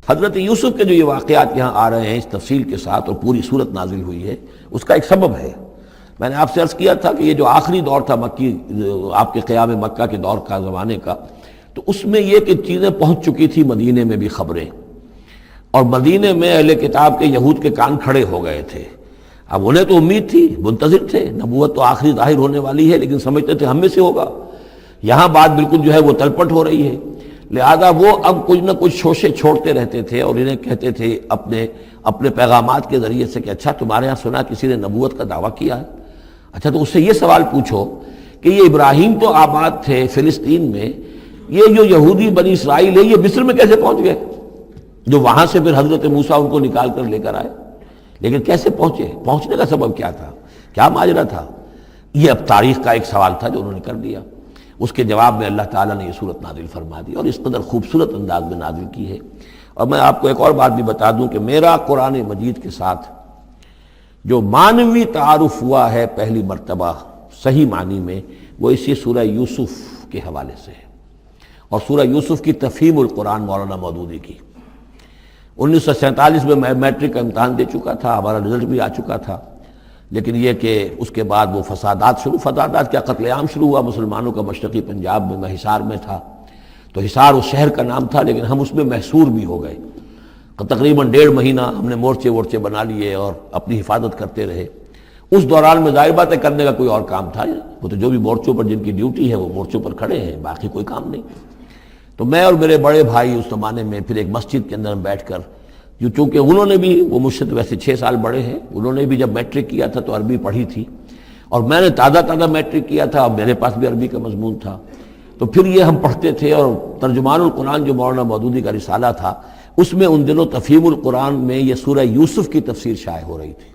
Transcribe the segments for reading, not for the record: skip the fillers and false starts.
حضرت یوسف کے جو یہ واقعات یہاں آ رہے ہیں اس تفصیل کے ساتھ اور پوری صورت نازل ہوئی ہے، اس کا ایک سبب ہے۔ میں نے آپ سے عرض کیا تھا کہ یہ جو آخری دور تھا مکی، آپ کے قیام مکہ کے دور کا، زمانے کا، تو اس میں یہ کہ چیزیں پہنچ چکی تھی مدینے میں بھی خبریں، اور مدینے میں اہل کتاب کے یہود کے کان کھڑے ہو گئے تھے۔ اب انہیں تو امید تھی، منتظر تھے، نبوت تو آخری ظاہر ہونے والی ہے، لیکن سمجھتے تھے ہم میں سے ہوگا۔ یہاں بات بالکل جو ہے وہ تلپٹ ہو رہی ہے، لہذا وہ اب کچھ نہ کچھ شوشے چھوڑتے رہتے تھے اور انہیں کہتے تھے اپنے پیغامات کے ذریعے سے کہ اچھا تمہارے یہاں سنا کسی نے نبوت کا دعویٰ کیا ہے، اچھا تو اس سے یہ سوال پوچھو کہ یہ ابراہیم تو آباد تھے فلسطین میں، یہ جو یہودی بنی اسرائیل ہے یہ مصر میں کیسے پہنچ گئے، جو وہاں سے پھر حضرت موسیٰ ان کو نکال کر لے کر آئے، لیکن کیسے پہنچے، پہنچنے کا سبب کیا تھا، کیا ماجرا تھا؟ یہ اب تاریخ کا ایک سوال تھا جو انہوں نے کر دیا۔ اس کے جواب میں اللہ تعالیٰ نے یہ صورت نازل فرما دی اور اس قدر خوبصورت انداز میں نازل کی ہے۔ اور میں آپ کو ایک اور بات بھی بتا دوں کہ میرا قرآن مجید کے ساتھ جو معنوی تعارف ہوا ہے پہلی مرتبہ صحیح معنی میں، وہ اسی سورہ یوسف کے حوالے سے ہے، اور سورہ یوسف کی تفہیم القرآن مولانا مودودی کی۔ 1947 میں میں میٹرک کا امتحان دے چکا تھا، ہمارا رزلٹ بھی آ چکا تھا، لیکن یہ کہ اس کے بعد وہ فسادات کیا قتل عام شروع ہوا مسلمانوں کا مشرقی پنجاب میں۔ میں حصار میں تھا، تو حصار اس شہر کا نام تھا، لیکن ہم اس میں محصور بھی ہو گئے۔ تقریباً 1.5 مہینہ ہم نے مورچے بنا لیے اور اپنی حفاظت کرتے رہے۔ اس دوران میں ظاہر بات ہے کرنے کا کوئی اور کام تھا، وہ تو جو بھی مورچوں پر جن کی ڈیوٹی ہے وہ مورچوں پر کھڑے ہیں، باقی کوئی کام نہیں۔ تو میں اور میرے بڑے بھائی اس زمانے میں پھر ایک مسجد کے اندر بیٹھ کر، چونکہ انہوں نے بھی، وہ مجھ سے تو ویسے 6 سال بڑے ہیں، انہوں نے بھی جب میٹرک کیا تھا تو عربی پڑھی تھی، اور میں نے تازہ میٹرک کیا تھا، اور میرے پاس بھی عربی کا مضمون تھا، تو پھر یہ ہم پڑھتے تھے۔ اور ترجمان القرآن جو مولانا مودودی کا رسالہ تھا، اس میں ان دنوں تفہیم القرآن میں یہ سورہ یوسف کی تفسیر شائع ہو رہی تھی،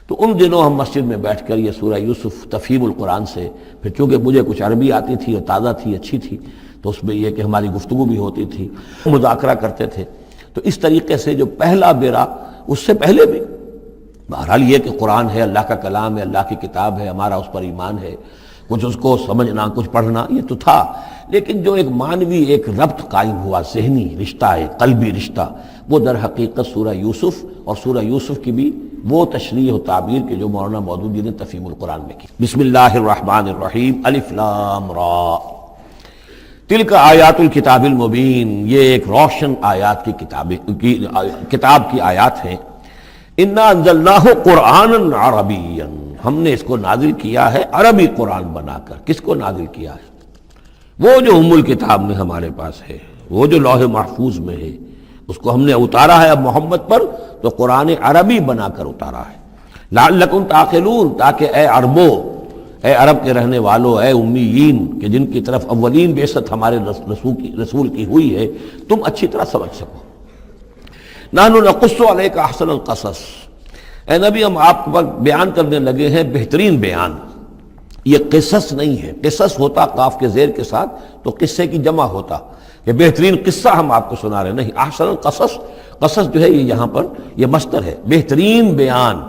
تو ان دنوں ہم مسجد میں بیٹھ کر یہ سورہ یوسف تفہیم القرآن سے، پھر چونکہ مجھے کچھ عربی آتی تھی اور تازہ تھی، اچھی تھی، تو اس میں یہ کہ ہماری گفتگو بھی ہوتی تھی، مذاکرہ کرتے تھے۔ تو اس طریقے سے جو پہلا بیرا، اس سے پہلے بھی بہرحال یہ کہ قرآن ہے، اللہ کا کلام ہے، اللہ کی کتاب ہے، ہمارا اس پر ایمان ہے، کچھ اس کو سمجھنا، کچھ پڑھنا، یہ تو تھا، لیکن جو ایک معنوی ایک ربط قائم ہوا، ذہنی رشتہ ہے، قلبی رشتہ، وہ در حقیقت سورہ یوسف اور سورہ یوسف کی بھی وہ تشریح و تعبیر کے جو مولانا مودودی نے تفہیم القرآن میں کی۔ بسم اللہ الرحمن الرحیم، الف لام را، تلک آیات الکتاب المبین، یہ ایک روشن آیات کی کتاب کی آیات ہیں۔ انا انزلناہ قرآنا عربیا، ہم نے اس کو نازل کیا ہے عربی قرآن بنا کر۔ کس کو نازل کیا ہے؟ وہ جو ام الکتاب میں ہمارے پاس ہے، وہ جو لوح محفوظ میں ہے، اس کو ہم نے اتارا ہے اب محمد پر، تو قرآن عربی بنا کر اتارا ہے۔ لعلکم تعقلون، تاکہ اے عربو، اے عرب کے رہنے والوں، اے امیین کہ جن کی طرف اولین بعثت ہمارے رسول کی ہوئی ہے، تم اچھی طرح سمجھ سکو۔ نحن نقص علیک احسن القصص، اے نبی ہم آپ پر بیان کرنے لگے ہیں بہترین بیان۔ یہ قصص نہیں ہے، قصص ہوتا قاف کے زیر کے ساتھ تو قصے کی جمع ہوتا، کہ بہترین قصہ ہم آپ کو سنا رہے، نہیں، احسن القصص، قصص جو ہے یہ یہاں پر یہ مصدر ہے، بہترین بیان،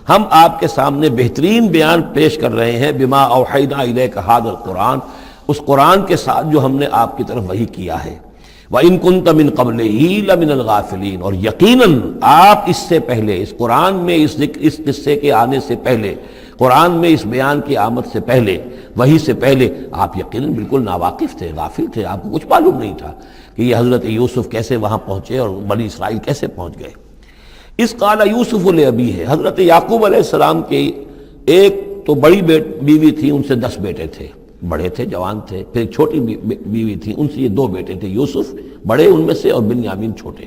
ہم آپ کے سامنے بہترین بیان پیش کر رہے ہیں، بما اوحینا الیک ھذا القرآن، اس قرآن کے ساتھ جو ہم نے آپ کی طرف وحی کیا ہے۔ وَإِن كُنتَ مِن قَبْلِهِ لَمِنَ الْغَافِلِينَ، اور یقیناً آپ اس سے پہلے، اس قرآن میں اس قصے کے آنے سے پہلے، قرآن میں اس بیان کی آمد سے پہلے، وحی سے پہلے آپ یقیناً بالکل ناواقف تھے، غافل تھے، آپ کو کچھ معلوم نہیں تھا کہ یہ حضرت یوسف کیسے وہاں پہنچے اور بنی اسرائیل کیسے پہنچ گئے۔ اس قال یوسف لابی ہے، حضرت یعقوب علیہ السلام کی ایک تو بڑی بیوی تھی، ان سے 10 بیٹے تھے، بڑے تھے، جوان تھے، پھر ایک چھوٹی بیوی تھی، ان سے یہ 2 بیٹے تھے، یوسف بڑے ان میں سے اور بنیامین چھوٹے،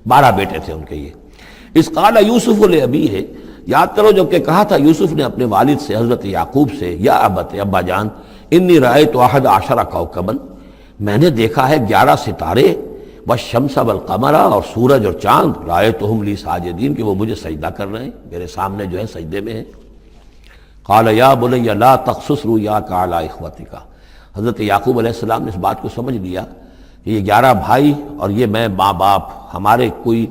12 بیٹے تھے ان کے یہ۔ اس قال یوسف لابی ہے، یاد کرو جب کہ کہا تھا یوسف نے اپنے والد سے، حضرت یعقوب سے، یا ابت، ابا جان، انی رأیت 11 کوکبا، میں نے دیکھا ہے 11 ستارے، والشمس والقمر، اور سورج اور چاند، رأیتہم لی ساجدین، کہ وہ مجھے سجدہ کر رہے ہیں، میرے سامنے جو ہے سجدے میں ہیں۔ قال یا بنی لا تقصص رؤیاک علی اخوتک، حضرت یعقوب علیہ السلام نے اس بات کو سمجھ لیا کہ یہ 11 بھائی اور یہ میں ماں باپ، ہمارا کوئی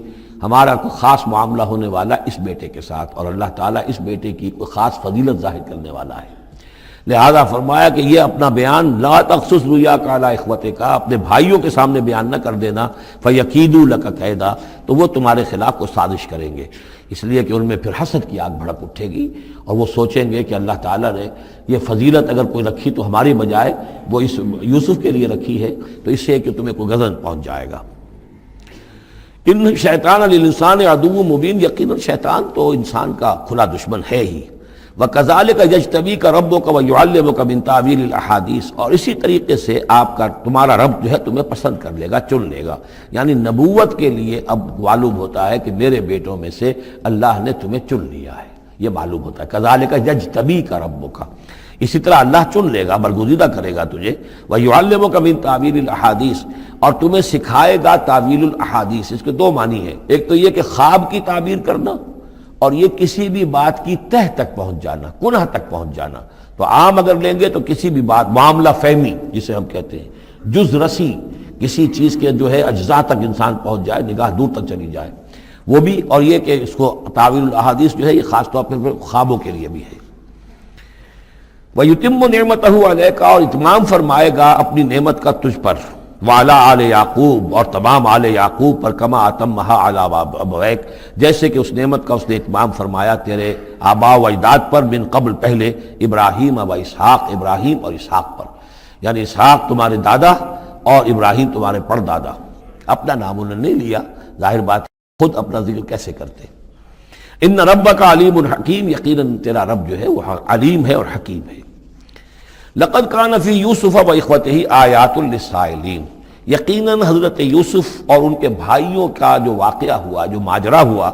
خاص معاملہ ہونے والا اس بیٹے کے ساتھ، اور اللہ تعالیٰ اس بیٹے کی کوئی خاص فضیلت ظاہر کرنے والا ہے۔ لہذا فرمایا کہ یہ اپنا بیان لا تخصص رؤیاک علی اخوتک، اپنے بھائیوں کے سامنے بیان نہ کر دینا، فیکیدوا لک کیدا، تو وہ تمہارے خلاف کو سازش کریں گے، اس لیے کہ ان میں پھر حسد کی آگ بھڑک اٹھے گی اور وہ سوچیں گے کہ اللہ تعالیٰ نے یہ فضیلت اگر کوئی رکھی تو ہماری بجائے وہ اس یوسف کے لیے رکھی ہے، تو اس سے کہ تمہیں کوئی غضب پہنچ جائے گا۔ ان شیطان للانسان عدو مبین، یقیناً شیطان تو انسان کا کھلا دشمن ہے ہی۔ وَكَذَلِكَ يَجْتَبِيكَ رَبُّكَ وَيُعَلِّمُكَ مِن تَأْوِيلِ الْأَحَادِيثِ، اور اسی طریقے سے آپ کا تمہارا رب جو ہے تمہیں پسند کر لے گا، چن لے گا، یعنی نبوت کے لیے اب معلوم ہوتا ہے کہ میرے بیٹوں میں سے اللہ نے تمہیں چن لیا ہے، یہ معلوم ہوتا ہے۔ كَذَلِكَ يَجْتَبِيكَ رَبُّكَ، اسی طرح اللہ چن لے گا، برگزیدہ کرے گا تجھے۔ وَيُعَلِّمُكَ مِن تَأْوِيلِ الْأَحَادِيثِ، اور تمہیں سکھائے گا تعویل الاحادیث۔ اس کے دو معنی ہیں، ایک تو یہ کہ خواب کی تعبیر کرنا، اور یہ کسی بھی بات کی تہ تک پہنچ جانا، کنہ تک پہنچ جانا۔ تو عام اگر لیں گے تو کسی بھی بات، معاملہ فہمی جسے ہم کہتے ہیں، جز رسی، کسی چیز کے جو ہے اجزاء تک انسان پہنچ جائے، نگاہ دور تک چلی جائے، وہ بھی۔ اور یہ کہ اس کو تعویل الاحادیث جو ہے یہ خاص طور پر خوابوں کے لیے بھی ہے۔ وَيُتِمُّ نِعْمَتَهُ عَلَيْكَ، اور اتمام فرمائے گا اپنی نعمت کا تجھ پر، وعلی آل یعقوب، اور تمام آل یعقوب پر، کما اتمھا علی ابویک، جیسے کہ اس نعمت کا اس نے اتمام فرمایا تیرے آباء و اجداد پر، من قبل پہلے، ابراہیم و اسحاق، ابراہیم اور اسحاق پر، یعنی اسحاق تمہارے دادا اور ابراہیم تمہارے پردادا۔ اپنا نام انہوں نے نہیں لیا، ظاہر بات خود اپنا ذکر کیسے کرتے۔ ان ربک علیم حکیم، یقیناً تیرا رب جو ہے وہ علیم ہے اور حکیم ہے۔ لقد کان فی یوسف و اخوتہ آیات للسائلین، یقیناً حضرت یوسف اور ان کے بھائیوں کا جو واقعہ ہوا، جو ماجرا ہوا،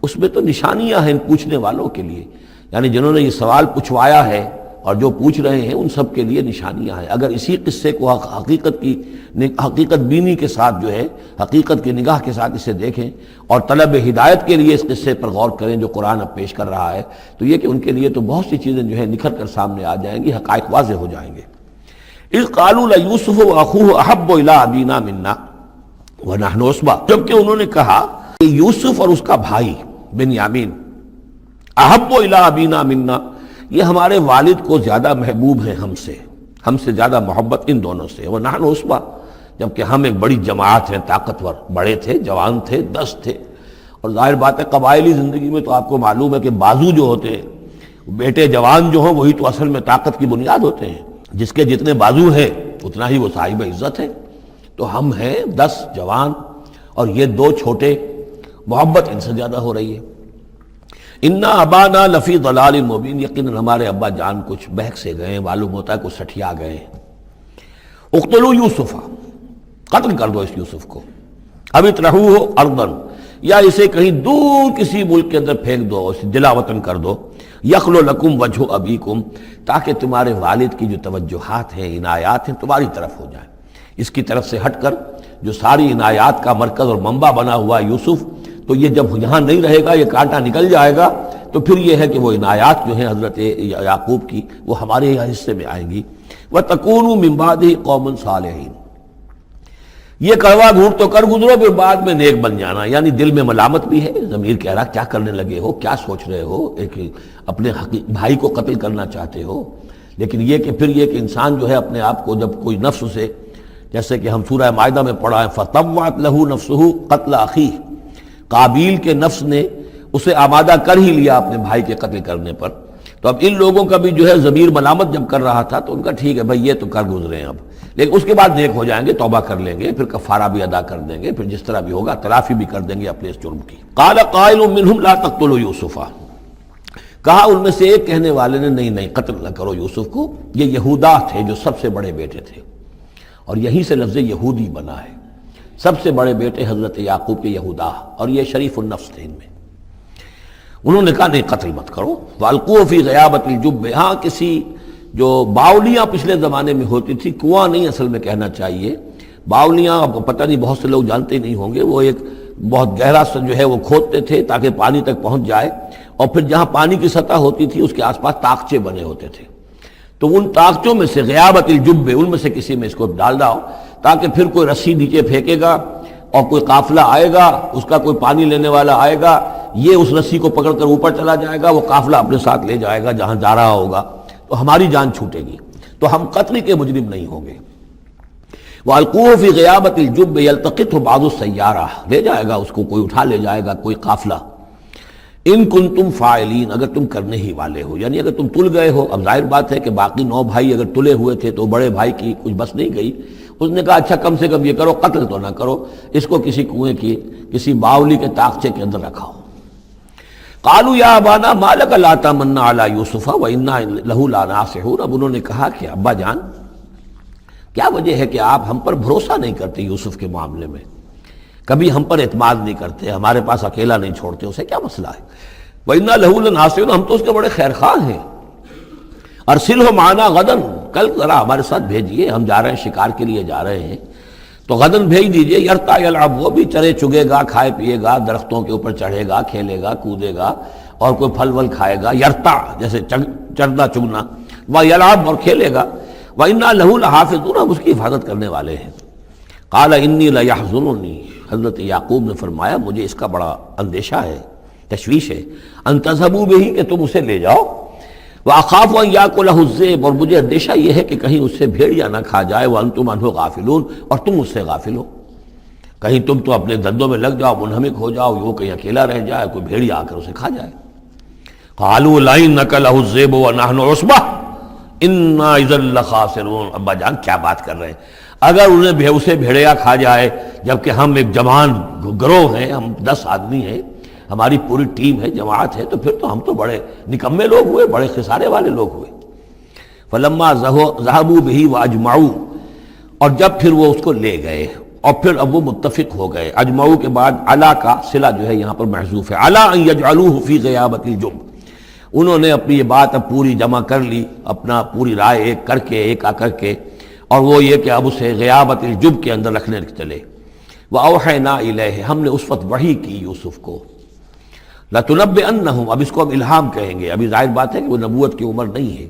اس میں تو نشانیاں ہیں ان پوچھنے والوں کے لیے، یعنی جنہوں نے یہ سوال پوچھوایا ہے اور جو پوچھ رہے ہیں ان سب کے لیے نشانیاں ہیں۔ اگر اسی قصے کو حقیقت بینی کے ساتھ جو ہے، حقیقت کی نگاہ کے ساتھ اسے دیکھیں اور طلب ہدایت کے لیے اس قصے پر غور کریں جو قرآن اب پیش کر رہا ہے، تو یہ کہ ان کے لیے تو بہت سی چیزیں جو ہے نکھر کر سامنے آ جائیں گی، حقائق واضح ہو جائیں گے۔ اذ قالوا لیوسف واخوہ احب الی ابینا منا ونحن عصبہ، جبکہ انہوں نے کہا کہ یوسف اور اس کا بھائی بنیامین احب الی ابینا منا، یہ ہمارے والد کو زیادہ محبوب ہیں ہم سے زیادہ محبت ان دونوں سے، ونحن عصبہ، جبکہ ہم ایک بڑی جماعت ہیں، طاقتور، بڑے تھے، جوان تھے، 10 تھے۔ اور ظاہر بات ہے قبائلی زندگی میں تو آپ کو معلوم ہے کہ بازو جو ہوتے ہیں، بیٹے جوان جو ہوں وہی تو اصل میں طاقت کی بنیاد ہوتے ہیں، جس کے جتنے بازو ہیں اتنا ہی وہ صاحب عزت ہے۔ تو ہم ہیں 10 جوان اور یہ 2 چھوٹے، محبت ان سے زیادہ ہو رہی ہے۔ انا ابانا لفی ضلال مبین، یقیناً ہمارے ابا جان کچھ بہک سے گئے، معلوم ہوتا ہے کچھ سٹھیا گئے۔ اقتلوا یوسف، قتل کر دو اس یوسف کو، اب اطرحوہ ارضا، یا اسے کہیں دور کسی ملک کے اندر پھینک دو، اسے جلا وطن کر دو، یخلو لکم وجہ ابیکم، تاکہ تمہارے والد کی جو توجہات ہیں، عنایات ہیں، تمہاری طرف ہو جائیں۔ اس کی طرف سے ہٹ کر جو ساری عنایات کا مرکز اور منبع بنا ہوا یوسف، تو یہ جب یہاں نہیں رہے گا، یہ کانٹا نکل جائے گا، تو پھر یہ ہے کہ وہ عنایات جو ہیں حضرت یعقوب کی وہ ہمارے حصے میں آئیں گی۔ وَتَكُونُوا مِن بَعْدِهِ قَوْمًا صَالِحِينَ، یہ کڑوا گھونٹ تو کر گزرو پھر بعد میں نیک بن جانا، یعنی دل میں ملامت بھی ہے، ضمیر کہہ رہا کیا کرنے لگے ہو، کیا سوچ رہے ہو، ایک اپنے بھائی کو قتل کرنا چاہتے ہو۔ لیکن یہ کہ پھر یہ کہ انسان جو ہے اپنے آپ کو جب کوئی نفس سے، جیسے کہ ہم سورہ مائدہ میں پڑھا ہے، فَطَوَّعَتْ لَهُ نَفْسُهُ قَتْلَ أَخِيهِ، قابیل کے نفس نے اسے آمادہ کر ہی لیا اپنے بھائی کے قتل کرنے پر۔ تو اب ان لوگوں کا بھی جو ہے ضمیر ملامت جب کر رہا تھا تو ان کا ٹھیک ہے بھائی یہ تو کر گزرے ہیں اب، لیکن اس کے بعد نیک ہو جائیں گے، توبہ کر لیں گے، پھر کفارہ بھی ادا کر دیں گے، پھر جس طرح بھی ہوگا تلافی بھی کر دیں گے اپنے اس جرم کی۔ قال قائل منهم لا تقتلوا یوسف، کہا ان میں سے ایک کہنے والے نے نہیں قتل نہ کرو یوسف کو، یہ یہودا تھے جو سب سے بڑے بیٹے تھے، اور یہیں سے لفظ یہودی بنا ہے، سب سے بڑے بیٹے حضرت یعقوب کے یہودا، اور یہ شریف النفس تھے ان میں۔ انہوں نے کہا نہیں قتل مت کرو، والقوا فی غیابۃ الجب، ہاں کسی جو باولیاں پچھلے زمانے میں ہوتی تھی، کنواں نہیں اصل میں کہنا چاہیے، باولیاں پتہ نہیں بہت سے لوگ جانتے نہیں ہوں گے، وہ ایک بہت گہرا سا جو ہے وہ کھودتے تھے تاکہ پانی تک پہنچ جائے، اور پھر جہاں پانی کی سطح ہوتی تھی اس کے آس پاس طاقچے بنے ہوتے تھے، تو ان طاقچوں میں سے غیابۃ الجب، ان میں سے کسی میں اس کو ڈال داؤ تاکہ پھر کوئی رسی نیچے پھینکے گا اور کوئی قافلہ آئے گا، اس کا کوئی پانی لینے والا آئے گا، یہ اس رسی کو پکڑ کر اوپر چلا جائے گا، وہ قافلہ اپنے ساتھ لے جائے گا جہاں جا رہا ہوگا، تو ہماری جان چھوٹے گی، تو ہم قتل کے مجرم نہیں ہوں گے۔ وَأَلْقُوهُ فِي غِيَابَةِ الْجُبِّ يَلْتَقِطْهُ بَعْضُ السَّيَّارَةِ، لے جائے گا اس کو، کوئی اٹھا لے جائے گا، کوئی قافلہ۔ ان کنتم فاعلین، اگر تم کرنے ہی والے ہو، یعنی اگر تم تل گئے ہو۔ اب ظاہر بات ہے کہ باقی 9 بھائی اگر تلے ہوئے تھے تو بڑے بھائی کی کچھ بس نہیں گئی، اس نے کہا اچھا کم سے کم یہ کرو، قتل تو نہ کرو، اس کو کسی کنویں کی کسی باولی کے طاقچے کے اندر رکھاؤ۔ قالوا یا ابانا ما لک لا تمنا علی یوسف وانا لہ لناصحون، اب انہوں نے کہا کہ ابا جان کیا وجہ ہے کہ آپ ہم پر بھروسہ نہیں کرتے یوسف کے معاملے میں، کبھی ہم پر اعتماد نہیں کرتے، ہمارے پاس اکیلا نہیں چھوڑتے، اسے کیا مسئلہ ہے؟ وَإِنَّا لَهُ لَنَاصِحُونَ، ہم تو اس کے بڑے خیرخواہ ہیں۔ أَرْسِلْهُ مَعَنَا غَدًا، کل ذرا ہمارے ساتھ بھیجیے، ہم جا رہے ہیں شکار کے لیے جا رہے ہیں، تو غدن بھیج دیجئے۔ یرتع یلعب، وہ بھی چرے چگے گا، کھائے پیے گا، درختوں کے اوپر چڑھے گا، کھیلے گا، کودے گا، اور کوئی پھل ول کھائے گا، یرتع جیسے چرنا چگنا، وَیلعب، اور کھیلے گا، وَإِنَّا لَهُ لَحَافِظُونَ، ہم اس کی حفاظت کرنے والے ہیں۔ قَالَ إِنِّي لَيَحْزُنُنِي، حضرت یعقوب نے فرمایا مجھے اس کا بڑا اندیشہ ہے، تشویش ہے، ان تذهبوا به، کہ تم اسے لے جاؤ، وَأَخَافُ أَن يَأْكُلَهُ الذِّئْبُ، اور مجھے اندیشہ یہ ہے کہ کہیں اس سے بھیڑیا نہ کھا جائے، وَأَنتُمْ عَنْهُ غَافِلُونَ، اور تم اس سے غافل ہو، کہیں تم تو اپنے دندوں میں لگ جاؤ، منہمک ہو جاؤ، وہ کہیں اکیلا رہ جائے، کوئی بھیڑیا آ کر اسے کھا جائے۔ قَالُوا لَئِن نَّكَلَهُ الذِّئْبُ وَنَحْنُ عُصْبَةٌ إِنَّا إِذًا لَّخَاسِرُونَ، ابا جان کیا بات کر رہے ہیں، اگر انہیں اسے بھیڑیا کھا جائے جبکہ ہم ایک جوان گروہ ہیں، ہم 10 آدمی ہیں، ہماری پوری ٹیم ہے، جماعت ہے، تو پھر تو ہم تو بڑے نکمے لوگ ہوئے، بڑے خسارے والے لوگ ہوئے۔ فلما ذهبوا به واجمعوا، اور جب پھر وہ اس کو لے گئے اور پھر اب وہ متفق ہو گئے، اجمعوا کے بعد علا کا صلہ جو ہے یہاں پر محذوف ہے، علا ان یجعلوه فی غیابۃ الجب، انہوں نے اپنی یہ بات اب پوری جمع کر لی، اپنا پوری رائے ایک کر کے، ایک آ کر کے، اور وہ یہ کہ اب اسے غیابۃ الجب کے اندر رکھنے چلے۔ وَأَوْحَيْنَا إِلَيْهِ، ہم نے اس وقت وحی کی یوسف کو، لَتُنَبِّئَنَّهُمْ، اب اس کو ہم الہام کہیں گے، ابھی ظاہر بات ہے کہ وہ نبوت کی عمر نہیں ہے۔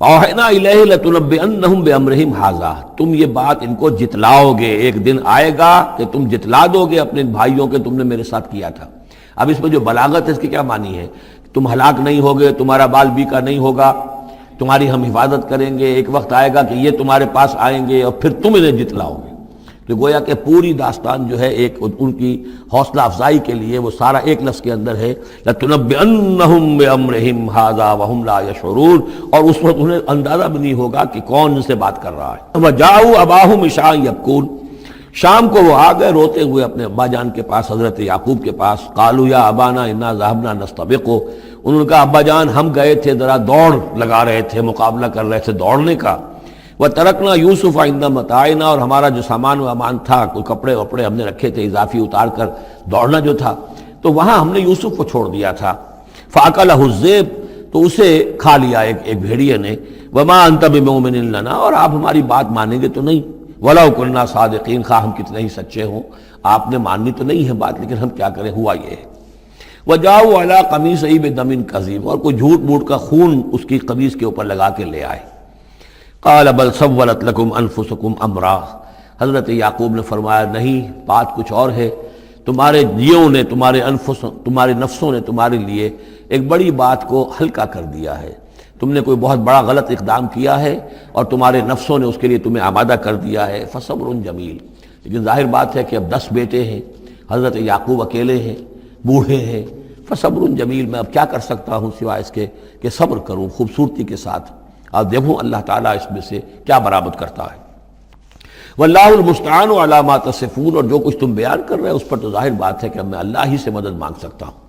وَأَوْحَيْنَا إِلَيْهِ لَتُنَبِّئَنَّهُمْ بِأَمْرِهِمْ هَٰذَا، تم یہ بات ان کو جتلاؤ گے، ایک دن آئے گا کہ تم جتلا دو گے اپنے بھائیوں کے تم نے میرے ساتھ کیا تھا۔ اب اس میں جو بلاغت ہے اس کی کیا معنی ہے؟ تم ہلاک نہیں ہوگے، تمہارا بال بیکا نہیں ہوگا، تمہاری ہم حفاظت کریں گے، ایک وقت آئے گا کہ یہ تمہارے پاس آئیں گے اور پھر تم انہیں جتلاؤ گے۔ تو گویا کہ پوری داستان جو ہے ایک ان کی حوصلہ افزائی کے لیے وہ سارا ایک لفظ کے اندر ہے، لَتُنَبِّئَنَّهُمْ بِأَمْرِهِمْ هَٰذَا وَهُمْ لَا يَشْعُرُونَ، اور اس وقت انہیں اندازہ بھی نہیں ہوگا کہ کون ان سے بات کر رہا ہے۔ وَجَاءُوا أَبَاهُمْ عِشَاءً يَبْكُونَ، شام کو وہ آ گئے روتے ہوئے اپنے ابا جان کے پاس، حضرت یعقوب کے پاس۔ قَالُوا يَا أَبَانَا إِنَّا ذَهَبْنَا نَسْتَبِقُ، انہوں نے کہا ابا جان ہم گئے تھے، ذرا دوڑ لگا رہے تھے، مقابلہ کر رہے تھے دوڑنے کا۔ وَتَرَكْنَا يُوسُفَ عِندَ مَتَاعِنَا، اور ہمارا جو سامان و امان تھا، کوئی کپڑے وپڑے ہم نے رکھے تھے اضافی اتار کر، دوڑنا جو تھا تو وہاں ہم نے یوسف کو چھوڑ دیا تھا۔ فَأَكَلَهُ الذِّئْبُ، تو اسے کھا لیا ایک بھیڑیے نے۔ وَمَا أَنْتَ بِمُؤْمِنٍ لَنَا، اور آپ ہماری بات مانیں گے تو نہیں۔ وَلَوْ كُنَّا صَادِقِينَ، خواہ ہم کتنے ہی سچے ہوں، آپ نے ماننی تو نہیں ہے بات، لیکن ہم کیا کریں، ہوا یہ ہے۔ وَجَاءُوا عَلَىٰ قَمِيصِهِ بِدَمٍ كَذِيبٍ، اور کوئی جھوٹ موٹ کا خون اس کی قمیص کے اوپر لگا کے لے آئے۔ قَالَ بَلْ سَوَّلَتْ لَكُمْ أَنفُسُكُمْ أَمْرًا، حضرت یعقوب نے فرمایا نہیں، بات کچھ اور ہے، تمہارے جیوں نے، تمہارے نفسوں نے تمہارے لیے ایک بڑی بات کو ہلکا کر دیا ہے، تم نے کوئی بہت بڑا غلط اقدام کیا ہے اور تمہارے نفسوں نے اس کے لیے تمہیں آمادہ کر دیا ہے۔ فصبر جمیل، لیکن ظاہر بات ہے کہ اب 10 بیٹے ہیں، حضرت یعقوب اکیلے ہیں، بوڑھے ہیں۔ فصبر جمیل، میں اب کیا کر سکتا ہوں سوائے اس کے کہ صبر کروں خوبصورتی کے ساتھ، اور دیکھوں اللہ تعالیٰ اس میں سے کیا برآمد کرتا ہے۔ واللہ المستعان علی ما تصفون، اور جو کچھ تم بیان کر رہے ہیں اس پر تو ظاہر بات ہے کہ اب میں اللہ ہی سے مدد مانگ سکتا ہوں۔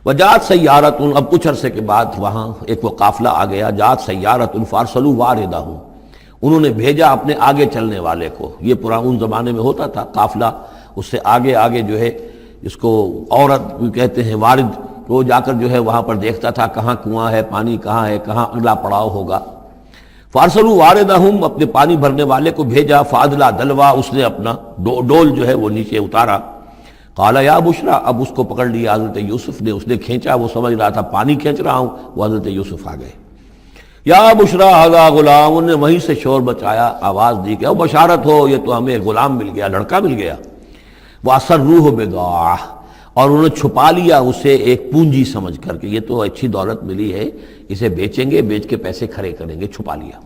وجاءت سیارۃ، اب کچھ عرصے کے بعد وہاں ایک وہ قافلہ آ گیا، جاءت سیارۃ فارسلوا واردہم، انہوں نے بھیجا اپنے آگے چلنے والے کو۔ یہ پرانے زمانے میں ہوتا تھا قافلہ، اس سے آگے آگے جو ہے اس کو عورت کہتے ہیں وارد، وہ جا کر جو ہے وہاں پر دیکھتا تھا کہاں کنواں ہے، پانی کہاں ہے، کہاں اگلا پڑاؤ ہوگا۔ فارسلوا واردہم، اپنے پانی بھرنے والے کو بھیجا۔ فادلا دلوا، اس نے اپنا ڈول جو ہے وہ نیچے اتارا۔ قال یا بشرا، اب اس کو پکڑ لیا حضرت یوسف نے، اس نے کھینچا، وہ سمجھ رہا تھا پانی کھینچ رہا ہوں، وہ حضرت یوسف آ گئے۔ یا بشرا ھذا غلام، انہوں نے وہیں سے شور بچایا، آواز دی کہ او بشارت ہو، یہ تو ہمیں غلام مل گیا، لڑکا مل گیا۔ واسروہ بضاعہ، اور انہوں نے چھپا لیا اسے ایک پونجی سمجھ کر کہ یہ تو اچھی دولت ملی ہے، اسے بیچیں گے، بیچ کے پیسے کھڑے کریں گے، چھپا لیا۔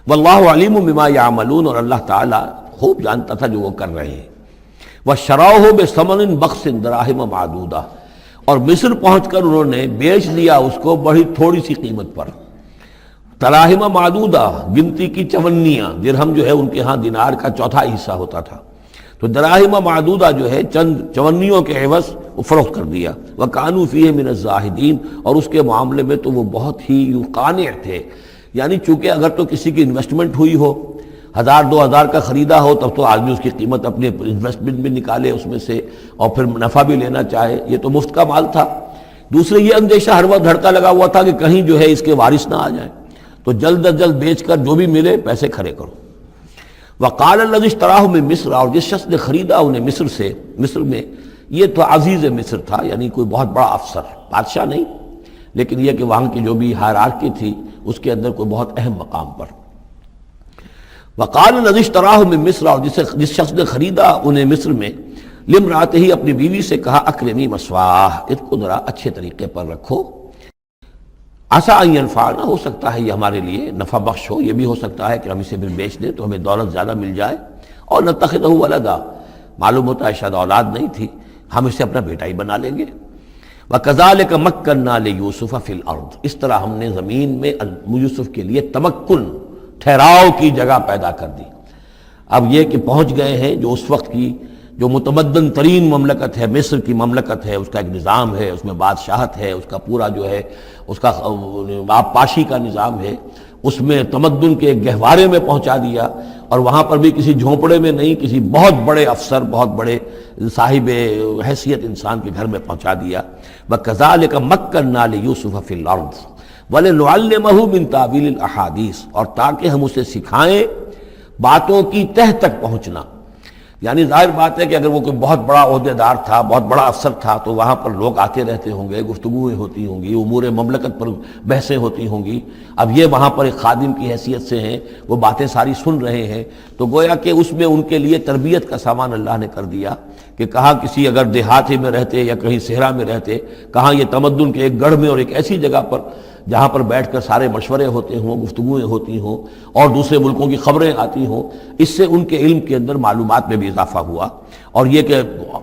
واللہ علیم بما یعملون، اور اللہ تعالیٰ خوب جانتا تھا جو وہ کر رہے ہیں۔ وَشَرَوْهُ بِثَمَنٍ بَخْسٍ دَرَاهِمَ مَعْدُودَةٍ، اور مصر پہنچ کر انہوں نے بیچ لیا اس کو بڑی تھوڑی سی قیمت پر، دراہم معدودہ، گنتی کی چونیاں، درہم جو ہے ان کے ہاں دینار کا چوتھائی حصہ ہوتا تھا، تو دراہم معدودہ جو ہے چند چونیوں کے عوض وہ فروخت کر دیا۔ وَكَانُوا فِيهِ مِنَ الزَّاهِدِينَ، اور اس کے معاملے میں تو وہ بہت ہی قانع تھے، یعنی چونکہ اگر تو کسی کی انویسٹمنٹ ہوئی ہو، 1000-2000 کا خریدا ہو، تب تو آدمی اس کی قیمت اپنے انویسٹمنٹ بھی نکالے اس میں سے اور پھر نفع بھی لینا چاہے، یہ تو مفت کا مال تھا۔ دوسرے یہ اندیشہ ہر وقت دھڑکا لگا ہوا تھا کہ کہیں جو ہے اس کے وارث نہ آ جائیں، تو جلد از جلد بیچ کر جو بھی ملے پیسے کھڑے کرو۔ وقال الذی اشتراہ من مصر، اور جس شخص نے خریدا انہیں مصر سے، مصر میں یہ تو عزیز مصر تھا، یعنی کوئی بہت بڑا افسر، بادشاہ نہیں، لیکن یہ کہ وہاں کی جو بھی ہائرارکی تھی اس کے اندر کوئی بہت اہم مقام پر۔ وقال الذی اشتراہ من مصر، اور جس شخص نے خریدا انہیں مصر میں، لامرأتہ، اپنی بیوی سے کہا اکرمی مثواہ، اس کو ذرا اچھے طریقے پر رکھو، عسیٰ ان ینفعنا، ہو سکتا ہے یہ ہمارے لیے نفع بخش ہو، یہ بھی ہو سکتا ہے کہ ہم اسے پھر بیچ دیں تو ہمیں دولت زیادہ مل جائے، اور نتخذہ ولدا، معلوم ہوتا ہے شاید اولاد نہیں تھی، ہم اسے اپنا بیٹا ہی بنا لیں گے۔ وَكَذَلِكَ مَكَّنَّا لِيُوسُفَ فِي الْأَرْضِ، اس طرح ہم نے زمین میں یوسف کے لیے تمکن، ٹھہراؤ کی جگہ پیدا کر دی۔ اب یہ کہ پہنچ گئے ہیں جو اس وقت کی جو متمدن ترین مملکت ہے، مصر کی مملکت ہے، اس کا ایک نظام ہے، اس میں بادشاہت ہے، اس کا پورا جو ہے اس کا آبپاشی کا نظام ہے، اس میں تمدن کے گہوارے میں پہنچا دیا، اور وہاں پر بھی کسی جھونپڑے میں نہیں، کسی بہت بڑے افسر، بہت بڑے صاحب حیثیت انسان کے گھر میں پہنچا دیا۔ وَكَذَلِكَ مَكَّنَّا لِيُوسُفَ فِي الْأَرْضِ وَلِنُعَلِّمَهُ مِن تَأْوِيلِ الْأَحَادِيثِ، اور تاکہ ہم اسے سکھائیں باتوں کی تہ تک پہنچنا۔ یعنی ظاہر بات ہے کہ اگر وہ کوئی بہت بڑا عہدے دار تھا، بہت بڑا افسر تھا، تو وہاں پر لوگ آتے رہتے ہوں گے، گفتگویں ہوتی ہوں گی، امور مملکت پر بحثیں ہوتی ہوں گی۔ اب یہ وہاں پر ایک خادم کی حیثیت سے ہیں، وہ باتیں ساری سن رہے ہیں، تو گویا کہ اس میں ان کے لیے تربیت کا سامان اللہ نے کر دیا کہ کہاں کسی اگر دیہاتی میں رہتے یا کہیں صحرا میں رہتے، کہاں یہ تمدن کے ایک گڑھ میں اور ایک ایسی جگہ پر جہاں پر بیٹھ کر سارے مشورے ہوتے ہوں، گفتگویں ہوتی ہوں، اور دوسرے ملکوں کی خبریں آتی ہوں، اس سے ان کے علم کے اندر معلومات میں بھی اضافہ ہوا، اور یہ کہ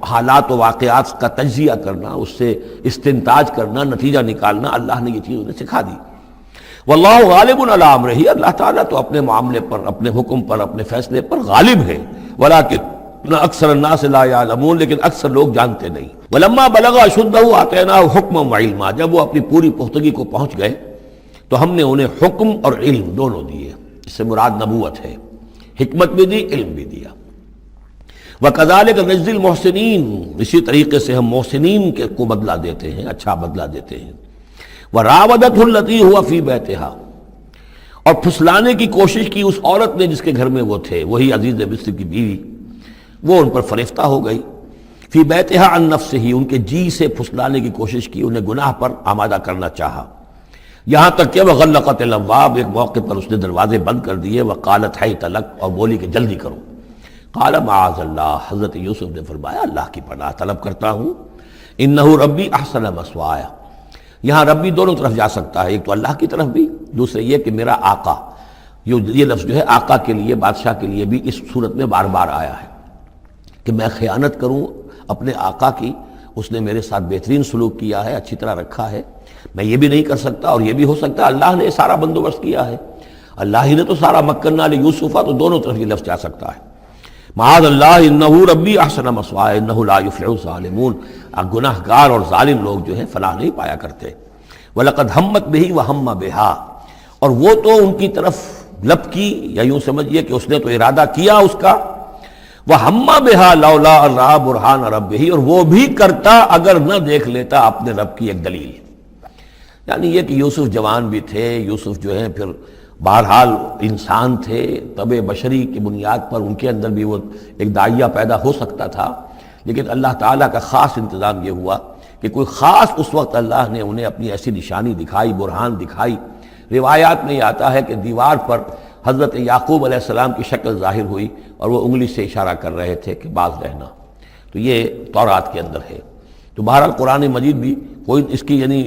حالات و واقعات کا تجزیہ کرنا، اس سے استنتاج کرنا، نتیجہ نکالنا، اللہ نے یہ چیز انہیں سکھا دی۔ واللہ غالب علی امرہ، اللہ تعالیٰ تو اپنے معاملے پر، اپنے حکم پر، اپنے فیصلے پر غالب ہے، ولکن اکثر الناس لا یعلمون، لیکن اکثر لوگ جانتے نہیں۔ ولما بلغ اشدہ آتیناہ حکما وعلما، جب وہ اپنی پوری پختگی کو پہنچ گئے تو ہم نے انہیں حکم اور علم دونوں دیے، اس سے مراد نبوت ہے، حکمت بھی دی، علم بھی دیا۔ وَكَذَلِكَ نَجْزِي الْمُحْسِنِينَ، اسی طریقے سے ہم محسنین کو بدلہ دیتے ہیں، اچھا بدلہ دیتے ہیں۔ وَرَاوَدَتْهُ الَّتِي هُوَ فِي بَيْتِهَا، اور پھسلانے کی کوشش کی اس عورت نے جس کے گھر میں وہ تھے، وہی عزیز مصر کی بیوی، وہ ان پر فریفتہ ہو گئی۔ فی بیتہا عن نفسہ، ان کے جی سے پھسلانے کی کوشش کی، انہیں گناہ پر آمادہ کرنا چاہا، یہاں تک کہ وغلقت الابواب، ایک موقع پر اس نے دروازے بند کر دیے، وقالت حیت لک، اور بولی کہ جلدی کرو۔ قال معاذ اللہ، حضرت یوسف نے فرمایا اللہ کی پناہ طلب کرتا ہوں، انہ ربی احسن مثوایا، یہاں ربی دونوں طرف جا سکتا ہے، ایک تو اللہ کی طرف بھی، دوسرے یہ کہ میرا آقا، یہ لفظ جو ہے آقا کے لیے، بادشاہ کے لیے بھی اس صورت میں بار بار آیا ہے کہ میں خیانت کروں اپنے آقا کی، اس نے میرے ساتھ بہترین سلوک کیا ہے، اچھی طرح رکھا ہے، میں یہ بھی نہیں کر سکتا، اور یہ بھی ہو سکتا ہے اللہ نے سارا بندوبست کیا ہے، اللہ ہی نے تو سارا مکننا لیوسفا، تو دونوں طرف یہ لفظ جا سکتا ہے۔ معاذ اللہ انہ ربی احسن مثوایا انہ لا یفلح الظالمون، گناہ گار اور ظالم لوگ جو ہیں فلاح نہیں پایا کرتے۔ وَلَقَدْ ہمت بِهِ وَهَمَّ بِهَا، اور وہ تو ان کی طرف لب کی، یا یوں سمجھیے کہ اس نے تو ارادہ کیا اس کا، وَهَمَّ بِهَا لَوْلَا أَن رَأَىٰ بُرْهَانَ رَبِّهِ، اور وہ بھی کرتا اگر نہ دیکھ لیتا اپنے رب کی ایک دلیل، یعنی یہ کہ یوسف جوان بھی تھے، یوسف جو ہے پھر بہرحال انسان تھے، طبع بشری کی بنیاد پر ان کے اندر بھی وہ ایک داعیہ پیدا ہو سکتا تھا، لیکن اللہ تعالیٰ کا خاص انتظام یہ ہوا کہ کوئی خاص اس وقت اللہ نے انہیں اپنی ایسی نشانی دکھائی، برہان دکھائی۔ روایات میں یہ آتا ہے کہ دیوار پر حضرت یعقوب علیہ السلام کی شکل ظاہر ہوئی اور وہ انگلی سے اشارہ کر رہے تھے کہ باز رہنا، تو یہ تورات کے اندر ہے تو بہرحال قرآن مجید بھی کوئی اس کی یعنی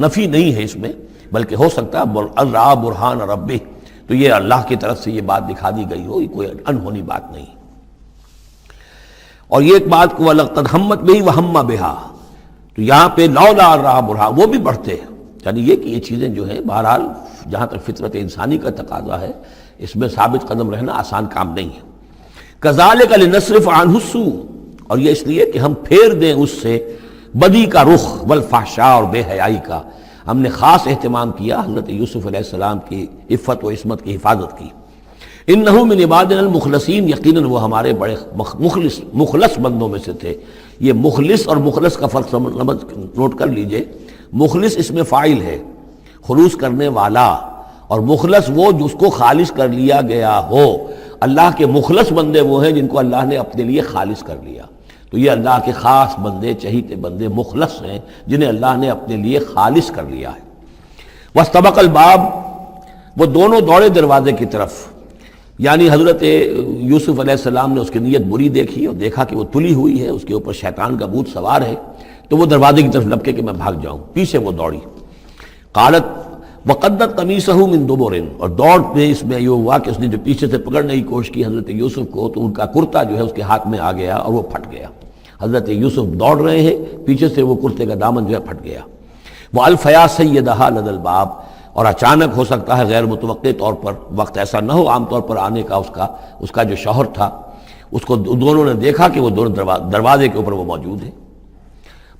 نفی نہیں ہے اس میں، بلکہ ہو سکتا ہے الرا برہان ربہ، تو یہ اللہ کی طرف سے یہ بات دکھا دی گئی ہو، یہ کوئی انہونی بات نہیں۔ اور یہ ایک بات کو لقد ہمت بہ وہم بہا، تو یہاں پہ لولا الرا برہان وہ بھی بڑھتے ہیں، یعنی یہ کہ یہ چیزیں جو ہیں بہرحال جہاں تک فطرت انسانی کا تقاضا ہے اس میں ثابت قدم رہنا آسان کام نہیں ہے۔ کذالک لنصرف عنہ السوء، اور یہ اس لیے کہ ہم پھیر دیں اس سے بدی کا رخ والفحشاء اور بے حیائی کا، ہم نے خاص اہتمام کیا حضرت یوسف علیہ السلام کی عفت و عصمت کی حفاظت کی۔ انہ من عبادنا المخلصین، یقیناً وہ ہمارے بڑے مخلص بندوں میں سے تھے۔ یہ مخلص اور مخلص کا فرق نوٹ کر لیجئے، مخلص اس میں فاعل ہے، خلوص کرنے والا، اور مخلص وہ جس کو خالص کر لیا گیا ہو۔ اللہ کے مخلص بندے وہ ہیں جن کو اللہ نے اپنے لیے خالص کر لیا، تو یہ اللہ کے خاص بندے، چہیتے بندے مخلص ہیں جنہیں اللہ نے اپنے لیے خالص کر لیا ہے۔ واستبق الباب، وہ دونوں دوڑے دروازے کی طرف، یعنی حضرت یوسف علیہ السلام نے اس کی نیت بری دیکھی اور دیکھا کہ وہ تلی ہوئی ہے، اس کے اوپر شیطان کا بھوت سوار ہے، تو وہ دروازے کی طرف لپکے کہ میں بھاگ جاؤں، پیچھے وہ دوڑی۔ قالت وقدت قمیصہ من دبر، اور دوڑ میں اس میں یہ ہوا کہ اس نے جو پیچھے سے پکڑنے کی کوشش کی حضرت یوسف کو، تو ان کا کرتا جو ہے اس کے ہاتھ میں آ گیا اور وہ پھٹ گیا۔ حضرت یوسف دوڑ رہے ہیں، پیچھے سے وہ کرتے کا دامن جو ہے پھٹ گیا۔ وَأَلْفَيَا سَيِّدَهَا لَدَى الْبَابِ، اور اچانک ہو سکتا ہے غیر متوقع طور پر، وقت ایسا نہ ہو عام طور پر آنے کا اس کا جو شوہر تھا، اس کو دونوں نے دیکھا کہ وہ دونوں دروازے کے اوپر وہ موجود ہے۔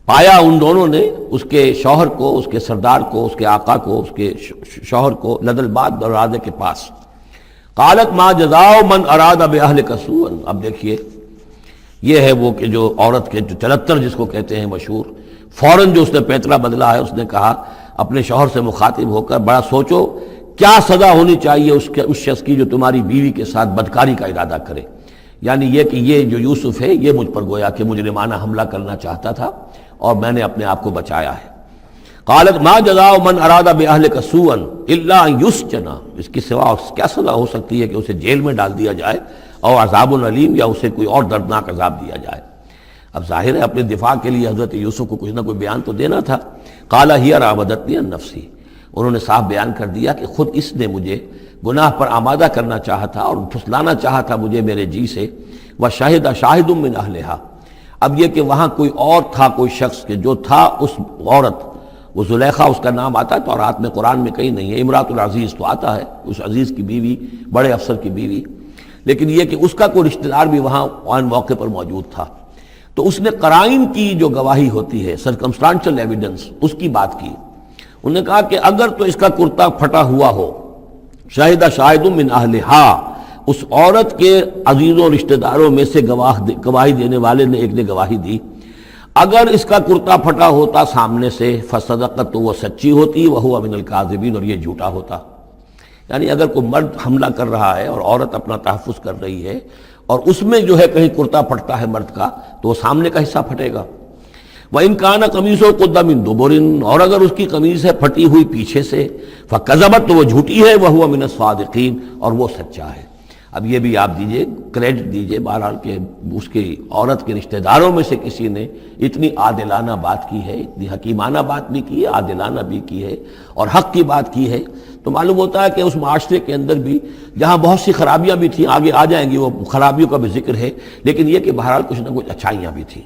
پایا ان دونوں نے اس کے شوہر کو، اس کے سردار کو، اس کے آقا کو، اس کے شوہر کو لدى الباب، دروازے کے پاس۔ قالت ما جزاء من اراد باهلك سوءا، اب دیکھیے یہ ہے وہ کہ جو عورت کے جو چلتر جس کو کہتے ہیں مشہور، فوراً جو اس نے پیترا بدلا ہے، اس نے کہا اپنے شوہر سے مخاطب ہو کر، بڑا سوچو کیا سزا ہونی چاہیے اس شخص کی جو تمہاری بیوی کے ساتھ بدکاری کا ارادہ کرے، یعنی یہ کہ یہ جو یوسف ہے یہ مجھ پر گویا کہ مجرمانہ حملہ کرنا چاہتا تھا اور میں نے اپنے آپ کو بچایا ہے۔ قالت ما جزاء من اراد باهلك سوءا الا ان يسجن، اس کی سوا کیا سزا ہو سکتی ہے کہ اسے جیل میں ڈال دیا جائے، اور عذاب علیم، یا اسے کوئی اور دردناک عذاب دیا جائے۔ اب ظاہر ہے اپنے دفاع کے لیے حضرت یوسف کو کچھ نہ کوئی بیان تو دینا تھا۔ قال هي راودتني عن نفسي، انہوں نے صاف بیان کر دیا کہ خود اس نے مجھے گناہ پر آمادہ کرنا چاہا تھا اور پھسلانا چاہا تھا مجھے میرے جی سے۔ وشهد شاهد من اهلها، اب یہ کہ وہاں کوئی اور تھا، کوئی شخص کہ جو تھا اس عورت، وہ زلیخا اس کا نام آتا ہے تو رات میں قرآن میں کہیں نہیں ہے، امراۃ العزیز تو آتا ہے، اس عزیز کی بیوی، بڑے افسر کی بیوی، لیکن یہ کہ اس کا کوئی رشتہ دار بھی وہاں آن موقع پر موجود تھا، تو اس نے قرائن کی جو گواہی ہوتی ہے، سرکمسٹانشل ایویڈنس، اس کی بات کی۔ انہوں نے کہا کہ اگر تو اس کا کرتا پھٹا ہوا ہو، شاہد شاہد من اہلہا، اس عورت کے عزیزوں رشتہ داروں میں سے گواہی دینے والے نے ایک نے گواہی دی، اگر اس کا کرتا پھٹا ہوتا سامنے سے، فصدقت، تو وہ سچی ہوتی، وہو من الکاذبین، اور یہ جھوٹا ہوتا۔ یعنی اگر کوئی مرد حملہ کر رہا ہے اور عورت اپنا تحفظ کر رہی ہے اور اس میں جو ہے کہیں کرتا پھٹتا ہے مرد کا، تو وہ سامنے کا حصہ پھٹے گا۔ وَإِنْ كَانَ قَمِيصُهُ قُدَّ مِن دُبُرٍ، اور اگر اس کی قمیص ہے پھٹی ہوئی پیچھے سے، فَكَذَبَتْ، تو وہ جھوٹی ہے، وَهُوَ مِنَ الصَّادِقِينَ، اور وہ سچا ہے۔ اب یہ بھی آپ دیجئے، کریڈٹ دیجئے بہرحال کہ اس کی عورت کے رشتہ داروں میں سے کسی نے اتنی عادلانہ بات کی ہے، اتنی حکیمانہ بات بھی کی ہے، عادلانہ بھی کی ہے اور حق کی بات کی ہے، تو معلوم ہوتا ہے کہ اس معاشرے کے اندر بھی جہاں بہت سی خرابیاں بھی تھیں، آگے آ جائیں گی وہ خرابیوں کا بھی ذکر ہے، لیکن یہ کہ بہرحال کچھ نہ کچھ اچھائیاں بھی تھیں۔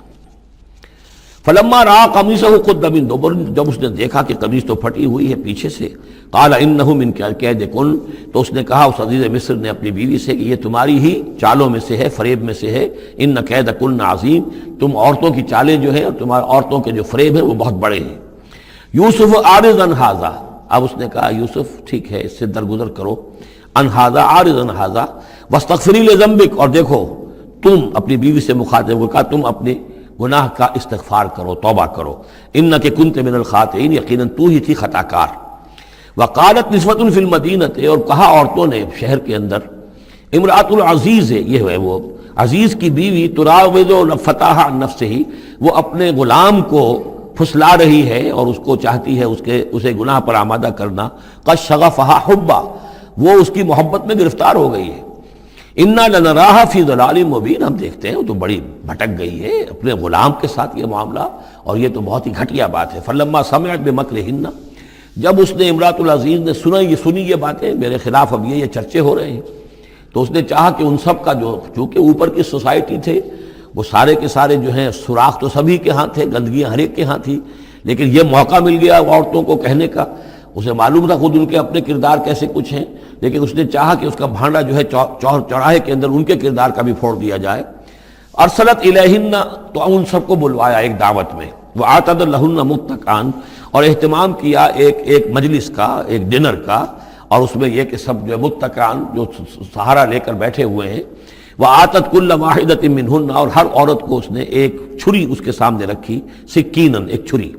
فلما را قمیصہ قد من دبر، جب اس نے دیکھا کہ قمیص تو پھٹی ہوئی ہے پیچھے سے، قال انہ من کید کن، تو اس نے کہا اس عزیز مصر نے اپنی بیوی سے کہ یہ تمہاری ہی چالوں میں سے ہے، فریب میں سے ہے، ان کید کن عظیم، تم عورتوں کی چالیں جو ہیں اور تمہارے عورتوں کے جو فریب ہیں وہ بہت بڑے ہیں۔ یوسف اعرض عن ھذا، اب اس نے کہا یوسف ٹھیک ہے اس سے درگزر کرو، عن ھذا، اعرض عن ھذا، واستغفری لذنبک، اور دیکھو تم اپنی بیوی سے مخاطب کو کہا تم اپنے گناہ کا استغفار کرو، توبہ کرو، انک کنت من الخاطئین، یقیناً تو ہی تھی خطا کار۔ وقالت نسوۃ فی المدینہ، اور کہا عورتوں نے شہر کے اندر، امرأۃ العزیز ہے، یہ ہے وہ عزیز کی بیوی، تراود فتاہ عن نفسہ، وہ اپنے غلام کو پھسلا رہی ہے اور اس کو چاہتی ہے اسے گناہ پر آمادہ کرنا، قد شغفہا حبا، وہ اس کی محبت میں گرفتار ہو گئی ہے۔ انا لنراہا فی ضلال مبین، ہم دیکھتے ہیں وہ تو بڑی بھٹک گئی ہے اپنے غلام کے ساتھ یہ معاملہ، اور یہ تو بہت ہی گھٹیا بات ہے۔ فلما سمعت بمکرہن، جب اس نے امرأۃ العزیز نے سنی یہ باتیں میرے خلاف، اب یہ چرچے ہو رہے ہیں، تو اس نے چاہا کہ ان سب کا جو چونکہ اوپر کی سوسائٹی تھے وہ سارے کے سارے جو ہیں سوراخ تو سبھی کے ہاں تھے، گندگیاں ہر ایک کے ہاں تھی، لیکن یہ موقع مل گیا عورتوں کو کہنے کا، اسے معلوم تھا خود ان کے اپنے کردار کیسے کچھ ہیں، لیکن اس نے چاہا کہ اس کا بھانڈا جو ہے چوراہے کے اندر ان کے کردار کا بھی پھوڑ دیا جائے۔ ارسلت الیہن، تو ان سب کو بلوایا ایک دعوت میں، وآتت لہن متکئان، اور اہتمام کیا ایک مجلس کا، ایک ڈنر کا، اور اس میں یہ کہ سب جو متکئان جو سہارا لے کر بیٹھے ہوئے ہیں، وآتت کل واحدۃ منہن، اور ہر عورت کو اس نے ایک چھری اس کے سامنے رکھی، سکینن، ایک چھری،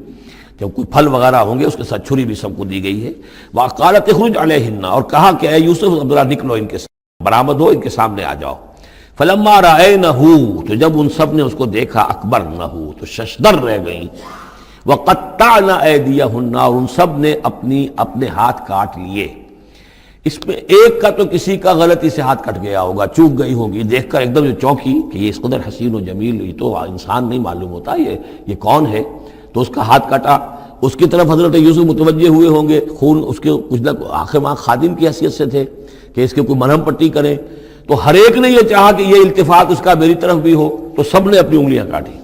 جب کوئی پھل وغیرہ ہوں گے اس کے ساتھ چھری بھی سب کو دی گئی ہے۔ وقالت اخرج علیہن، اور کہا کہ اے یوسف ذرا نکلو ان کے سامنے، برآمد ہو، ان کے سامنے آ جاؤ۔ فلما رأینہ، تو جب ان سب نے اس کو دیکھا، اکبرنہ، تو ششدر رہ گئیں، وقطعن ایدیہن، اور ان سب نے اپنے ہاتھ کاٹ لیے۔ اس میں ایک کا تو کسی کا غلطی سے ہاتھ کٹ گیا ہوگا، چوک گئی ہوگی، دیکھ کر ایک دم جو چونکی کہ یہ اس قدر حسین و جمیل، یہ تو انسان نہیں معلوم ہوتا، یہ کون ہے، تو اس کا ہاتھ کٹا۔ اس کی طرف حضرت یوسف متوجہ ہوئے ہوں گے، خون اس کے کچھ نہ آخر وہاں خادم کی حیثیت سے تھے کہ اس کے کوئی مرہم پٹی کریں، تو ہر ایک نے یہ چاہا کہ یہ التفات اس کا میری طرف بھی ہو، تو سب نے اپنی انگلیاں کاٹی۔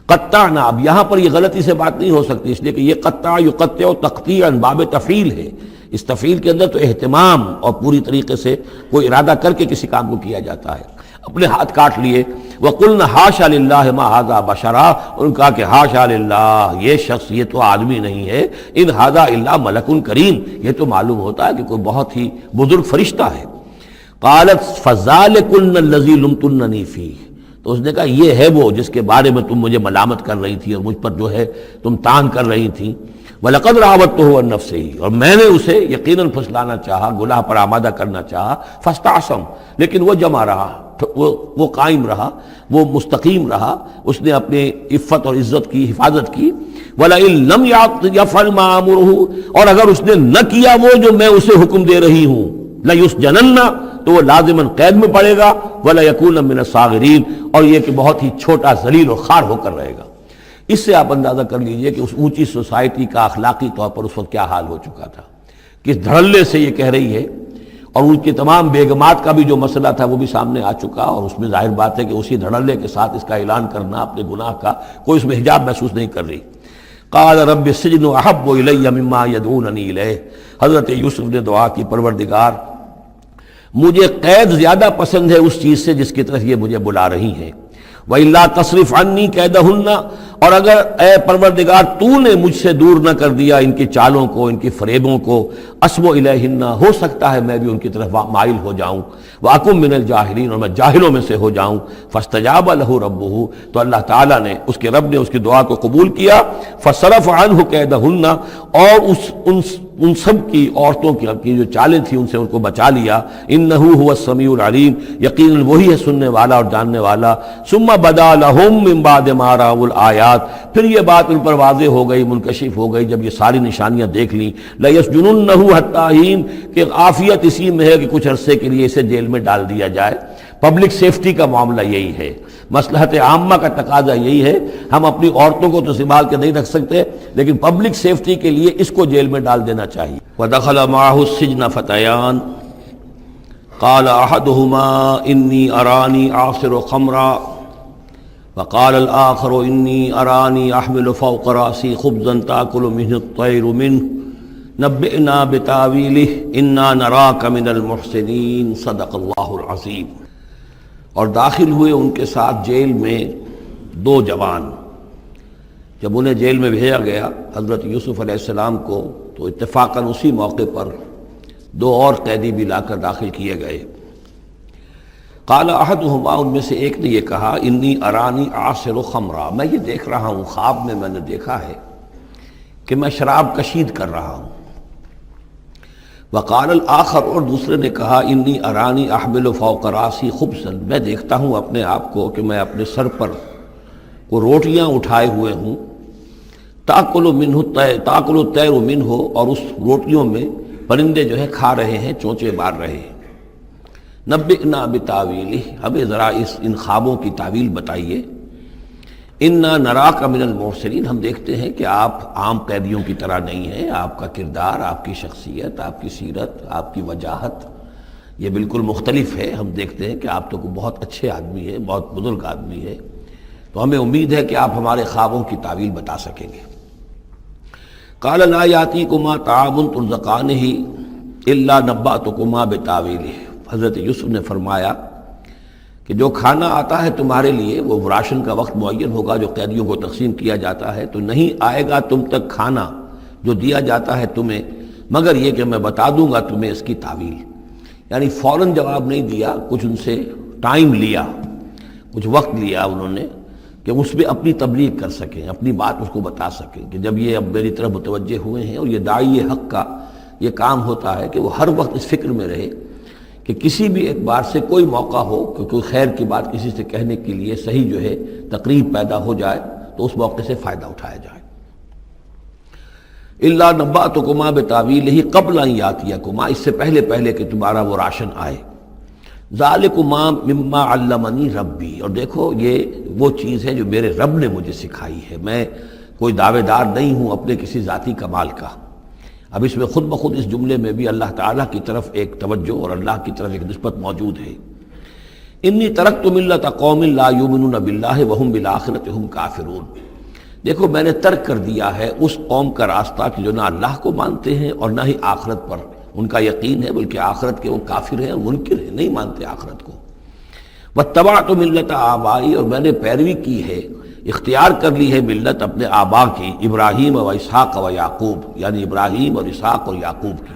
قطعنا، اب یہاں پر یہ غلطی سے بات نہیں ہو سکتی، اس لیے کہ یہ قطع یقطع تقطیعا باب تفعیل ہے، اس تفعیل کے اندر تو اہتمام اور پوری طریقے سے کوئی ارادہ کر کے کسی کام کو کیا جاتا ہے۔ اپنے ہاتھ کاٹ لیے۔ وَقُلْنَا حَاشَا لِلَّهِ مَا هَذَا بَشَرًا، ان کہا کہ حاشا للہ، یہ شخص، یہ تو آدمی نہیں ہے، ان هَذَا إِلَّا مَلَكٌ کریم، یہ تو معلوم ہوتا ہے کہ کوئی بہت ہی بزرگ فرشتہ ہے۔ قالت فَذَلِكُنَّ الَّذِي لُمْتُنَّنِي فِيهِ، تو اس نے کہا یہ ہے وہ جس کے بارے میں تم مجھے ملامت کر رہی تھی اور مجھ پر جو ہے تم تان کر رہی تھی۔ وَلَقَدْ رَاوَدتُّهُ عَن نَفْسِهِ، اور میں نے اسے یقیناً پھسلانا چاہا، گناہ پر آمادہ کرنا چاہا، فَاسْتَعْصَمَ، لیکن وہ جمع رہا، وہ قائم رہا، وہ مستقیم رہا، اس نے اپنے عفت اور عزت کی حفاظت کی۔ وَلَئِن لَمْ يَفْعَلْ مَا آمُرُهُ، اور اگر اس نے نہ کیا وہ جو میں اسے حکم دے رہی ہوں، لَيُسْجَنَنَّ، تو وہ لازماً قید میں پڑے گا، وَلَيَكُونَ مِنَ الصَّاغِرِينَ، اور یہ کہ بہت ہی چھوٹا ذلیل اور خوار ہو کر رہے گا۔ اس سے آپ اندازہ کر لیجئے کہ اس اونچی سوسائٹی کا اخلاقی طور پر اس وقت کیا حال ہو چکا تھا، کس دھڑلے سے یہ کہہ رہی ہے، اور ان کی تمام بیگمات کا بھی جو مسئلہ تھا وہ بھی سامنے آ چکا، اور اس میں ظاہر بات ہے کہ اسی دھڑلے کے ساتھ اس کا اعلان کرنا اپنے گناہ کا، کوئی اس میں حجاب محسوس نہیں کر رہی۔ قال رب السجن احب الی مما یدعوننی الیہ، حضرت یوسف نے دعا کی، پروردگار مجھے قید زیادہ پسند ہے اس چیز سے جس کی طرف یہ مجھے بلا رہی ہیں۔ وَإِلَّا تَصْرِفْ عَنِّي كَيْدَهُنَّ، اور اگر اے پروردگار تو نے مجھ سے دور نہ کر دیا ان کی چالوں کو، ان کی فریبوں کو، أَصْبُ إِلَيْهِنَّ، ہو سکتا ہے میں بھی ان کی طرف مائل ہو جاؤں، وَأَكُن مِّنَ الْجَاهِلِينَ، اور میں جاہلوں میں سے ہو جاؤں۔ فَاسْتَجَابَ لَهُ رَبُّهُ، تو اللہ تعالیٰ نے، اس کے رب نے اس کی دعا کو قبول کیا۔ فَصَرَفَ عَنْهُ كَيْدَهُنَّ، اور ان سب کی عورتوں کی جو چالیں تھیں ان سے ان کو بچا لیا۔ انہ هو السمیع العلیم، یقیناً وہی ہے سننے والا اور جاننے والا۔ ثم بدا لهم من بعد ما رأوا الآیات، پھر یہ بات ان پر واضح ہو گئی، منکشف ہو گئی جب یہ ساری نشانیاں دیکھ لیں۔ لَيَسْجُنُنَّهُ حَتَّىٰ حِينٍ، کہ عافیت اسی میں ہے کہ کچھ عرصے کے لیے اسے جیل میں ڈال دیا جائے۔ پبلک سیفٹی کا معاملہ یہی ہے، مصلحت عامہ کا تقاضا یہی ہے۔ ہم اپنی عورتوں کو تو سنبھال کے نہیں رکھ سکتے، لیکن پبلک سیفٹی کے لیے اس کو جیل میں ڈال دینا چاہیے۔ وَدَخَلَ مَعَهُ السِّجْنَ فَتَيَانِ قَالَ أَحَدُهُمَا إِنِّي أَرَانِي أَعْصِرُ خَمْرًا وَقَالَ الْآخَرُ إِنِّي أَرَانِي أَحْمِلُ فَوْقَ رَأْسِي خُبْزًا تَأْكُلُ مِنْهُ الطَّيْرُ مِنْهُ نَبِّئْنَا بِتَأْوِيلِهِ إِنَّا نَرَاكَ مِنَ الْمُحْسِنِينَ صدق اللہ العظیم۔ اور داخل ہوئے ان کے ساتھ جیل میں دو جوان۔ جب انہیں جیل میں بھیجا گیا حضرت یوسف علیہ السلام کو، تو اتفاقاً اسی موقع پر دو اور قیدی بھی لا کر داخل کیے گئے۔ قال احدہما، ان میں سے ایک نے یہ کہا، انی ارانی عاصر خمرا، میں یہ دیکھ رہا ہوں، خواب میں نے دیکھا ہے کہ میں شراب کشید کر رہا ہوں۔ وقال الآخر، اور دوسرے نے کہا، انی ارانی احمل فوق راسی خبزا، میں دیکھتا ہوں اپنے آپ کو کہ میں اپنے سر پر وہ روٹیاں اٹھائے ہوئے ہوں، تاکل الطیر منہ، اور اس روٹیوں میں پرندے جو ہے کھا رہے ہیں، چونچے مار رہے ہیں۔ نبئنا بتاویلہ، ہمیں ذرا ان خوابوں کی تعویل بتائیے۔ انا نراک من المحسنین، ہم دیکھتے ہیں کہ آپ عام قیدیوں کی طرح نہیں ہیں، آپ کا کردار، آپ کی شخصیت، آپ کی سیرت، آپ کی وجاہت یہ بالکل مختلف ہے۔ ہم دیکھتے ہیں کہ آپ تو بہت اچھے آدمی ہیں، بہت بزرگ آدمی ہے، تو ہمیں امید ہے کہ آپ ہمارے خوابوں کی تعویل بتا سکیں گے۔ قال لا یاتیکما طعام ترزقانہ الا نبأتکما بتاویلہ، حضرت یوسف نے فرمایا کہ جو کھانا آتا ہے تمہارے لیے، وہ راشن کا وقت معین ہوگا جو قیدیوں کو تقسیم کیا جاتا ہے، تو نہیں آئے گا تم تک کھانا جو دیا جاتا ہے تمہیں، مگر یہ کہ میں بتا دوں گا تمہیں اس کی تعویل۔ یعنی فوراً جواب نہیں دیا، کچھ ان سے ٹائم لیا، کچھ وقت لیا انہوں نے کہ اس میں اپنی تبلیغ کر سکیں، اپنی بات اس کو بتا سکیں کہ جب یہ اب میری طرف متوجہ ہوئے ہیں۔ اور یہ داعی حق کا یہ کام ہوتا ہے کہ وہ ہر وقت اس فکر میں رہے کہ کسی بھی اعتبار سے کوئی موقع ہو کہ کوئی خیر کی بات کسی سے کہنے کے لیے صحیح جو ہے تقریب پیدا ہو جائے تو اس موقع سے فائدہ اٹھایا جائے۔ الا نبأتکما بتاویلہ قبل ان یاتیکما، اس سے پہلے کہ تمہارا وہ راشن آئے۔ ذالکما مما علمنی ربی، اور دیکھو یہ وہ چیز ہے جو میرے رب نے مجھے سکھائی ہے، میں کوئی دعوے دار نہیں ہوں اپنے کسی ذاتی کمال کا۔ اب اس میں خود بخود اس جملے میں بھی اللہ تعالیٰ کی طرف ایک توجہ اور اللہ کی طرف ایک نسبت موجود ہے۔ انی ترکت ملت قوم لا یؤمنون باللہ وہم بالآخرۃ ہم کافرون، دیکھو میں نے ترک کر دیا ہے اس قوم کا راستہ کہ جو نہ اللہ کو مانتے ہیں اور نہ ہی آخرت پر ان کا یقین ہے، بلکہ آخرت کے وہ کافر ہیں اور منکر ہیں، نہیں مانتے آخرت کو۔ واتبعت ملت آبائی، اور میں نے پیروی کی ہے، اختیار کر لی ہے ملت اپنے آبا کی، ابراہیم و اسحاق و یعقوب، یعنی ابراہیم اور اسحاق اور یعقوب کی۔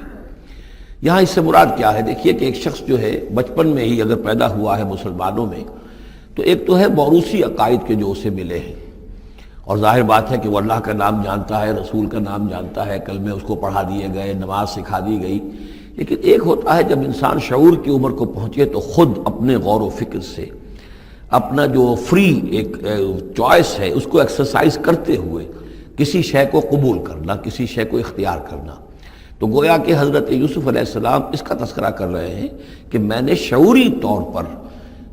یہاں اس سے مراد کیا ہے؟ دیکھیے کہ ایک شخص جو ہے بچپن میں ہی اگر پیدا ہوا ہے مسلمانوں میں، تو ایک تو ہے موروثی عقائد کے جو اسے ملے ہیں، اور ظاہر بات ہے کہ وہ اللہ کا نام جانتا ہے، رسول کا نام جانتا ہے، کلمے اس کو پڑھا دیے گئے، نماز سکھا دی گئی۔ لیکن ایک ہوتا ہے جب انسان شعور کی عمر کو پہنچے تو خود اپنے غور و فکر سے اپنا جو فری ایک چوائس ہے اس کو ایکسرسائز کرتے ہوئے کسی شے کو قبول کرنا، کسی شے کو اختیار کرنا۔ تو گویا کہ حضرت یوسف علیہ السلام اس کا تذکرہ کر رہے ہیں کہ میں نے شعوری طور پر،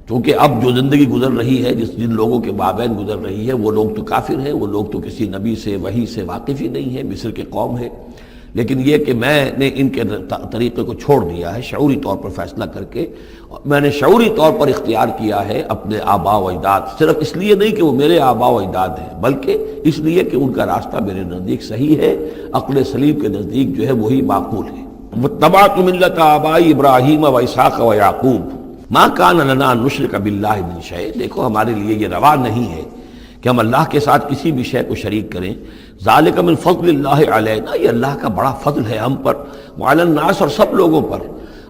چونکہ اب جو زندگی گزر رہی ہے، جن لوگوں کے مابین گزر رہی ہے، وہ لوگ تو کافر ہیں، وہ لوگ تو کسی نبی سے وحی سے واقف ہی نہیں ہیں، مصر کے قوم ہے، لیکن یہ کہ میں نے ان کے طریقے کو چھوڑ دیا ہے شعوری طور پر فیصلہ کر کے، میں نے شعوری طور پر اختیار کیا ہے اپنے آبا و اجداد، صرف اس لیے نہیں کہ وہ میرے آبا و اجداد ہیں، بلکہ اس لیے کہ ان کا راستہ میرے نزدیک صحیح ہے، عقل سلیم کے نزدیک جو ہے وہی معقول ہے۔ واتبعت ملت آبائی ابراہیم و اسحاق و یعقوب ما کان لنا ان نشرک باللہ من شیء، دیکھو ہمارے لیے یہ روا نہیں ہے کہ ہم اللہ کے ساتھ کسی بھی شے کو شریک کریں۔ ذالک من فضل اللہ علینا، یہ اللہ کا بڑا فضل ہے ہم پر، وعلی الناس، اور سب لوگوں پر۔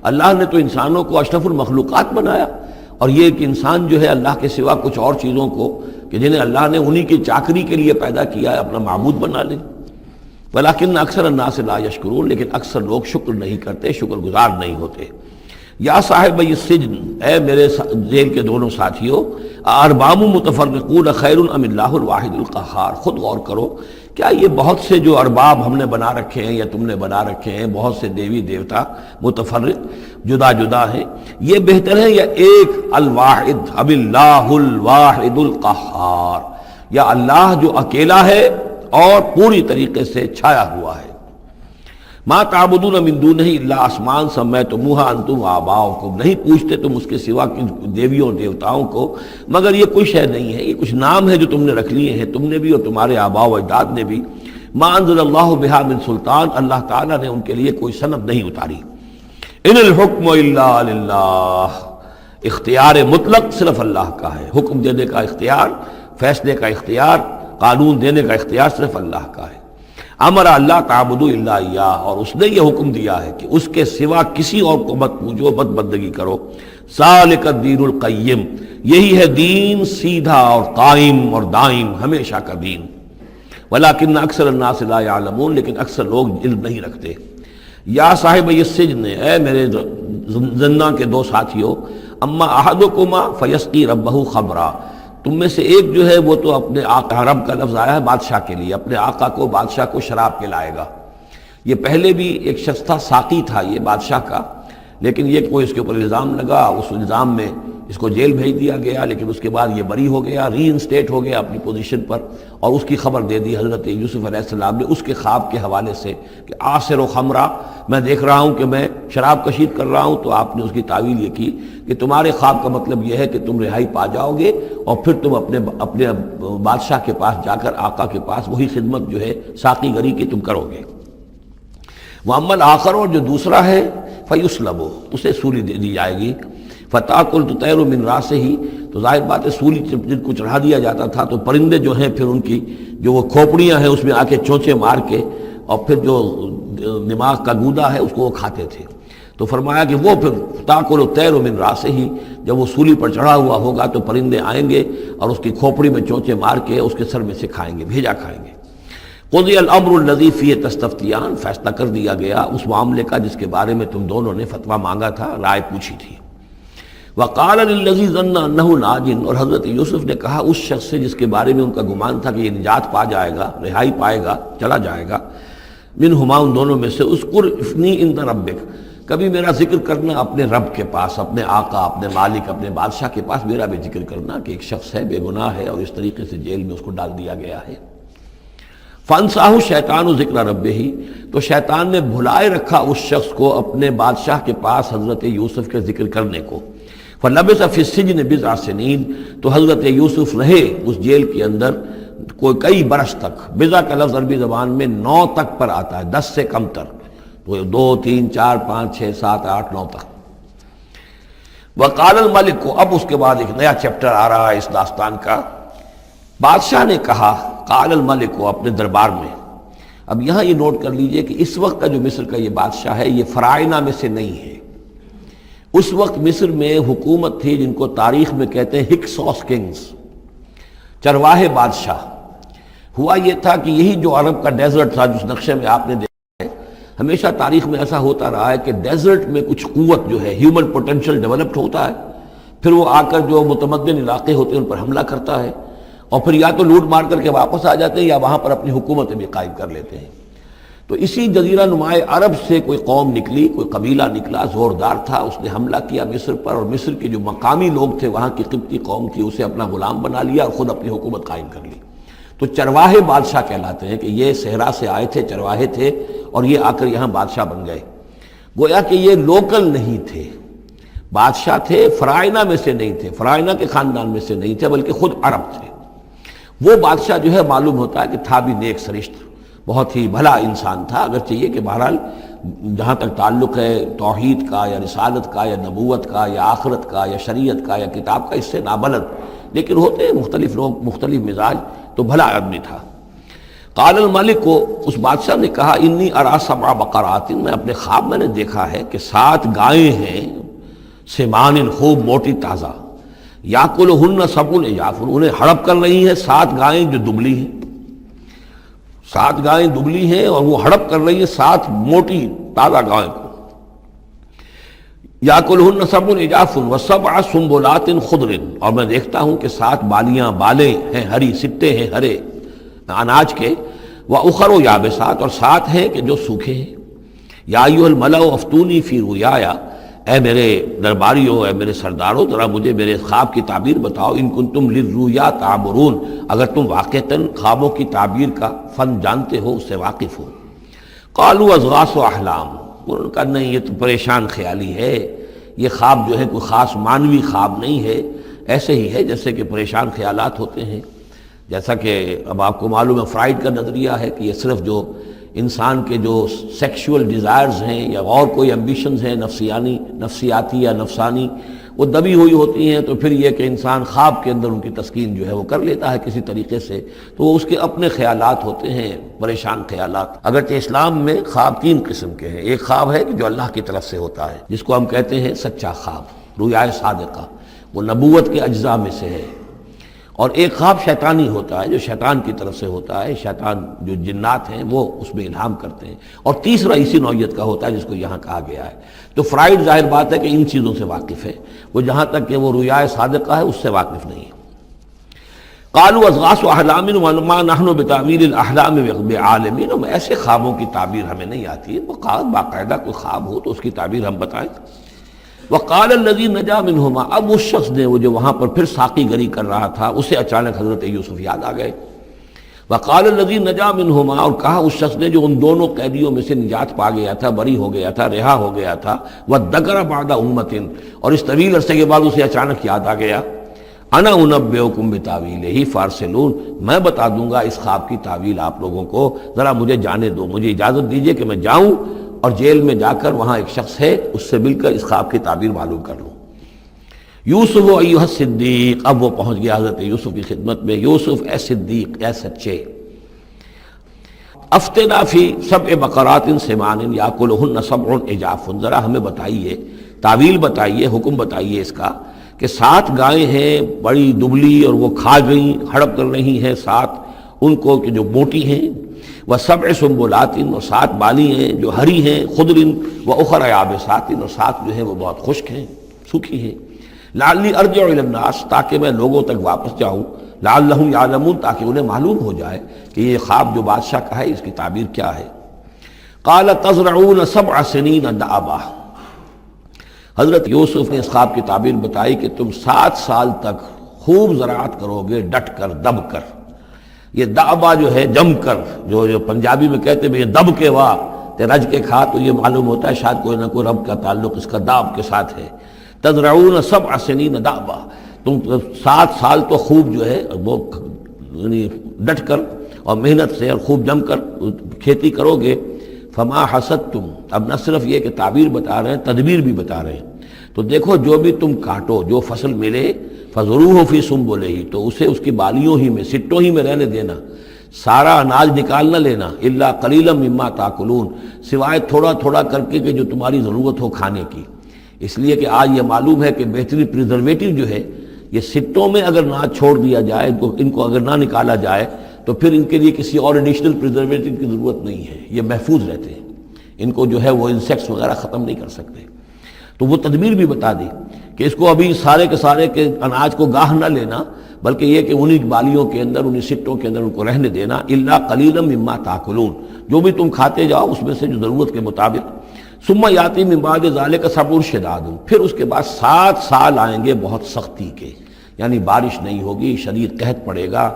اللہ نے تو انسانوں کو اشرف المخلوقات بنایا، اور یہ کہ انسان جو ہے اللہ کے سوا کچھ اور چیزوں کو کہ جنہیں اللہ نے انہی کی چاکری کے لیے پیدا کیا ہے اپنا معبود بنا لے۔ ولیکن اکثر الناس لا یشکرون، لیکن اکثر لوگ شکر نہیں کرتے، شکر گزار نہیں ہوتے۔ یا صاحب السجن، اے میرے جیل کے دونوں ساتھیوں، ارباب متفرقون خیر ام اللہ الواحد القہار، خود غور کرو، کیا یہ بہت سے جو ارباب ہم نے بنا رکھے ہیں یا تم نے بنا رکھے ہیں، بہت سے دیوی دیوتا متفرق جدا جدا ہیں، یہ بہتر ہے یا ایک الواحد اب اللہ الواحد القہار، یا اللہ جو اکیلا ہے اور پوری طریقے سے چھایا ہوا ہے۔ ما تعبدون من دونہ الا اسماء سمیتموها انتم وآباؤکم، نہیں پوچھتے تم اس کے سوا دیویوں اور دیوتاؤں کو مگر یہ کوئی شے نہیں ہے، یہ کچھ نام ہے جو تم نے رکھ لیے ہیں، تم نے بھی اور تمہارے آباء و اجداد نے بھی۔ ما انزل اللہ بہا من سلطان، اللہ تعالیٰ نے ان کے لیے کوئی سند نہیں اتاری۔ ان الحکم الا للہ، اختیار مطلق صرف اللہ کا ہے، حکم دینے کا اختیار، فیصلے کا اختیار، قانون دینے کا اختیار صرف اللہ کا ہے۔ امر اللہ تعبدوا الا ایاہ، اور اس نے یہ حکم دیا ہے کہ اس کے سوا کسی اور کو مت پوجو، مت بندگی کرو۔ ذالک الدین القیم، یہی ہے دین سیدھا اور قائم اور دائم، ہمیشہ کا دین۔ ولیکن اکثر الناس لا یعلمون، لیکن اکثر لوگ علم نہیں رکھتے۔ یا صاحب السجن، اے میرے زندان کے دو ساتھیوں، اما احدکما فیسقی ربہ خمرا، تم میں سے ایک جو ہے وہ تو اپنے آقا، رب کا لفظ آیا ہے بادشاہ کے لیے، اپنے آقا کو، بادشاہ کو شراب پلائے گا۔ یہ پہلے بھی ایک شخص تھا، ساقی تھا یہ بادشاہ کا، لیکن یہ کوئی اس کے اوپر الزام لگا، اس الزام میں اس کو جیل بھیج دیا گیا، لیکن اس کے بعد یہ بری ہو گیا، ری انسٹیٹ ہو گیا اپنی پوزیشن پر، اور اس کی خبر دے دی حضرت یوسف علیہ السلام نے اس کے خواب کے حوالے سے کہ عاصر و خمرہ، میں دیکھ رہا ہوں کہ میں شراب کشید کر رہا ہوں۔ تو آپ نے اس کی تعویل یہ کی کہ تمہارے خواب کا مطلب یہ ہے کہ تم رہائی پا جاؤ گے، اور پھر تم اپنے بادشاہ کے پاس جا کر، آقا کے پاس وہی خدمت جو ہے ساقی گری کی تم کرو گے۔ وَأَمَّا الْآخَرُ، اور جو دوسرا ہے، فَيُسْلَبُ، اسے سولی دے دی جائے گی۔ فَتَأْكُلُ الطَّيْرُ مِنْ رَأْسِهِ، تو ظاہر بات ہے سولی جن کو چڑھا دیا جاتا تھا تو پرندے جو ہیں پھر ان کی جو وہ کھوپڑیاں ہیں اس میں آ کے چونچے مار کے، اور پھر جو دماغ کا گودا ہے اس کو وہ کھاتے تھے۔ تو فرمایا کہ وہ پھر تَأْكُلُ الطَّيْرُ مِنْ رَأْسِهِ، جب وہ سولی پر چڑھا ہوا ہوگا تو پرندے آئیں گے اور اس کی کھوپڑی میں چونچے مار کے اس کے سر میں سے کھائیں گے، بھیجا کھائیں گے۔ قضی الامر الذی فیہ تستفتیان، فیصلہ کر دیا گیا اس معاملے کا جس کے بارے میں تم دونوں نے فتویٰ مانگا تھا، رائے پوچھی تھی۔ وقال للذی ظن انہ ناج، اور حضرت یوسف نے کہا اس شخص سے جس کے بارے میں ان کا گمان تھا کہ یہ نجات پا جائے گا، رہائی پائے گا، چلا جائے گا، منہما، ان دونوں میں سے، اذکر افنی عند ربک، کبھی میرا ذکر کرنا اپنے رب کے پاس، اپنے آقا، اپنے مالک، اپنے بادشاہ کے پاس میرا بھی ذکر کرنا کہ ایک شخص ہے، بے گناہ ہے، اور اس طریقے سے جیل میں اس کو ڈال دیا گیا ہے۔ فَأَنسَاهُ الشَّيْطَانُ ذِكْرَ رَبِّهِ، تو شیطان نے بھلائے رکھا اس شخص کو اپنے بادشاہ کے پاس حضرت یوسف کے ذکر کرنے کو۔ فَلَبِثَ فِي السِّجْنِ بِضْعَ سِنِينَ، تو حضرت یوسف رہے اس جیل کے اندر کوئی کئی برس تک۔ بضع کا لفظ عربی زبان میں 9 تک پر آتا ہے، 10 سے کم تر، تو 2 3 4 5 6 7 8 9 تک۔ وقال الملک کو، اب اس کے بعد ایک نیا چیپٹر آ رہا ہے اس داستان کا۔ بادشاہ نے کہا، قال الملک کو، اپنے دربار میں۔ اب یہاں یہ نوٹ کر لیجئے کہ اس وقت کا جو مصر کا یہ بادشاہ ہے یہ فرائضہ میں سے نہیں ہے۔ اس وقت مصر میں حکومت تھی جن کو تاریخ میں کہتے ہیں ہکسوس کنگز، چرواہے بادشاہ۔ ہوا یہ تھا کہ یہی جو عرب کا ڈیزرٹ تھا جس نقشے میں آپ نے دیکھا ہے، ہمیشہ تاریخ میں ایسا ہوتا رہا ہے کہ ڈیزرٹ میں کچھ قوت جو ہے، ہیومن پوٹینشل ڈیولپڈ ہوتا ہے، پھر وہ آ کر جو متمدن علاقے ہوتے ہیں ان پر حملہ کرتا ہے، اور پھر یا تو لوٹ مار کر کے واپس آ جاتے ہیں یا وہاں پر اپنی حکومتیں بھی قائم کر لیتے ہیں۔ تو اسی جزیرہ نمائے عرب سے کوئی قوم نکلی، کوئی قبیلہ نکلا، زوردار تھا، اس نے حملہ کیا مصر پر، اور مصر کے جو مقامی لوگ تھے، وہاں کی قبطی قوم تھی، اسے اپنا غلام بنا لیا اور خود اپنی حکومت قائم کر لی۔ تو چرواہے بادشاہ کہلاتے ہیں کہ یہ صحرا سے آئے تھے، چرواہے تھے، اور یہ آ کر یہاں بادشاہ بن گئے۔ گویا کہ یہ لوکل نہیں تھے، بادشاہ تھے، فرائضہ میں سے نہیں تھے، فرائضہ کے خاندان میں سے نہیں تھے، بلکہ خود عرب تھے۔ وہ بادشاہ جو ہے معلوم ہوتا ہے کہ تھا بھی نیک سرشت، بہت ہی بھلا انسان تھا، اگرچہ یہ کہ بہرحال جہاں تک تعلق ہے توحید کا یا رسالت کا یا نبوت کا یا آخرت کا یا شریعت کا یا کتاب کا، اس سے نابلد، لیکن ہوتے ہیں مختلف لوگ، مختلف مزاج، تو بھلا آدمی تھا۔ قال الملک کو، اس بادشاہ نے کہا، انی ارا 7 بقرات، میں اپنے خواب میں نے دیکھا ہے کہ 7 گائیں ہیں، سمان، خوب موٹی تازہ، یاکلہن 7 عجاف، انہیں ہڑپ کر رہی ہیں 7 گائیں جو دبلی ہیں، 7 گائیں دبلی ہیں اور وہ ہڑپ کر رہی ہیں 7 موٹی تازہ گائیں کو۔ یاکلہن 7 عجاف و7 سنبلات خضر، اور میں دیکھتا ہوں کہ 7 بالیاں، بالیں ہیں ہری، سٹے ہیں ہرے اناج کے، وَأُخَرُ یابسات، اور 7 ہیں کہ جو سوکھے ہیں۔ یا ایھا الملأ افتونی فی رؤیایا، اے میرے درباریوں، اے میرے سرداروں، ذرا مجھے میرے خواب کی تعبیر بتاؤ، ان کنتم للرؤیا تعبرون، اگر تم واقعتاً خوابوں کی تعبیر کا فن جانتے ہو، اس سے واقف ہو۔ قالوا اضغاث احلام، انہوں نے کہا نہیں، یہ تو پریشان خیالی ہے، یہ خواب جو ہے کوئی خاص معنوی خواب نہیں ہے، ایسے ہی ہے جیسے کہ پریشان خیالات ہوتے ہیں۔ جیسا کہ اب آپ کو معلوم ہے فرائڈ کا نظریہ ہے کہ یہ صرف جو انسان کے جو سیکشول ڈیزائرز ہیں یا اور کوئی ایمبیشنز ہیں نفسیاتی یا نفسانی، وہ دبی ہوئی ہوتی ہیں، تو پھر یہ کہ انسان خواب کے اندر ان کی تسکین جو ہے وہ کر لیتا ہے کسی طریقے سے، تو وہ اس کے اپنے خیالات ہوتے ہیں، پریشان خیالات۔ اگرچہ اسلام میں خواب 3 قسم کے ہیں، ایک خواب ہے کہ جو اللہ کی طرف سے ہوتا ہے، جس کو ہم کہتے ہیں سچا خواب، رؤیا صادقہ، وہ نبوت کے اجزاء میں سے ہے، اور ایک خواب شیطانی ہوتا ہے جو شیطان کی طرف سے ہوتا ہے، شیطان جو جنات ہیں وہ اس میں الہام کرتے ہیں، اور تیسرا اسی نوعیت کا ہوتا ہے جس کو یہاں کہا گیا ہے۔ تو فرائڈ ظاہر بات ہے کہ ان چیزوں سے واقف ہے، وہ جہاں تک کہ وہ رؤیا صادقہ ہے اس سے واقف نہیں ہے۔ قالوا اضغاث احلام وما نحن بتاویل الاحلام بعالمین، ایسے خوابوں کی تعبیر ہمیں نہیں آتی ہے، وہ باقاعدہ کوئی خواب ہو تو اس کی تعبیر ہم بتائیں۔ وقال الذی نجا منہما، اب اس شخص نے وہ جو وہاں پر پھر ساقی گری کر رہا تھا اسے اچانک حضرت یوسف یاد آ گئے. وقال الذی نجا منہما، اور کہا اس شخص نے جو ان دونوں قیدیوں میں سے نجات پا گیا تھا، بری ہو گیا تھا، رہا ہو گیا تھا، وذکر بعد امۃ، اور اس طویل عرصے کے بعد اسے اچانک یاد آ گیا، انا انبئکم بتاویلہ فارسلون، میں بتا دوں گا اس خواب کی تعویل آپ لوگوں کو، ذرا مجھے جانے دو، مجھے اجازت دیجئے کہ میں جاؤں اور جیل میں جا کر وہاں ایک شخص ہے اس سے مل کر اس خواب کی تعبیر معلوم کر لوں. یوسف ایھا الصدیق، اب وہ پہنچ گیا حضرت یوسف کی خدمت میں. یوسف اے صدیق، اے سچے، افتنا فی سبع بقرات سمان یاکلہن سبع عجاف، ذرا ہمیں بتائیے، تعویل بتائیے، حکم بتائیے اس کا کہ 7 گائیں ہیں بڑی دبلی اور وہ کھا گئیں، ہڑپ کر رہی ہیں 7 ان کو کہ جو موٹی ہیں، وسبع سنبلات، اور 7 بالی ہیں جو ہری ہیں، خضر واخر یابسات، اور 7 جو ہیں وہ بہت خشک ہیں، سوکھی ہیں. لعلی ارجع الی الناس، تاکہ میں لوگوں تک واپس جاؤں، لعلہم یعلمون، تاکہ انہیں معلوم ہو جائے کہ یہ خواب جو بادشاہ کا ہے اس کی تعبیر کیا ہے. قال تزرعون 7 سنین دأبا، حضرت یوسف نے اس خواب کی تعبیر بتائی کہ تم 7 سال تک خوب زراعت کرو گے، ڈٹ کر، دب کر. یہ دأبا جو ہے جم کر، جو پنجابی میں کہتے ہیں یہ دب کے واہ تے رج کے کھا، تو یہ معلوم ہوتا ہے شاید کوئی نہ کوئی رب کا تعلق اس کا داب کے ساتھ ہے. تزرعون 7 سنین دأبا، تم 7 سال تو خوب جو ہے وہ یعنی ڈٹ کر اور محنت سے اور خوب جم کر کھیتی کرو گے. فما حصدتم، اب نہ صرف یہ کہ تعبیر بتا رہے ہیں، تدبیر بھی بتا رہے ہیں. تو دیکھو جو بھی تم کاٹو، جو فصل ملے، فضروہ فی سنبلہ، تو اسے اس کی بالیوں ہی میں، سٹوں ہی میں رہنے دینا، سارا اناج نکال نہ لینا. الا قلیلا مما تاکلون، سوائے تھوڑا تھوڑا کر کے کہ جو تمہاری ضرورت ہو کھانے کی. اس لیے کہ آج یہ معلوم ہے کہ بہترین پریزرویٹو جو ہے یہ سٹوں میں اگر نہ چھوڑ دیا جائے، ان کو اگر نہ نکالا جائے تو پھر ان کے لیے کسی اور ایڈیشنل پریزرویٹو کی ضرورت نہیں ہے، یہ محفوظ رہتے ہیں، ان کو جو ہے وہ انسیکٹس وغیرہ ختم نہیں کر سکتے. تو وہ تدبیر بھی بتا دی کہ اس کو ابھی سارے کے سارے کے اناج کو گاہ نہ لینا، بلکہ یہ کہ انہی بالیوں کے اندر، انہی سٹوں کے اندر ان کو رہنے دینا. الا قلیلا مما تاکلون، جو بھی تم کھاتے جاؤ اس میں سے جو ضرورت کے مطابق. ثم یاتی من بعد ذلک سبع شداد، پھر اس کے بعد 7 سال آئیں گے بہت سختی کے، یعنی بارش نہیں ہوگی، شدید قحط پڑے گا.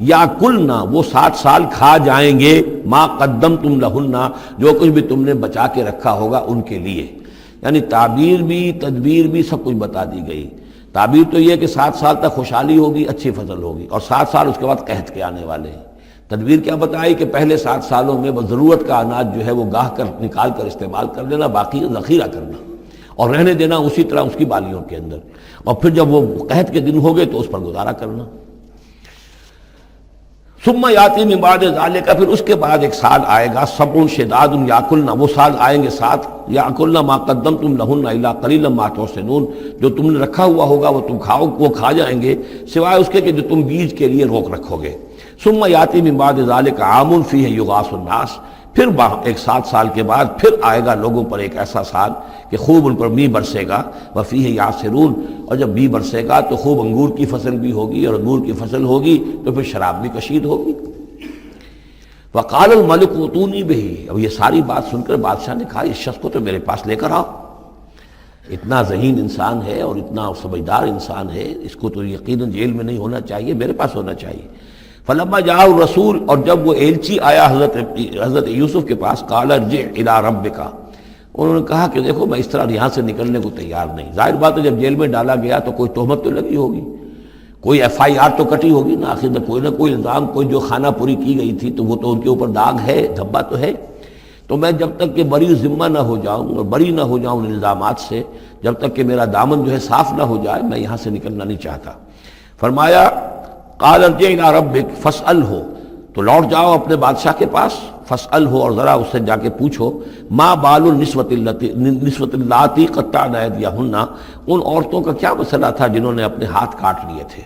یا کلنا، وہ 7 سال کھا جائیں گے، ما قدمتم لہن، جو کچھ بھی تم نے بچا کے رکھا ہوگا ان کے لیے. یعنی تعبیر بھی تدبیر بھی سب کچھ بتا دی گئی. تعبیر تو یہ کہ 7 سال تک خوشحالی ہوگی، اچھی فصل ہوگی، اور 7 سال اس کے بعد قحط کے آنے والے ہیں. تدبیر کیا بتائی کہ پہلے 7 سالوں میں بس ضرورت کا اناج جو ہے وہ گاہ کر نکال کر استعمال کر لینا، باقی ذخیرہ کرنا اور رہنے دینا اسی طرح اس کی بالیوں کے اندر، اور پھر جب وہ قحط کے دن ہو گئے تو اس پر گزارا کرنا. ثم یاتی من بعد ذالک، پھر اس کے بعد ایک سال آئے گا، سبع شداد یاکلن، وہ سال آئیں گے 7، یاکلن ما قدمتم لہن الا قلیلا ما تحسنون، جو تم نے رکھا ہوا ہوگا وہ تم کھاؤ، وہ کھا جائیں گے سوائے اس کے کہ جو تم بیج کے لیے روک رکھو گے. ثم یاتی من بعد ذالک عام فیہ یغاث الناس، پھر ایک 7 سال کے بعد پھر آئے گا لوگوں پر ایک ایسا سال کہ خوب ان پر می برسے گا. وفیہ یعصرون، اور جب می برسے گا تو خوب انگور کی فصل بھی ہوگی، اور انگور کی فصل ہوگی تو پھر شراب بھی کشید ہوگی. وقال الملک ائتونی بہ، اب یہ ساری بات سن کر بادشاہ نے کہا اس شخص کو تو میرے پاس لے کر آؤ، اتنا ذہین انسان ہے اور اتنا سمجھدار انسان ہے، اس کو تو یقیناً جیل میں نہیں ہونا چاہیے، میرے پاس ہونا چاہیے. فلما جاء الرسول، اور جب وہ ایلچی آیا حضرت یوسف کے پاس، قال ارجع الی ربک، انہوں نے کہا کہ دیکھو میں اس طرح یہاں سے نکلنے کو تیار نہیں. ظاہر بات ہے جب جیل میں ڈالا گیا تو کوئی تہمت تو لگی ہوگی، کوئی FIR تو کٹی ہوگی نا، آخر میں کوئی نہ کوئی الزام، کوئی جو خانہ پوری کی گئی تھی تو وہ تو ان کے اوپر داغ ہے، دھبا تو ہے. تو میں جب تک کہ بری ذمہ نہ ہو جاؤں اور بری نہ ہو جاؤں ان الزامات سے، جب تک کہ میرا دامن جو ہے صاف نہ ہو جائے، میں یہاں سے نکلنا نہیں چاہتا. فرمایا قال ارجع الی ربک فاسألہ، تو لوٹ جاؤ اپنے بادشاہ کے پاس، فاسألہ، اور ذرا اس سے جا کے پوچھو، ما بال النسوۃ اللاتی قطعن ایدیہن، ان عورتوں کا کیا مسئلہ تھا جنہوں نے اپنے ہاتھ کاٹ لیے تھے.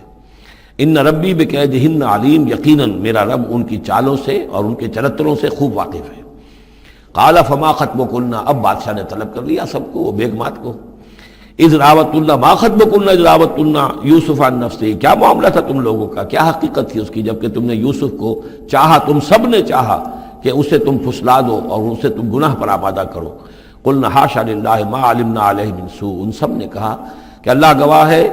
ان ربی بکیدہن علیم، یقیناً میرا رب ان کی چالوں سے اور ان کے چرتروں سے خوب واقف ہے. قال فما خطبکن، اب بادشاہ نے طلب کر لیا سب کو، وہ بیگمات کو. اذ راوتن، ما خطبکن اذ راوتن یوسف عن نفسہ، کیا معاملہ تھا تم لوگوں کا، کیا حقیقت تھی اس کی جب کہ تم نے یوسف کو چاہا، تم سب نے چاہا کہ اسے تم پھسلا دو اور اسے تم گناہ پر آمادہ کرو. قلنا حاشا للہ ما علمنا علیہ من سوء، ان سب نے کہا کہ اللہ گواہ ہے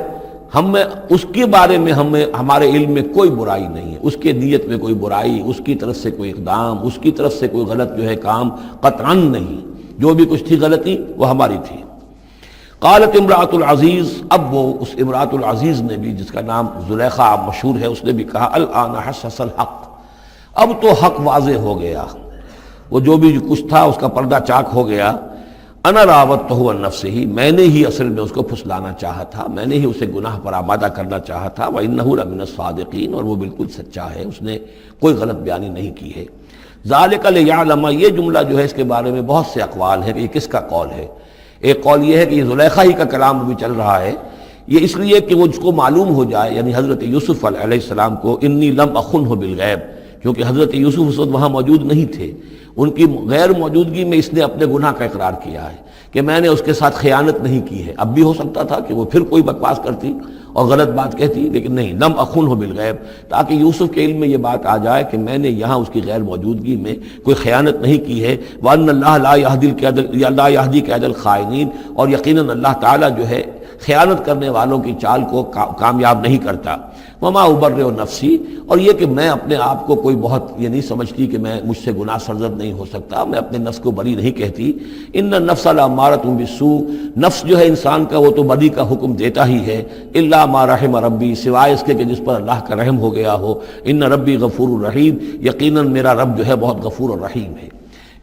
ہمیں اس کے بارے میں ہمارے علم میں کوئی برائی نہیں ہے، اس کے نیت میں کوئی برائی، اس کی طرف سے کوئی اقدام، اس کی طرف سے کوئی غلط جو ہے کام قطعاً نہیں، جو بھی کچھ تھی غلطی وہ ہماری تھی۔ قالت امرأۃ العزیز، اب وہ اس امرأۃ العزیز نے بھی، جس کا نام زلیخا مشہور ہے، اس نے بھی کہا الآن حسس الحق، اب تو حق واضح ہو گیا، وہ جو بھی کچھ تھا اس کا پردہ چاک ہو گیا۔ انا راودتہ عن نفسہ، میں نے ہی اصل میں اس کو پھسلانا چاہا تھا، میں نے ہی اسے گناہ پر آمادہ کرنا چاہا تھا، وانہ لمن الصادقین، اور وہ بالکل سچا ہے، اس نے کوئی غلط بیانی نہیں کی ہے۔ ذالک لیعلم، یہ جملہ جو ہے اس کے بارے میں بہت سے اقوال ہیں کہ یہ کس کا قول ہے۔ ایک قول یہ ہے کہ یہ زلیخا ہی کا کلام بھی چل رہا ہے، یہ اس لیے کہ وہ اس کو معلوم ہو جائے، یعنی حضرت یوسف علیہ السلام کو، انی لم اخنہ بالغیب، کیونکہ حضرت یوسف اس وقت وہاں موجود نہیں تھے، ان کی غیر موجودگی میں اس نے اپنے گناہ کا اقرار کیا ہے کہ میں نے اس کے ساتھ خیانت نہیں کی ہے۔ اب بھی ہو سکتا تھا کہ وہ پھر کوئی بکواس کرتی اور غلط بات کہتی، لیکن نہیں، لم اخنہ بالغیب، تاکہ یوسف کے علم میں یہ بات آ جائے کہ میں نے یہاں اس کی غیر موجودگی میں کوئی خیانت نہیں کی ہے۔ وَأَنَّ اللَّهَ لَا يَهْدِي كَيْدَ الْخَائِنِينَ، اور یقیناً اللہ تعالیٰ جو ہے خیانت کرنے والوں کی چال کو کامیاب نہیں کرتا۔ وما ابرئ نفسی، اور یہ کہ میں اپنے آپ کو کوئی بہت یہ نہیں سمجھتی کہ میں مجھ سے گناہ سرزد نہیں ہو سکتا، میں اپنے نفس کو بری نہیں کہتی۔ ان النفس لامارۃ بالسوء، نفس جو ہے انسان کا وہ تو بدی کا حکم دیتا ہی ہے، الا ما رحم ربی، سوائے اس کے کہ جس پر اللہ کا رحم ہو گیا ہو۔ ان ربی غفور الرحیم، یقیناً میرا رب جو ہے بہت غفور الرحیم ہے۔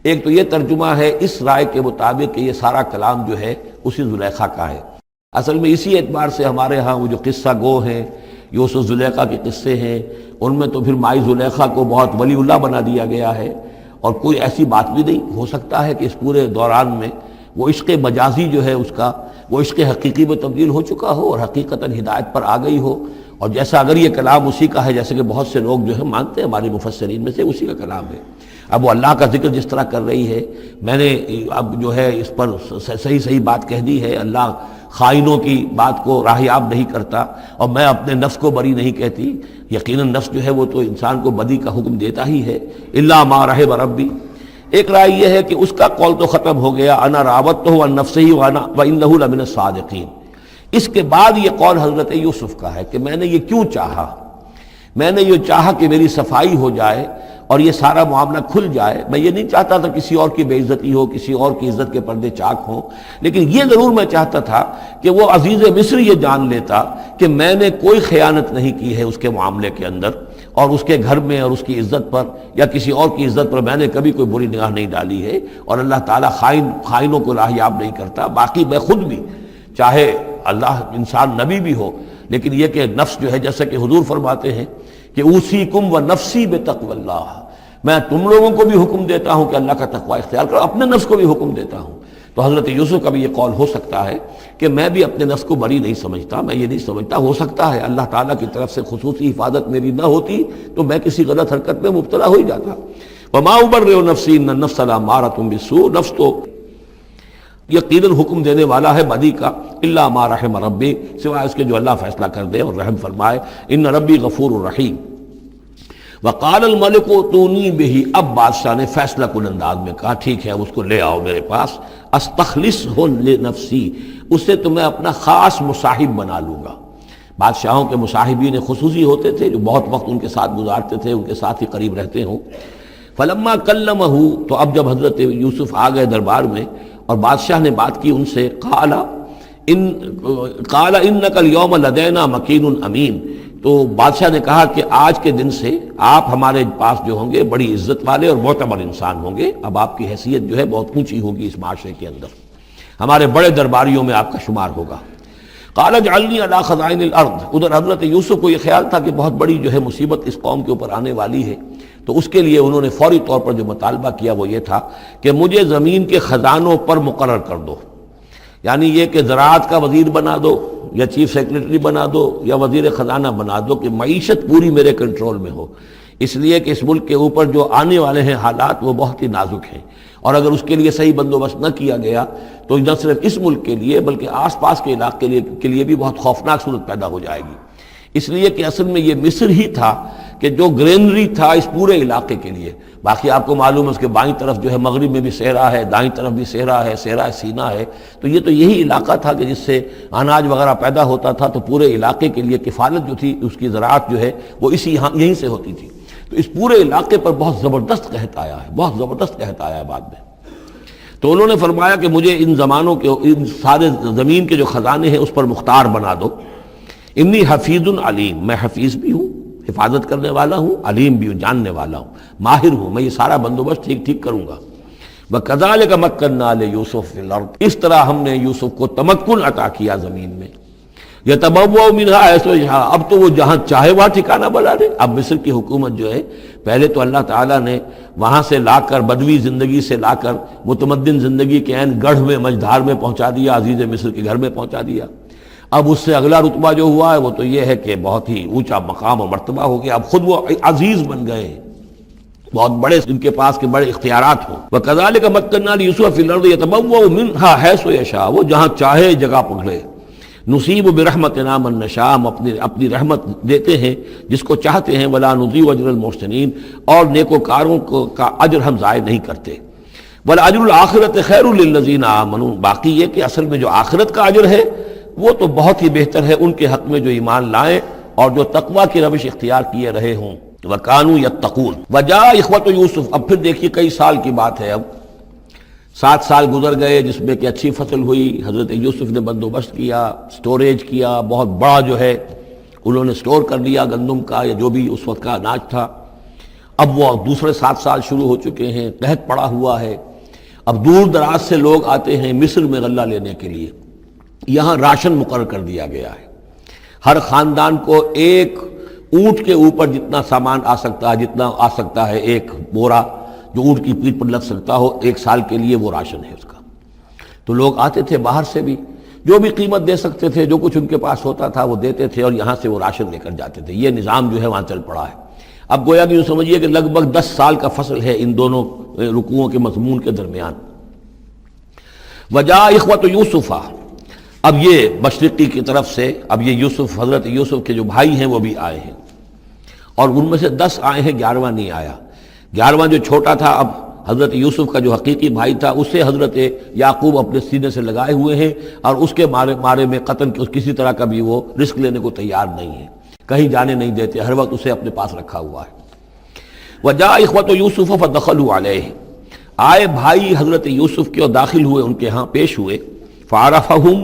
ایک تو یہ ترجمہ ہے اس رائے کے مطابق کہ یہ سارا کلام جو ہے اسی زلیخا کا ہے۔ اصل میں اسی اعتبار سے ہمارے ہاں وہ جو قصہ گو ہیں، یوسف زلیخا کے قصے ہیں، ان میں تو پھر مائی زلیخا کو بہت ولی اللہ بنا دیا گیا ہے، اور کوئی ایسی بات بھی نہیں ہو سکتا ہے کہ اس پورے دوران میں وہ عشق مجازی جو ہے اس کا وہ عشق حقیقی میں تبدیل ہو چکا ہو اور حقیقتاً ہدایت پر آ گئی ہو۔ اور جیسا اگر یہ کلام اسی کا ہے، جیسے کہ بہت سے لوگ جو ہے مانتے ہیں ہمارے مفسرین میں سے، اسی کا کلام ہے۔ اب وہ اللہ کا ذکر جس طرح کر رہی ہے، میں نے اب جو ہے اس پر صحیح بات کہہ دی ہے، اللہ خائنوں کی بات کو راہیاب نہیں کرتا، اور میں اپنے نفس کو بری نہیں کہتی۔ یقیناً نفس جو ہے وہ تو انسان کو بدی کا حکم دیتا ہی ہے، الا ما رحم ربی۔ ایک رائے یہ ہے کہ اس کا قول تو ختم ہو گیا، انا راودتہ عن نفسہ وانہ لمن الصادقین۔ اس کے بعد یہ قول حضرت یوسف کا ہے کہ میں نے یہ کیوں چاہا، میں نے یہ چاہا کہ میری صفائی ہو جائے اور یہ سارا معاملہ کھل جائے۔ میں یہ نہیں چاہتا تھا کسی اور کی بے عزتی ہو، کسی اور کی عزت کے پردے چاک ہوں، لیکن یہ ضرور میں چاہتا تھا کہ وہ عزیز مصر یہ جان لیتا کہ میں نے کوئی خیانت نہیں کی ہے اس کے معاملے کے اندر، اور اس کے گھر میں اور اس کی عزت پر یا کسی اور کی عزت پر میں نے کبھی کوئی بری نگاہ نہیں ڈالی ہے، اور اللہ تعالیٰ خائنوں کو راہیاب نہیں کرتا۔ باقی میں خود بھی، چاہے اللہ انسان نبی بھی ہو، لیکن یہ کہ نفس جو ہے، جیسا کہ حضور فرماتے ہیں کہ اوصیکم و نفسی بتقوی اللہ، میں تم لوگوں کو بھی حکم دیتا ہوں کہ اللہ کا تقوی اختیار کرو، اپنے نفس کو بھی حکم دیتا ہوں۔ تو حضرت یوسف کا بھی یہ قول ہو سکتا ہے کہ میں بھی اپنے نفس کو بری نہیں سمجھتا، میں یہ نہیں سمجھتا، ہو سکتا ہے اللہ تعالیٰ کی طرف سے خصوصی حفاظت میری نہ ہوتی تو میں کسی غلط حرکت میں مبتلا ہو ہی جاتا۔ وما ابرئ نفسی ان النفس لامارۃ بالسوء، نفس تو یقیناً حکم دینے والا ہے بدی کا، الا ما رحم ربی، سوائے اس کے جو اللہ فیصلہ کر دے اور رحم فرمائے۔ ان ربی غفور الرحیم۔ وقال الملک اتونی بہ، اب بادشاہ نے فیصلہ کن انداز میں کہا ٹھیک ہے، اس کو لے آؤ میرے پاس، استخلصہ لنفسی، اسے تو میں اپنا خاص مصاحب بنا لوں گا۔ بادشاہوں کے مصاحبین خصوصی ہوتے تھے جو بہت وقت ان کے ساتھ گزارتے تھے، ان کے ساتھ ہی قریب رہتے ہوں۔ فلما کلمہ، تو اب جب حضرت یوسف آ گئے دربار میں اور بادشاہ نے بات کی ان سے، قال انک اليوم لدینا مکین امین، تو بادشاہ نے کہا کہ آج کے دن سے آپ ہمارے پاس جو ہوں گے بڑی عزت والے اور معتبر انسان ہوں گے، اب آپ کی حیثیت جو ہے بہت اونچی ہوگی اس معاشرے کے اندر، ہمارے بڑے درباریوں میں آپ کا شمار ہوگا۔ قال اجعلنی علی خزائن الارض، ادھر حضرت یوسف کو یہ خیال تھا کہ بہت بڑی جو ہے مصیبت اس قوم کے اوپر آنے والی ہے، تو اس کے لیے انہوں نے فوری طور پر جو مطالبہ کیا وہ یہ تھا کہ مجھے زمین کے خزانوں پر مقرر کر دو، یعنی یہ کہ زراعت کا وزیر بنا دو یا چیف سیکرٹری بنا دو یا وزیر خزانہ بنا دو، کہ معیشت پوری میرے کنٹرول میں ہو، اس لیے کہ اس ملک کے اوپر جو آنے والے ہیں حالات وہ بہت ہی نازک ہیں، اور اگر اس کے لیے صحیح بندوبست نہ کیا گیا تو نہ صرف اس ملک کے لیے بلکہ آس پاس کے علاقے کے لیے بھی بہت خوفناک صورت پیدا ہو جائے گی۔ اس لیے کہ اصل میں یہ مصر ہی تھا کہ جو گرینری تھا اس پورے علاقے کے لیے. باقی آپ کو معلوم ہے اس کے بائیں طرف جو ہے مغرب میں بھی صحرا ہے، دائیں طرف بھی صحرا ہے، صحرا سینا ہے. تو یہ تو یہی علاقہ تھا کہ جس سے اناج وغیرہ پیدا ہوتا تھا، تو پورے علاقے کے لیے کفالت جو تھی اس کی زراعت جو ہے وہ یہیں سے ہوتی تھی. تو اس پورے علاقے پر بہت زبردست قحط آیا ہے، بہت زبردست قحط آیا ہے بعد میں. تو انہوں نے فرمایا کہ مجھے ان زمانوں کے، ان سارے زمین کے جو خزانے ہیں اس پر مختار بنا دو. انی حفیظ علیم، میں حفیظ بھی ہوں، حفاظت کرنے والا ہوں، علیم بھی ہوں، جاننے والا ہوں، ماہر ہوں، میں یہ سارا بندوبست ٹھیک کروں گا. وَكَذَلِكَ مَكَّنَّا لِيُوسُفَ فِي الْأَرْضِ، اس طرح ہم نے یوسف کو تمکن عطا کیا زمین میں. يَتَبَوَّأُ مِنْهَا حَيْثُ يَشَاءُ، اب تو وہ جہاں چاہے وہاں ٹھکانہ بنا لے. اب مصر کی حکومت جو ہے، پہلے تو اللہ تعالیٰ نے وہاں سے لا کر بدوی زندگی سے لا کر متمدن زندگی کے عین گڑھ میں، مجدھار میں پہنچا دیا، عزیز مصر کے گھر میں پہنچا دیا. اب اس سے اگلا رتبہ جو ہوا ہے وہ تو یہ ہے کہ بہت ہی اونچا مقام و مرتبہ ہو گیا. اب خود وہ عزیز بن گئے ہیں، بہت بڑے ان کے پاس کے بڑے اختیارات ہوں. وَكَذَلِكَ مَكَّنَّا لِيُوسُفَ فِي الْأَرْضِ يَتَبَوَّأُ مِنْهَا حَيْثُ يَشَاءُ، وہ جہاں چاہے جگہ پکڑے. نُصِيبُ بِرَحْمَتِنَا مَن نَّشَاءُ، ہم اپنی رحمت دیتے ہیں جس کو چاہتے ہیں. وَلَا نُضِيعُ أَجْرَ الْمُحْسِنِينَ، اور نیکوکاروں کا اجر ہم ضائع نہیں کرتے. وَالْأَجْرُ الْآخِرَةِ خَيْرٌ لِّلَّذِينَ آمَنُوا، باقی یہ کہ اصل میں جو آخرت کا اجر ہے وہ تو بہت ہی بہتر ہے ان کے حق میں جو ایمان لائیں اور جو تقویٰ کی روش اختیار کیے رہے ہوں. وَكَانُوا يَتَّقُونَ. وَجَاءَ إِخْوَةُ يُوسُف، اب پھر دیکھیے کئی سال کی بات ہے، اب 7 سال گزر گئے جس میں کہ اچھی فصل ہوئی. حضرت یوسف نے بندوبست کیا، سٹوریج کیا، بہت بڑا جو ہے انہوں نے سٹور کر لیا گندم کا یا جو بھی اس وقت کا اناج تھا. اب وہ دوسرے 7 سال شروع ہو چکے ہیں، قحط پڑا ہوا ہے. اب دور دراز سے لوگ آتے ہیں مصر میں غلہ لینے کے لیے. یہاں راشن مقرر کر دیا گیا ہے، ہر خاندان کو ایک اونٹ کے اوپر جتنا سامان آ سکتا ہے، جتنا آ سکتا ہے ایک بورا جو اونٹ کی پیٹھ پر لگ سکتا ہو، 1 سال کے لیے وہ راشن ہے اس کا. تو لوگ آتے تھے باہر سے بھی، جو بھی قیمت دے سکتے تھے، جو کچھ ان کے پاس ہوتا تھا وہ دیتے تھے اور یہاں سے وہ راشن لے کر جاتے تھے. یہ نظام جو ہے وہاں چل پڑا ہے. اب گویا کہ یوں سمجھیے کہ لگ بھگ 10 سال کا فصل ہے ان دونوں رکوعوں کے مضمون کے درمیان. وجاء اخوۃ یوسف، اب یہ مشرقی کی طرف سے اب یہ یوسف، حضرت یوسف کے جو بھائی ہیں وہ بھی آئے ہیں، اور ان میں سے 10 آئے ہیں، 11واں نہیں آیا. 11واں جو چھوٹا تھا، اب حضرت یوسف کا جو حقیقی بھائی تھا اسے حضرت یعقوب اپنے سینے سے لگائے ہوئے ہیں، اور اس کے مارے میں قطن کسی طرح کا بھی وہ رسک لینے کو تیار نہیں ہے، کہیں جانے نہیں دیتے، ہر وقت اسے اپنے پاس رکھا ہوا ہے. وجاء اخوۃ یوسف فدخلوا علیہ، آئے بھائی حضرت یوسف کے اور داخل ہوئے ان کے ہاں، پیش ہوئے. فعرفہم،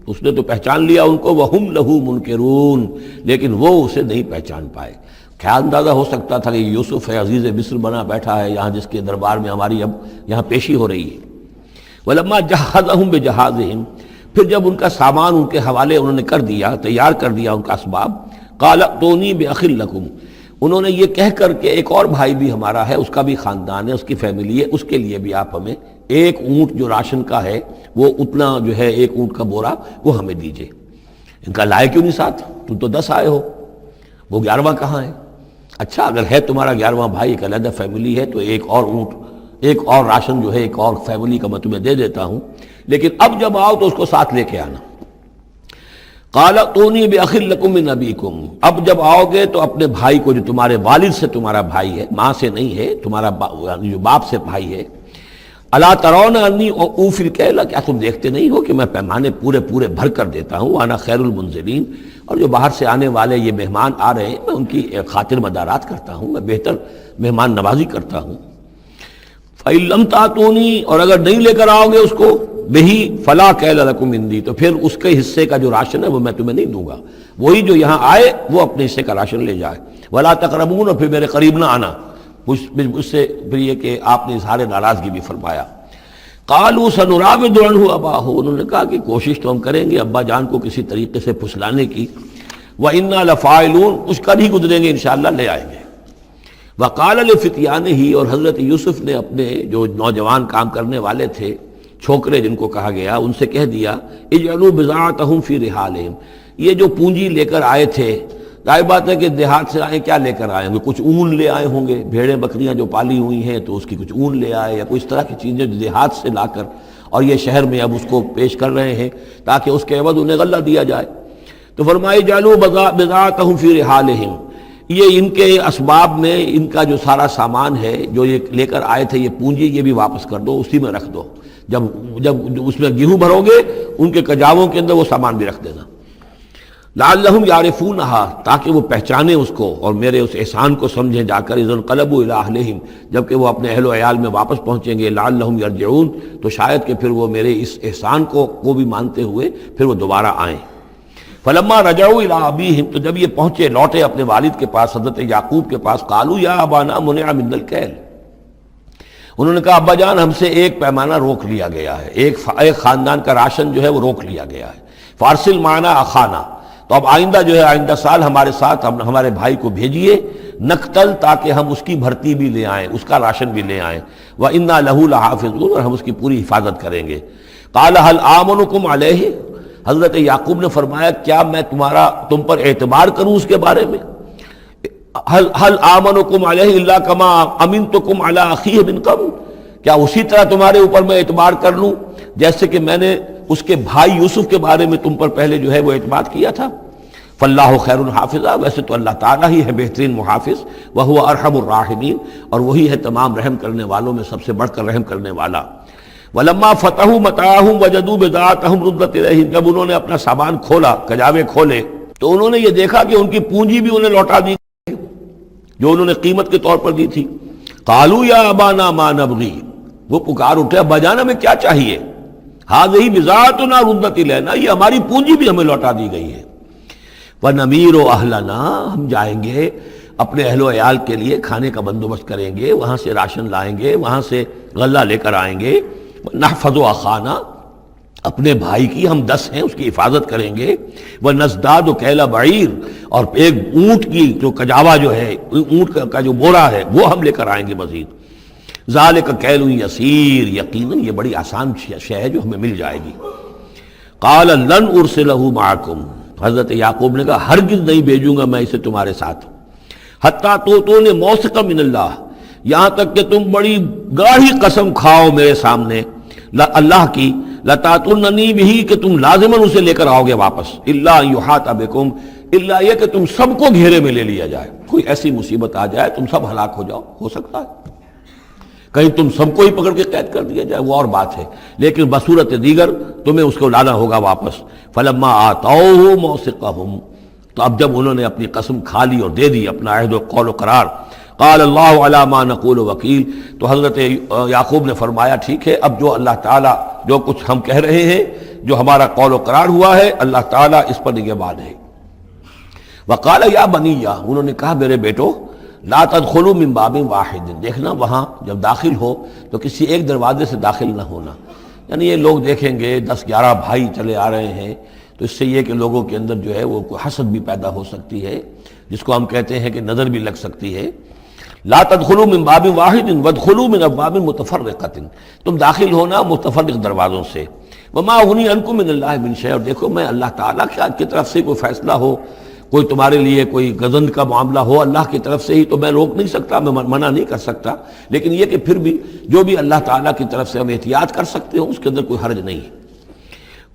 اس نے تو پہچان لیا ان کو. وہم لہ منکرون، لیکن وہ اسے نہیں پہچان پائے. کیا اندازہ ہو سکتا تھا کہ یوسف ہے، عزیز مصر بنا بیٹھا ہے یہاں، جس کے دربار میں ہماری اب یہاں پیشی ہو رہی ہے. ولما جہزہم بجہازہم، پھر جب ان کا سامان ان کے حوالے انہوں نے کر دیا، تیار کر دیا ان کا اسباب. قال ائتونی باخ لکم، انہوں نے یہ کہہ کر کہ ایک اور بھائی بھی ہمارا ہے، اس کا بھی خاندان ہے، اس کی فیملی ہے، اس کے لیے بھی آپ ہمیں ایک اونٹ جو راشن کا ہے وہ اتنا جو ہے، ایک اونٹ کا بورا وہ ہمیں دیجئے. ان کا لائے کیوں نہیں ساتھ؟ تم تو 10 آئے ہو، وہ 11واں کہاں ہے؟ اچھا اگر ہے تمہارا 11واں بھائی، ایک علیحدہ فیملی ہے، تو ایک اور اونٹ، ایک اور راشن جو ہے ایک اور فیملی کا میں تمہیں دے دیتا ہوں، لیکن اب جب آؤ تو اس کو ساتھ لے کے آنا. قال ائتونی باخ لکم من ابیکم، اب جب آؤ گے تو اپنے بھائی کو جو تمہارے والد سے تمہارا بھائی ہے، ماں سے نہیں ہے، تمہارا جو باپ سے بھائی ہے. الا ترون انی اوفی الکیل، کیا تم دیکھتے نہیں ہو کہ میں پیمانے پورے بھر کر دیتا ہوں. وانا خیر المنزلین، اور جو باہر سے آنے والے یہ مہمان آ رہے ہیں میں ان کی خاطر مدارات کرتا ہوں، میں بہتر مہمان نوازی کرتا ہوں. فَإِن لَمْ تَأْتُونِي، اور اگر نہیں لے کر آؤ گے اس کو، بہی فلا کیل لکم عندی، تو پھر اس کے حصے کا جو راشن ہے وہ میں تمہیں نہیں دوں گا. وہی جو یہاں آئے وہ اپنے حصے کا راشن لے جائے. ولا تقربون، اور پھر میرے قریب نہ آنا. اس سے پھر یہ کہ آپ نے اظہار ناراضگی بھی فرمایا. قالوا سنراود عنہ اباہ، انہوں نے کہا کہ کوشش تو ہم کریں گے ابا جان کو کسی طریقے سے پھسلانے کی. وَإِنَّا لَفَاعِلُونَ، کچھ کر ہی گزریں گے انشاءاللہ، لے آئیں گے. وقال لفتیانہ، اور حضرت یوسف نے اپنے جو نوجوان کام کرنے والے تھے، چھوکرے جن کو کہا گیا، ان سے کہہ دیا اجعلوا بضاعتہم فی رحالہم، یہ جو پونجی لے کر آئے تھے، ظاہر بات ہے کہ دیہات سے آئے، کیا لے کر آئے ہوں گے؟ کچھ اون لے آئے ہوں گے، بھیڑیں بکریاں جو پالی ہوئی ہیں تو اس کی کچھ اون لے آئے، یا کوئی اس طرح کی چیزیں جو دیہات سے لا کر اور یہ شہر میں اب اس کو پیش کر رہے ہیں تاکہ اس کے عوض انہیں غلہ دیا جائے. تو فرمائی جعلوا بضاعتهم فی رحالہم، یہ ان کے اسباب میں ان کا جو سارا سامان ہے جو یہ لے کر آئے تھے، یہ پونجی، یہ بھی واپس کر دو، اسی میں رکھ دو، جب اس میں گیہوں بھرو گے ان کے کجاووں کے اندر وہ سامان بھی رکھ دینا، لعلہم یعرفونہا، تاکہ وہ پہچانیں اس کو اور میرے اس احسان کو سمجھیں جا کر، اذ انقلبوا الی اہلہم، جبکہ وہ اپنے اہل و عیال میں واپس پہنچیں گے، لعلہم یرجعون، تو شاید کہ پھر وہ میرے اس احسان کو بھی مانتے ہوئے پھر وہ دوبارہ آئیں۔ فلما رجعوا الی ابیہم، تو جب یہ پہنچے لوٹے اپنے والد کے پاس، حضرت یعقوب کے پاس، قالوا یا ابانا منع منا الکیل، انہوں نے کہا ابا جان ہم سے ایک پیمانہ روک لیا گیا ہے، ایک خاندان کا راشن جو ہے وہ روک لیا گیا ہے، فارسل معنا اخانا، تو اب آئندہ جو ہے آئندہ سال ہمارے ساتھ ہمارے بھائی کو بھیجیے، نقتل، تاکہ ہم اس کی بھرتی بھی لے آئیں، اس کا راشن بھی لے آئیں، وَإِنَّا لَهُ لَحَافِظُونَ، اور ہم اس کی پوری حفاظت کریں گے۔ قَالَ هَلْ آمَنُكُمْ عَلَيْهِ، حضرت یعقوب نے فرمایا کیا میں تم پر اعتبار کروں اس کے بارے میں؟ هَلْ آمَنُكُمْ عَلَيْهِ إِلَّا كَمَا أَمِنْتُكُمْ عَلَىٰ أَخِيهِ مِنْ قَبْلُ، کیا اسی طرح تمہارے اوپر میں اعتبار کر لوں جیسے کہ میں نے اس کے بھائی یوسف کے بارے میں تم پر پہلے جو ہے وہ اعتماد کیا تھا؟ فاللہ خیر حافظہ، ویسے تو اللہ تعالیٰ ہی ہے بہترین محافظ، وہو ارحم الراحمین، اور وہی ہے تمام رحم کرنے والوں میں سب سے بڑھ کر رحم کرنے والا۔ ولما فتحوا متاعهم وجدوا بضاعتهم ردت الیہم، جب انہوں نے اپنا سامان کھولا، کجاوے کھولے، تو انہوں نے یہ دیکھا کہ ان کی پونجی بھی انہیں لوٹا دی جو انہوں نے قیمت کے طور پر دی تھی۔ قالوا یا ابانا ما نبغی، وہ پکار اٹھے ابا جان ہمیں کیا چاہیے؟ ہذہ بضاعتنا ردت الینا، یہ ہماری پونجی بھی ہمیں لوٹا دی گئی ہے۔ وَنَمِيرُ أَهْلَنَا، ہم جائیں گے اپنے اہل و عیال کے لیے کھانے کا بندوبست کریں گے، وہاں سے راشن لائیں گے، وہاں سے غلہ لے کر آئیں گے، نحفظ أَخَانَا، اپنے بھائی کی ہم 10 ہیں اس کی حفاظت کریں گے، وَنَزْدَادُ كَيْلَ بَعِيرٍ، اور ایک اونٹ کی جو کجاوا جو ہے، اونٹ کا جو بورا ہے وہ ہم لے کر آئیں گے مزید۔ ذَلِكَ كَيْلٌ يَسِيرٌ، یقیناً یہ بڑی آسان شے ہے جو ہمیں مل جائے گی۔ قَالَ لَنْ أُرْسِلَهُ مَعَكُمْ، حضرت یعقوب نے کہا ہرگز نہیں بھیجوں گا میں اسے تمہارے ساتھ، حتیٰ تو نے موثقا من اللہ، یہاں تک کہ تم بڑی گاڑھی قسم کھاؤ میرے سامنے اللہ کی، لتاتوننی بھی، کہ تم لازماً اسے لے کر آؤ گے واپس، الا ان یحاط بکم، الا یہ کہ تم سب کو گھیرے میں لے لیا جائے، کوئی ایسی مصیبت آ جائے تم سب ہلاک ہو جاؤ، ہو سکتا ہے کہیں تم سب کو ہی پکڑ کے قید کر دیا جائے، وہ اور بات ہے، لیکن بصورت دیگر تمہیں اس کو لانا ہوگا واپس۔ فلما آتوہ موثقہم، تو اب جب انہوں نے اپنی قسم کھا لی اور دے دی اپنا عہد و قول و قرار، قال اللہ علی ما نقول وکیل، تو حضرت یعقوب نے فرمایا ٹھیک ہے، اب جو اللہ تعالیٰ جو کچھ ہم کہہ رہے ہیں، جو ہمارا قول و قرار ہوا ہے، اللہ تعالیٰ اس پر نگہبان ہے۔ وقال یا بنیہ، انہوں نے کہا میرے بیٹو، لا تدخلوا من باب واحد، دیکھنا وہاں جب داخل ہو تو کسی ایک دروازے سے داخل نہ ہونا، یعنی یہ لوگ دیکھیں گے 10-11 بھائی چلے آ رہے ہیں، تو اس سے یہ کہ لوگوں کے اندر جو ہے وہ کوئی حسد بھی پیدا ہو سکتی ہے، جس کو ہم کہتے ہیں کہ نظر بھی لگ سکتی ہے۔ لا تدخلوا من باب واحد وادخلوا من ابواب متفرقۃ، تم داخل ہونا متفرق دروازوں سے۔ وما اغنی عنکم من اللہ من شیء، اور دیکھو میں اللہ تعالیٰ کی طرف سے کوئی فیصلہ ہو، کوئی تمہارے لیے کوئی غضب کا معاملہ ہو اللہ کی طرف سے ہی، تو میں روک نہیں سکتا، میں منع نہیں کر سکتا، لیکن یہ کہ پھر بھی جو بھی اللہ تعالیٰ کی طرف سے ہم احتیاط کر سکتے ہوں اس کے اندر کوئی حرج نہیں ہے۔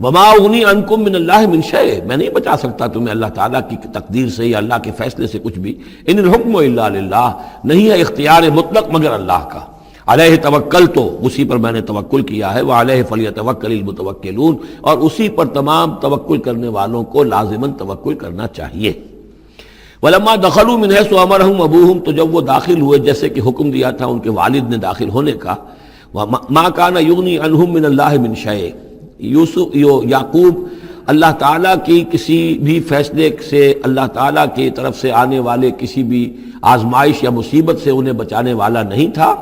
وما اغنی عنکم من اللہ من شیء، میں نہیں بچا سکتا تمہیں اللہ تعالیٰ کی تقدیر سے یا اللہ کے فیصلے سے کچھ بھی۔ ان الحکم الا للہ، نہیں ہے اختیار مطلق مگر اللہ کا۔ علیہ توکل، تو اسی پر میں نے توکل کیا ہے، وعلیہ فلیتوکل المتوکلون، اور اسی پر تمام توکل کرنے والوں کو لازماً توکل کرنا چاہیے۔ ولما دخلوا من حيث امرهم ابوهم، تو جب وہ داخل ہوئے جیسے کہ حکم دیا تھا ان کے والد نے داخل ہونے کا، ما كان يغني عنهم من الله من شيء، یعقوب اللہ تعالیٰ کی کسی بھی فیصلے سے، اللہ تعالیٰ کی طرف سے آنے والے کسی بھی آزمائش یا مصیبت سے انہیں بچانے والا نہیں تھا،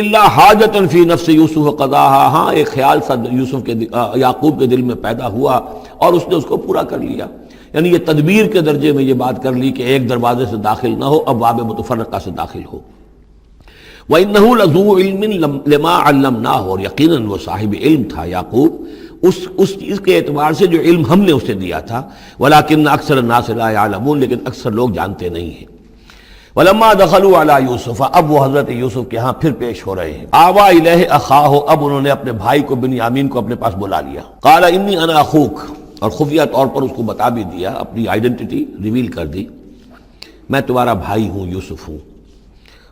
الا حاجۃ فی نفس یوسف قضاها، ہاں ایک خیال سا یوسف کے یعقوب کے دل میں پیدا ہوا اور اس نے اس کو پورا کر لیا، یعنی یہ تدبیر کے درجے میں یہ بات کر لی کہ ایک دروازے سے داخل نہ ہو، اب باب متفرقہ سے داخل ہو۔ وَإِنَّهُ لَذُو عِلْمٍ لِمَا عَلَّمْنَاهُ، اور یقیناً وہ صاحب علم تھا یعقوب اس چیز کے اعتبار سے جو علم ہم نے اسے دیا تھا، وَلَكِنَّ أَكْثَرَ النَّاسِ لَا يَعْلَمُونَ، لیکن اکثر لوگ جانتے نہیں ہیں۔ وَلَمَّا دَخَلُوا عَلَى يُوسُفَ، اب وہ حضرت یوسف کے ہاں پھر پیش ہو رہے ہیں۔ آوَى إِلَيْهِ أَخَاهُ، اب انہوں نے اپنے بھائی کو بنیامین کو اپنے پاس بلا لیا۔ قَالَ إِنِّي أَنَا أَخُوكَ، اور خفیہ طور پر اس کو بتا بھی دیا، اپنی آئیڈینٹی ریویل کر دی، میں تمہارا بھائی ہوں، یوسف ہوں۔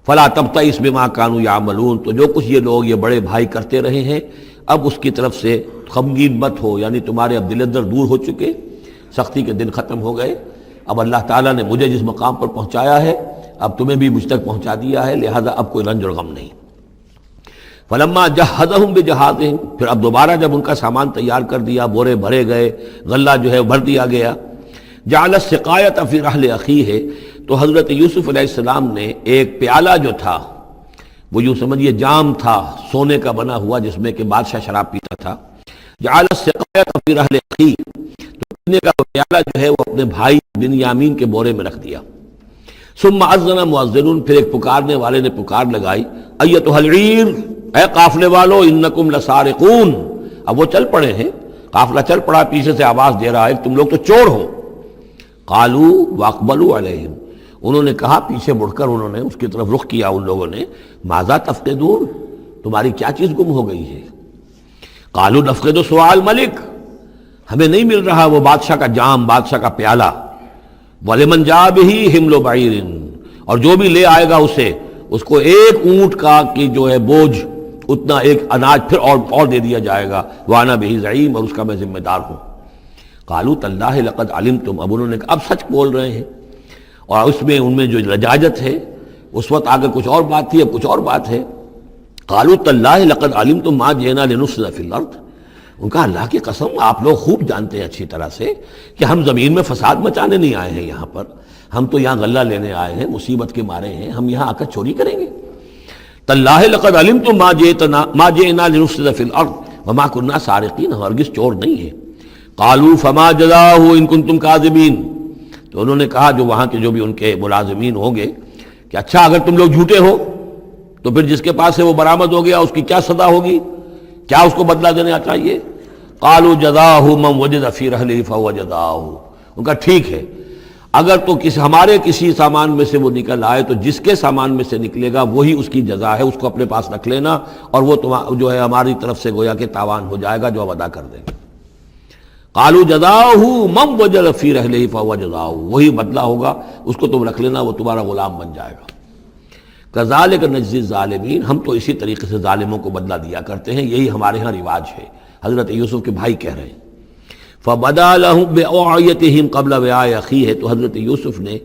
فلا تبتئس بما كانوا يعملون، تو جو کچھ یہ لوگ یہ بڑے بھائی کرتے رہے ہیں اب اس کی طرف سے غمگین مت ہو، یعنی تمہارے اب دل اندر دور ہو چکے، سختی کے دن ختم ہو گئے، اب اللہ تعالیٰ نے مجھے جس مقام پر پہنچایا ہے اب تمہیں بھی مجھ تک پہنچا دیا ہے، لہذا اب کوئی رنج اور غم نہیں۔ فلما جہزہم بجہازہم، پھر اب دوبارہ جب ان کا سامان تیار کر دیا، بورے بھرے گئے، غلہ جو ہے بھر دیا گیا، جعل السقایۃ فی رحل اخیہ، تو حضرت یوسف علیہ السلام نے ایک پیالہ جو تھا، وہ یوں سمجھیے جام تھا سونے کا بنا ہوا جس میں کہ بادشاہ شراب پیتا تھا، جعل السقایۃ فی رحل اخیہ، تو پینے کا وہ پیالہ جو ہے وہ اپنے بھائی بنیامین کے بورے میں رکھ دیا۔ ثم اذن مؤذن، پھر ایک پکارنے والے نے پکار لگائی، ایتھا العیر، اے قافلے والو، انکم لسارقون، اب وہ چل پڑے ہیں، قافلہ چل پڑا، پیچھے سے آواز دے رہا ہے تم لوگ تو چور ہو۔ قالوا واقبلوا علیہم، انہوں نے کہا، پیچھے مڑ کر انہوں نے اس کی طرف رخ کیا ان لوگوں نے، ماذا تفقدون، تمہاری کیا چیز گم ہو گئی ہے؟ قالوا نفقد سواء الملک، ہمیں نہیں مل رہا وہ بادشاہ کا جام، بادشاہ کا پیالہ، وَلِمَنْ جَاءَ بِهِ حِمْلُ بَعِيرٍ، اور جو بھی لے آئے گا اسے، اس کو ایک اونٹ کا کی جو ہے بوجھ، اتنا ایک اناج پھر اور دے دیا جائے گا، وَأَنَا بِهِ زَعِيمٌ، اور اس کا میں ذمہ دار ہوں۔ قالوا تاللہ لقد علمتم، اب انہوں نے کہا اب سچ بول رہے ہیں، اور اس میں ان میں جو لجاجت ہے، اس وقت آگے کچھ اور بات تھی اب کچھ اور بات ہے۔ قالوا تاللہ لقد علمتم ما جئنا لنفسد فی الارض، ان کا اللہ کی قسم آپ لوگ خوب جانتے ہیں اچھی طرح سے کہ ہم زمین میں فساد مچانے نہیں آئے ہیں، یہاں پر ہم تو یہاں غلہ لینے آئے ہیں، مصیبت کے مارے ہیں، ہم یہاں آ کر چوری کریں گے؟ تاللہ لقد علمتم ما جئنا لنفسد فی الارض وما كنا سارقین، ہرگز چور نہیں ہیں۔ قالوا فما جزاؤہ ان کنتم کاذبین، تو انہوں نے کہا جو وہاں کے جو بھی ان کے ملازمین ہوں گے کہ اچھا اگر تم لوگ جھوٹے ہو تو پھر جس کے پاس سے وہ برآمد ہو گیا اس کی کیا سزا ہوگی، کیا اس کو بدلہ دینا چاہیے؟ قالوا جزاؤہ من وجد فی رحلہ فہو جزاؤہ، ان کا ٹھیک ہے اگر تو ہمارے کسی سامان میں سے وہ نکل آئے تو جس کے سامان میں سے نکلے گا وہی اس کی جزا ہے، اس کو اپنے پاس رکھ لینا، اور وہ جو ہے ہماری طرف سے گویا کہ تاوان ہو جائے گا جو ہم ادا کر دیں گے۔ قالوا جزاؤہ من وجد فی رحلہ فہو جزاؤہ، وہی بدلہ ہوگا، اس کو تم رکھ لینا، وہ تمہارا غلام بن جائے گا۔ کذالک نجزی الظالمین، ہم تو اسی طریقے سے ظالموں کو بدلہ دیا کرتے ہیں، یہی ہمارے ہاں رواج ہے۔ حضرت یوسف کے بھائی کہہ رہے ہیں فبدا لهم بأوعیتهم قبل وعاء اخیہ، تو حضرت یوسف نے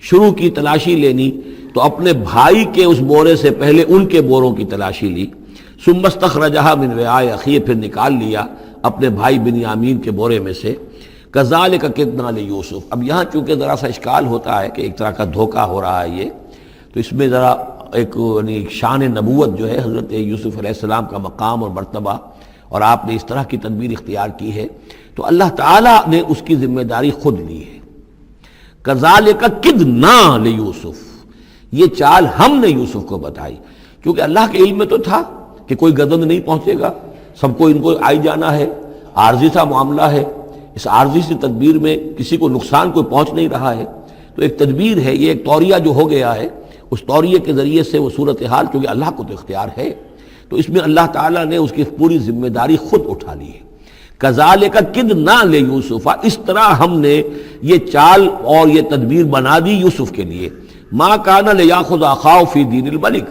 شروع کی تلاشی لینی تو اپنے بھائی کے اس بورے سے پہلے ان کے بوروں کی تلاشی لی، ثم استخرجها من وعاء اخیہ، پھر نکال لیا اپنے بھائی بنیامین کے بورے میں سے۔ کذالک کدنا لیوسف، اب یہاں چونکہ ذرا سا اشکال ہوتا ہے کہ ایک طرح کا دھوکہ ہو رہا ہے یہ، تو اس میں ذرا ایک شان نبوت جو ہے حضرت یوسف علیہ السلام کا مقام اور مرتبہ، اور آپ نے اس طرح کی تدبیر اختیار کی ہے تو اللہ تعالیٰ نے اس کی ذمہ داری خود لی ہے۔ کذالک کدنا لیوسف، یہ چال ہم نے یوسف کو بتائی، کیونکہ اللہ کے علم میں تو تھا کہ کوئی گزند نہیں پہنچے گا، سب کو ان کو آئی جانا ہے، عارضی سا معاملہ ہے، اس عارضی سی تدبیر میں کسی کو نقصان کوئی پہنچ نہیں رہا ہے، تو ایک تدبیر ہے، یہ ایک طوریہ جو ہو گیا ہے، اس طوریے کے ذریعے سے وہ صورتحال، کیونکہ اللہ کو تو اختیار ہے، تو اس میں اللہ تعالیٰ نے اس کی پوری ذمہ داری خود اٹھا لی ہے۔ کذالک کدنا لیوسف، اس طرح ہم نے یہ چال اور یہ تدبیر بنا دی یوسف کے لیے۔ ما کان لیاخذ اخاہ فی دین الملک،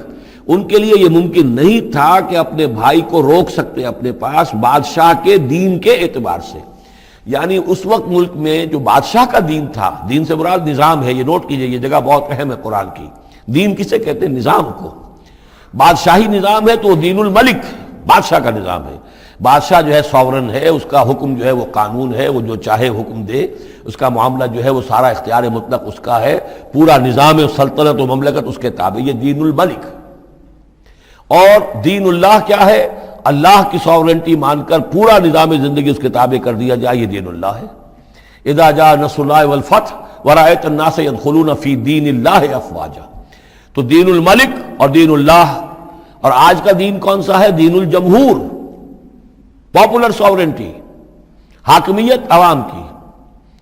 ان کے لیے یہ ممکن نہیں تھا کہ اپنے بھائی کو روک سکتے اپنے پاس بادشاہ کے دین کے اعتبار سے، یعنی اس وقت ملک میں جو بادشاہ کا دین تھا، دین سے مراد نظام ہے، یہ نوٹ کیجئے، یہ جگہ بہت اہم ہے قرآن کی، دین کسے کہتے ہیں؟ نظام کو۔ بادشاہی نظام ہے تو وہ دین الملک، بادشاہ کا نظام ہے، بادشاہ جو ہے ساورن ہے، اس کا حکم جو ہے وہ قانون ہے، وہ جو چاہے حکم دے، اس کا معاملہ جو ہے وہ سارا اختیار مطلق اس کا ہے، پورا نظام سلطنت و مملکت اس کے تابع، یہ دین الملک۔ اور دین اللہ کیا ہے؟ اللہ کی ساورنٹی مان کر پورا نظام زندگی اس کے تابع کر دیا جائے، یہ دین اللہ ہے۔ اذا جاء نصر اللہ والفتح ورأیت الناس يدخلون فی دین اللہ افواجا، تو دین الملک اور دین اللہ، اور آج کا دین کون سا ہے؟ دین الجمہور، پاپولر ساورنٹی، حاکمیت عوام کی،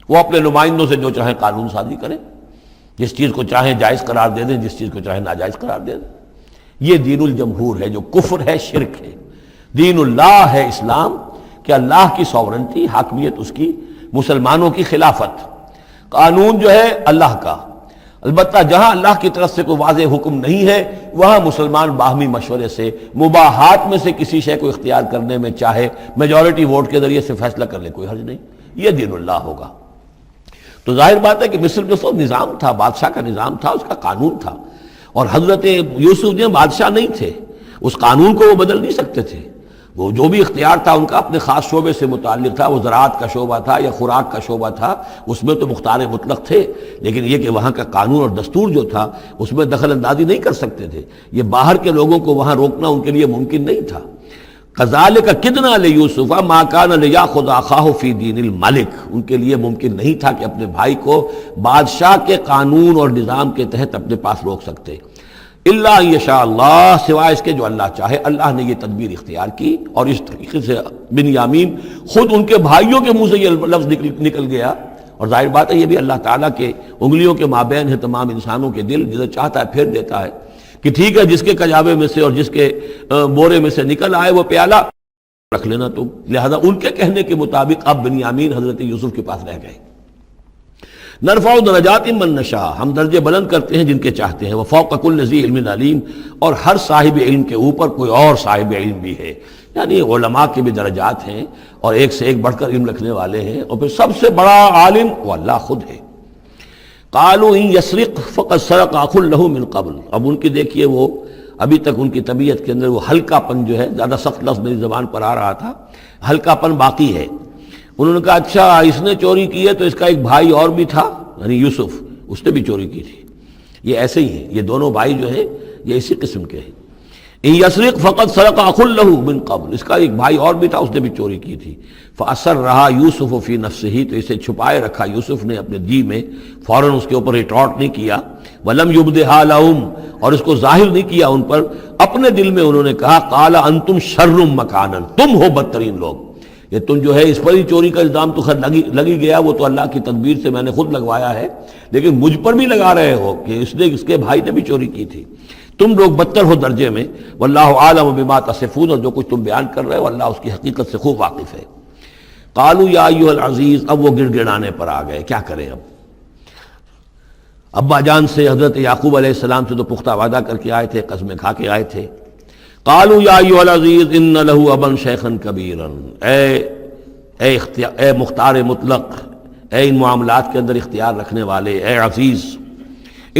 وہ اپنے نمائندوں سے جو چاہیں قانون سازی کریں، جس چیز کو چاہیں جائز قرار دے دیں، جس چیز کو چاہیں ناجائز قرار دے دیں، یہ دین الجمہور ہے، جو کفر ہے، شرک ہے۔ دین اللہ ہے اسلام، کہ اللہ کی ساورنٹی، حاکمیت اس کی مسلمانوں کی خلافت، قانون جو ہے اللہ کا، البتہ جہاں اللہ کی طرف سے کوئی واضح حکم نہیں ہے وہاں مسلمان باہمی مشورے سے مباحات میں سے کسی شے کو اختیار کرنے میں چاہے میجورٹی ووٹ کے ذریعے سے فیصلہ کر لے، کوئی حرج نہیں، یہ دین اللہ ہوگا۔ تو ظاہر بات ہے کہ مصر جو سو نظام تھا، بادشاہ کا نظام تھا، اس کا قانون تھا، اور حضرت یوسف جو بادشاہ نہیں تھے، اس قانون کو وہ بدل نہیں سکتے تھے، وہ جو بھی اختیار تھا ان کا اپنے خاص شعبے سے متعلق تھا، وہ زراعت کا شعبہ تھا یا خوراک کا شعبہ تھا، اس میں تو مختار مطلق تھے، لیکن یہ کہ وہاں کا قانون اور دستور جو تھا اس میں دخل اندازی نہیں کر سکتے تھے، یہ باہر کے لوگوں کو وہاں روکنا ان کے لیے ممکن نہیں تھا۔ کذالک کدنا لیوسف ما کان لیاخذ اخاہ فی دین الملک، ان کے لیے ممکن نہیں تھا کہ اپنے بھائی کو بادشاہ کے قانون اور نظام کے تحت اپنے پاس روک سکتے، الا ان یشاء اللہ، سوائے اس کے جو اللہ چاہے۔ اللہ نے یہ تدبیر اختیار کی، اور اس طریقے سے بنیامین خود ان کے بھائیوں کے منہ سے یہ لفظ نکل گیا، اور ظاہر بات ہے یہ بھی اللہ تعالیٰ کے انگلیوں کے مابین ہے تمام انسانوں کے دل، جسے چاہتا ہے پھیر دیتا ہے کہ ٹھیک ہے جس کے کجاوے میں سے اور جس کے بورے میں سے نکل آئے وہ پیالہ رکھ لینا تم، لہذا ان کے کہنے کے مطابق اب بنیامین حضرت یوسف کے پاس رہ گئے۔ نرفع درجات من نشاء، ہم درجے بلند کرتے ہیں جن کے چاہتے ہیں، وفوق کل ذی علم علیم، اور ہر صاحب علم کے اوپر کوئی اور صاحب علم بھی ہے، یعنی علماء کے بھی درجات ہیں اور ایک سے ایک بڑھ کر علم رکھنے والے ہیں، اور پھر سب سے بڑا عالم وہ اللہ خود ہے۔ قالوا ان یسرق فقد سرق اخ له من قبل، اب ان کی دیکھیے وہ ابھی تک ان کی طبیعت کے اندر وہ ہلکا پن جو ہے، زیادہ سخت لفظ میری زبان پر آ رہا تھا، ہلکا پن باقی ہے۔ انہوں نے کہا اچھا اس نے چوری کی ہے تو اس کا ایک بھائی اور بھی تھا، یعنی یوسف، اس نے بھی چوری کی تھی۔ یہ ایسے ہی ہیں، یہ دونوں بھائی جو ہیں یہ اسی قسم کے ہیں۔ ان یسرق فقد سرق اخ له من قبل، اس کا ایک بھائی اور بھی تھا، اس نے بھی چوری کی تھی۔ فاسرها یوسف فی نفسہ، تو اسے چھپائے رکھا یوسف نے اپنے جی میں، فوراً اس کے اوپر ریٹارٹ نہیں کیا۔ ولم یبدھا لهم، اور اس کو ظاہر نہیں کیا ان پر، اپنے دل میں انہوں نے کہا قال انتم شر مکانا، تم ہو بدترین لوگ، یہ تم جو ہے اس پر ہی چوری کا الزام تو خیر لگی گیا، وہ تو اللہ کی تدبیر سے میں نے خود لگوایا ہے، لیکن مجھ پر بھی لگا رہے ہو کہ اس کے بھائی نے بھی چوری کی تھی، تم لوگ بدتر ہو درجے میں۔ واللہ عالم بما تصفون، اور جو کچھ تم بیان کر رہے ہو اللہ اس کی حقیقت سے خوب واقف ہے۔ قالوا یا ایھا العزیز، اب وہ گڑ گڑانے پر آ گئے، کیا کریں اب؟ ابا جان سے حضرت یعقوب علیہ السلام سے تو پختہ وعدہ کر کے آئے تھے، قسمیں کھا کے آئے تھے۔ قالوا یا ایھا العزیز ان له ابا شیخا کبیرا، اے مختار مطلق، اے ان معاملات کے اندر اختیار رکھنے والے، اے عزیز،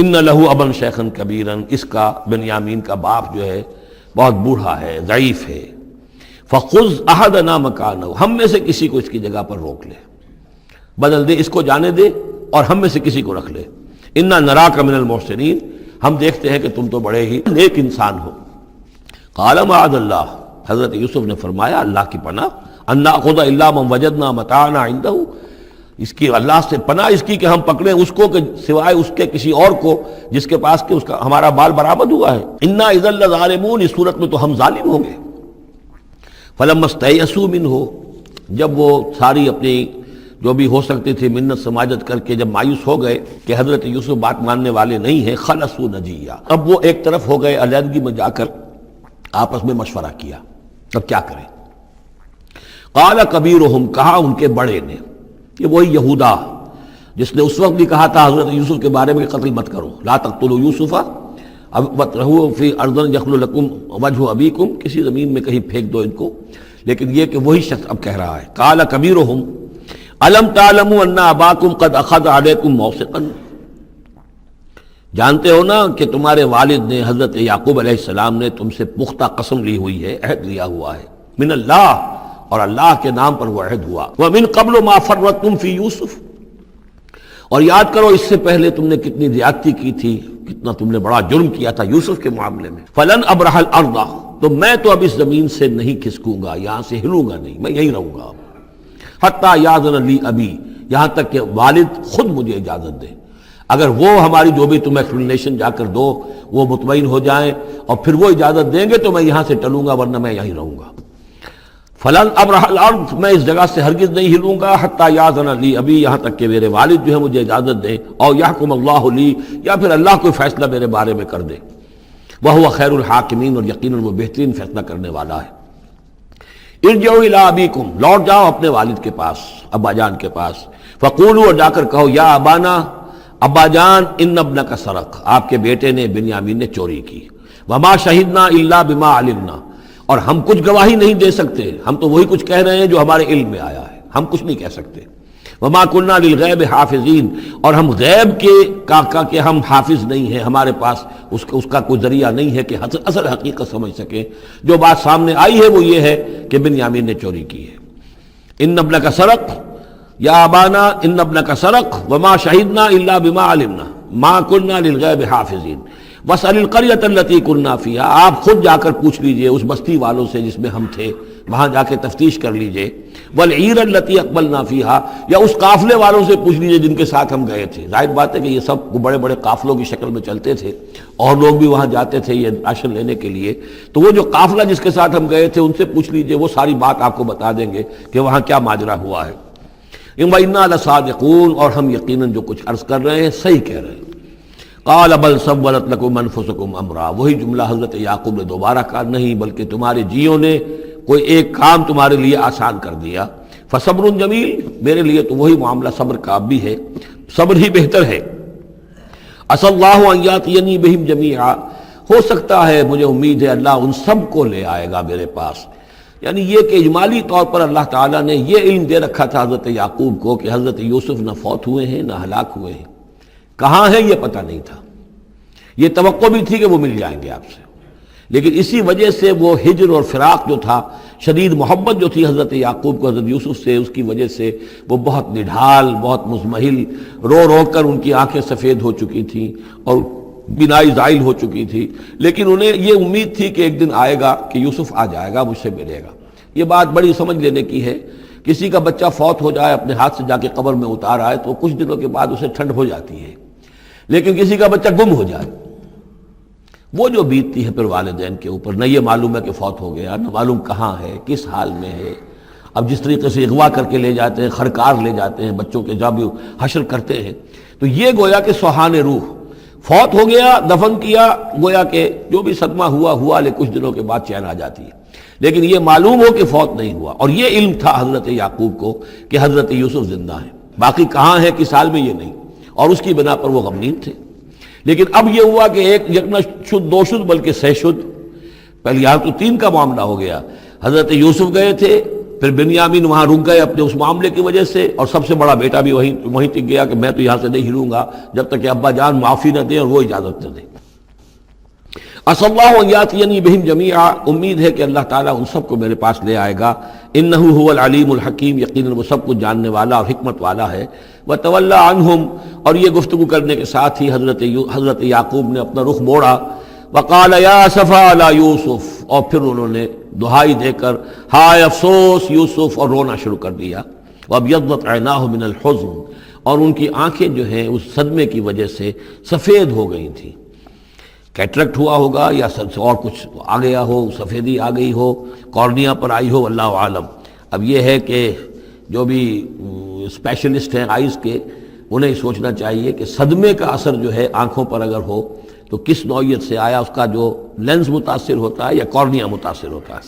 ان له ابا شیخا کبیرا، اس کا بنیامین کا باپ جو ہے بہت بوڑھا ہے، ضعیف ہے۔ فخذ احدنا مکانہ، ہم میں سے کسی کو اس کی جگہ پر روک لے، بدل دے، اس کو جانے دے اور ہم میں سے کسی کو رکھ لے۔ انا نراک من المحسنین، ہم دیکھتے ہیں کہ تم تو بڑے ہی نیک انسان ہو۔ قال معاذ اللہ، حضرت یوسف نے فرمایا اللہ کی پناہ، ان ناخذ الا من وجدنا متاعنا عنده، اس کی اللہ سے پناہ اس کی کہ ہم پکڑیں اس کو کہ سوائے اس کے کسی اور کو جس کے پاس کہ اس کا ہمارا مال برآمد ہوا ہے۔ انا اذا لظالمون، اس صورت میں تو ہم ظالم ہوں گے۔ فلما استيئسوا منه، جب وہ ساری اپنی جو بھی ہو سکتی تھی منت سماجت کر کے جب مایوس ہو گئے کہ حضرت یوسف بات ماننے والے نہیں ہیں، خلصوا نجیا، اب وہ ایک طرف ہو گئے، علیحدگی میں جا کر آپس میں مشورہ کیا، اب کیا کریں؟ قال کبیرہم، کہا ان کے بڑے نے، یہ وہی یہودا جس نے اس وقت بھی کہا تھا حضرت یوسف کے بارے میں کہ قتل مت کرو، لا تقتلوا یوسف وَاطْرَحُوهُ فِي أَرْضٍ يَخْلُ لَكُمْ وَجْهُ أَبِيكُمْ، کسی زمین میں کہیں پھینک دو ان کو، لیکن یہ کہ وہی شخص اب کہہ رہا ہے قال کبیرہم أَلَمْ تَعْلَمُوا أَنَّ أَبَاكُمْ قَدْ أَخَذَ عَلَيْكُمْ مَوْثِقًا، جانتے ہو نا کہ تمہارے والد نے حضرت یعقوب علیہ السلام نے تم سے پختہ قسم لی ہوئی ہے، عہد لیا ہوا ہے، من اللہ، اور اللہ کے نام پر وہ عہد ہوا، وَمِن قَبْلُ مَا فَرَّطْتُمْ فِي يُوسُف، اور یاد کرو اس سے پہلے تم نے کتنی زیادتی کی تھی، کتنا تم نے بڑا جرم کیا تھا یوسف کے معاملے میں۔ فَلَنْ أَبْرَحَ الْأَرْضَ، تو میں تو اب اس زمین سے نہیں کھسکوں گا، یہاں سے ہلوں گا نہیں، میں یہیں رہوں گا، حَتَّى يَأْذَنَ لِي أَبِي، یہاں تک کہ والد خود مجھے اجازت دے، اگر وہ ہماری جو بھی تم ایکسپلینیشن جا کر دو وہ مطمئن ہو جائیں اور پھر وہ اجازت دیں گے تو میں یہاں سے ٹلوں گا، ورنہ میں یہیں رہوں گا۔ فلن ابرح الارض، میں اس جگہ سے ہرگز نہیں ہلوں گا، حتی یاذن لی ابی، یہاں تک کہ میرے والد جو ہے مجھے اجازت دیں، او یحکم اللہ لی، یا پھر اللہ کوئی فیصلہ میرے بارے میں کر دے، وہو خیر الحاکمین، اور یقیناً وہ بہترین فیصلہ کرنے والا ہے۔ ارجعوا الی ابیکم، لوٹ جاؤ اپنے والد کے پاس، ابا جان کے پاس، فقولوا، اور جا کر کہو، یا ابانا، ابا جان، ان ابنک سرق، آپ کے بیٹے نے بنیامین نے چوری کی، وما شہدنا الا بما علمنا، اور ہم کچھ گواہی نہیں دے سکتے، ہم تو وہی کچھ کہہ رہے ہیں جو ہمارے علم میں آیا ہے، ہم کچھ نہیں کہہ سکتے، وما کننا للغیب حافظین، اور ہم غیب کے ہم حافظ نہیں ہیں، ہمارے پاس اس کا کوئی ذریعہ نہیں ہے کہ اصل حقیقت سمجھ سکیں، جو بات سامنے آئی ہے وہ یہ ہے کہ بنیامین نے چوری کی ہے۔ ان ابنک سرق یا ابانا ان ابنک سرق وما شہدنا الا بما علمنا ما کننا للغیب حافظین واسأل القریۃ التی کننا فیہا، آپ خود جا کر پوچھ لیجئے اس بستی والوں سے جس میں ہم تھے، وہاں جا کے تفتیش کر لیجئے، والعیر التی اقبلنا فیہا، یا اس قافلے والوں سے پوچھ لیجئے جن کے ساتھ ہم گئے تھے۔ ظاہر بات ہے کہ یہ سب بڑے بڑے قافلوں کی شکل میں چلتے تھے اور لوگ بھی وہاں جاتے تھے یہ راشن لینے کے لیے، تو وہ جو قافلہ جس کے ساتھ ہم گئے تھے ان سے پوچھ لیجئے، وہ ساری بات آپ کو بتا دیں گے کہ وہاں کیا ماجرا ہوا ہے۔ وَإِنَّا لَصَادِقُونَ، اور ہم یقیناً جو کچھ عرض کر رہے ہیں صحیح کہہ رہے ہیں۔ قال بل سولت لكم انفسكم امرا، وہی جملہ حضرت یعقوب نے دوبارہ کہا، نہیں بلکہ تمہارے جیوں نے کوئی ایک کام تمہارے لیے آسان کر دیا، فصبر جمیل، میرے لیے تو وہی معاملہ صبر کا بھی ہے، صبر ہی بہتر ہے۔ عسى الله ان ياتيني بهم جميعا، ہو سکتا ہے، مجھے امید ہے اللہ ان سب کو لے آئے گا میرے پاس، یعنی یہ کہ اجمالی طور پر اللہ تعالیٰ نے یہ علم دے رکھا تھا حضرت یعقوب کو کہ حضرت یوسف نہ فوت ہوئے ہیں نہ ہلاک ہوئے ہیں، کہاں ہے یہ پتہ نہیں تھا، یہ توقع بھی تھی کہ وہ مل جائیں گے آپ سے، لیکن اسی وجہ سے وہ ہجر اور فراق جو تھا، شدید محبت جو تھی حضرت یعقوب کو حضرت یوسف سے، اس کی وجہ سے وہ بہت نڈھال، بہت مزمحل، رو رو کر ان کی آنکھیں سفید ہو چکی تھیں اور بینائی زائل ہو چکی تھی، لیکن انہیں یہ امید تھی کہ ایک دن آئے گا کہ یوسف آ جائے گا، مجھ سے ملے گا۔ یہ بات بڑی سمجھ لینے کی ہے، کسی کا بچہ فوت ہو جائے، اپنے ہاتھ سے جا کے قبر میں اتار آئے تو کچھ دنوں کے بعد اسے ٹھنڈ ہو جاتی ہے، لیکن کسی کا بچہ گم ہو جائے، وہ جو بیتتی ہے پھر والدین کے اوپر، نہ یہ معلوم ہے کہ فوت ہو گیا، نہ معلوم کہاں ہے، کس حال میں ہے۔ اب جس طریقے سے اغوا کر کے لے جاتے ہیں، خرکار لے جاتے ہیں بچوں کے، جب حشر کرتے ہیں، تو یہ گویا کہ سوہان روح، فوت ہو گیا، دفن کیا، گویا کہ جو بھی صدمہ ہوا لیکن کچھ دنوں کے بعد چین آ جاتی ہے، لیکن یہ معلوم ہو کہ فوت نہیں ہوا، اور یہ علم تھا حضرت یعقوب کو کہ حضرت یوسف زندہ ہیں، باقی کہاں ہے کس حال میں یہ نہیں، اور اس کی بنا پر وہ غمگین تھے۔ لیکن اب یہ ہوا کہ ایک یکنا شد دو شد بلکہ سہ شد، پہلے یہاں تو 3 کا معاملہ ہو گیا، حضرت یوسف گئے تھے، پھر بنیامین وہاں رک گئے اپنے اس معاملے کی وجہ سے، اور سب سے بڑا بیٹا بھی وہیں تک گیا کہ میں تو یہاں سے نہیں ہلوں گا جب تک کہ ابا جان معافی نہ دیں اور وہ اجازت نہ دیں۔ عسى الله ان ياتيني بهم جميعا، امید ہے کہ اللہ تعالیٰ ان سب کو میرے پاس لے آئے گا، انه هو العلیم الحکیم، یقیناً وہ سب کچھ جاننے والا اور حکمت والا ہے۔ وتولى عنهم، اور یہ گفتگو کرنے کے ساتھ ہی حضرت یعقوب نے اپنا رخ موڑا، وقال یا اسفا علی یوسف، اور پھر انہوں نے دہائی دے کر ہائے افسوس یوسف، اور رونا شروع کر دیا۔ وابیضت عیناہ من الحزن، اور ان کی آنکھیں جو ہیں اس صدمے کی وجہ سے سفید ہو گئی تھیں، کیٹریکٹ ہوا ہوگا یا اور کچھ آ گیا ہو، سفیدی آ گئی ہو، کارنیا پر آئی ہو، اللہ عالم۔ اب یہ ہے کہ جو بھی اسپیشلسٹ ہیں آئیز کے، انہیں سوچنا چاہیے کہ صدمے کا اثر جو ہے آنکھوں پر اگر ہو تو کس نوعیت سے آیا، اس کا جو لینز متاثر ہوتا ہے یا کارنیا متاثر ہوتا ہے۔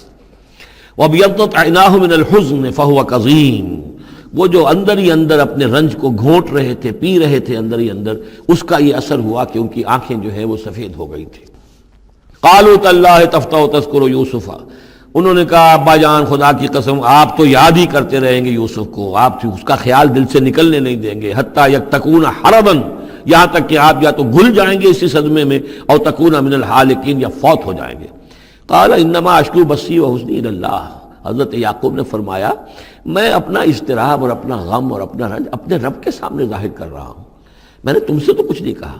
وَابْيَضَّتْ عَيْنَاهُ مِنَ الْحُزْنِ فَهُوَ كَظِيمٌ، وہ جو اندر ہی اندر اپنے رنج کو گھونٹ رہے تھے، پی رہے تھے اندر ہی اندر، اس کا یہ اثر ہوا کہ ان کی آنکھیں جو ہے وہ سفید ہو گئی تھی۔ قَالُوا تَاللَّهِ تَفْتَحُ تَذْكُرُ يُوسُفَ، انہوں نے کہا ابا جان خدا کی قسم آپ تو یاد ہی کرتے رہیں گے یوسف کو، آپ اس کا خیال دل سے نکلنے نہیں دیں گے، حتیٰ یکتکون حرباً، یہاں تک کہ آپ یا تو گھل جائیں گے اسی صدمے میں، اور تکون من الحالکین، یا فوت ہو جائیں گے۔ قال انما اشکو بثی وحزنی الی اللہ، حضرت یعقوب نے فرمایا میں اپنا اضطراب اور اپنا غم اور اپنا رنج اپنے رب کے سامنے ظاہر کر رہا ہوں، میں نے تم سے تو کچھ نہیں کہا،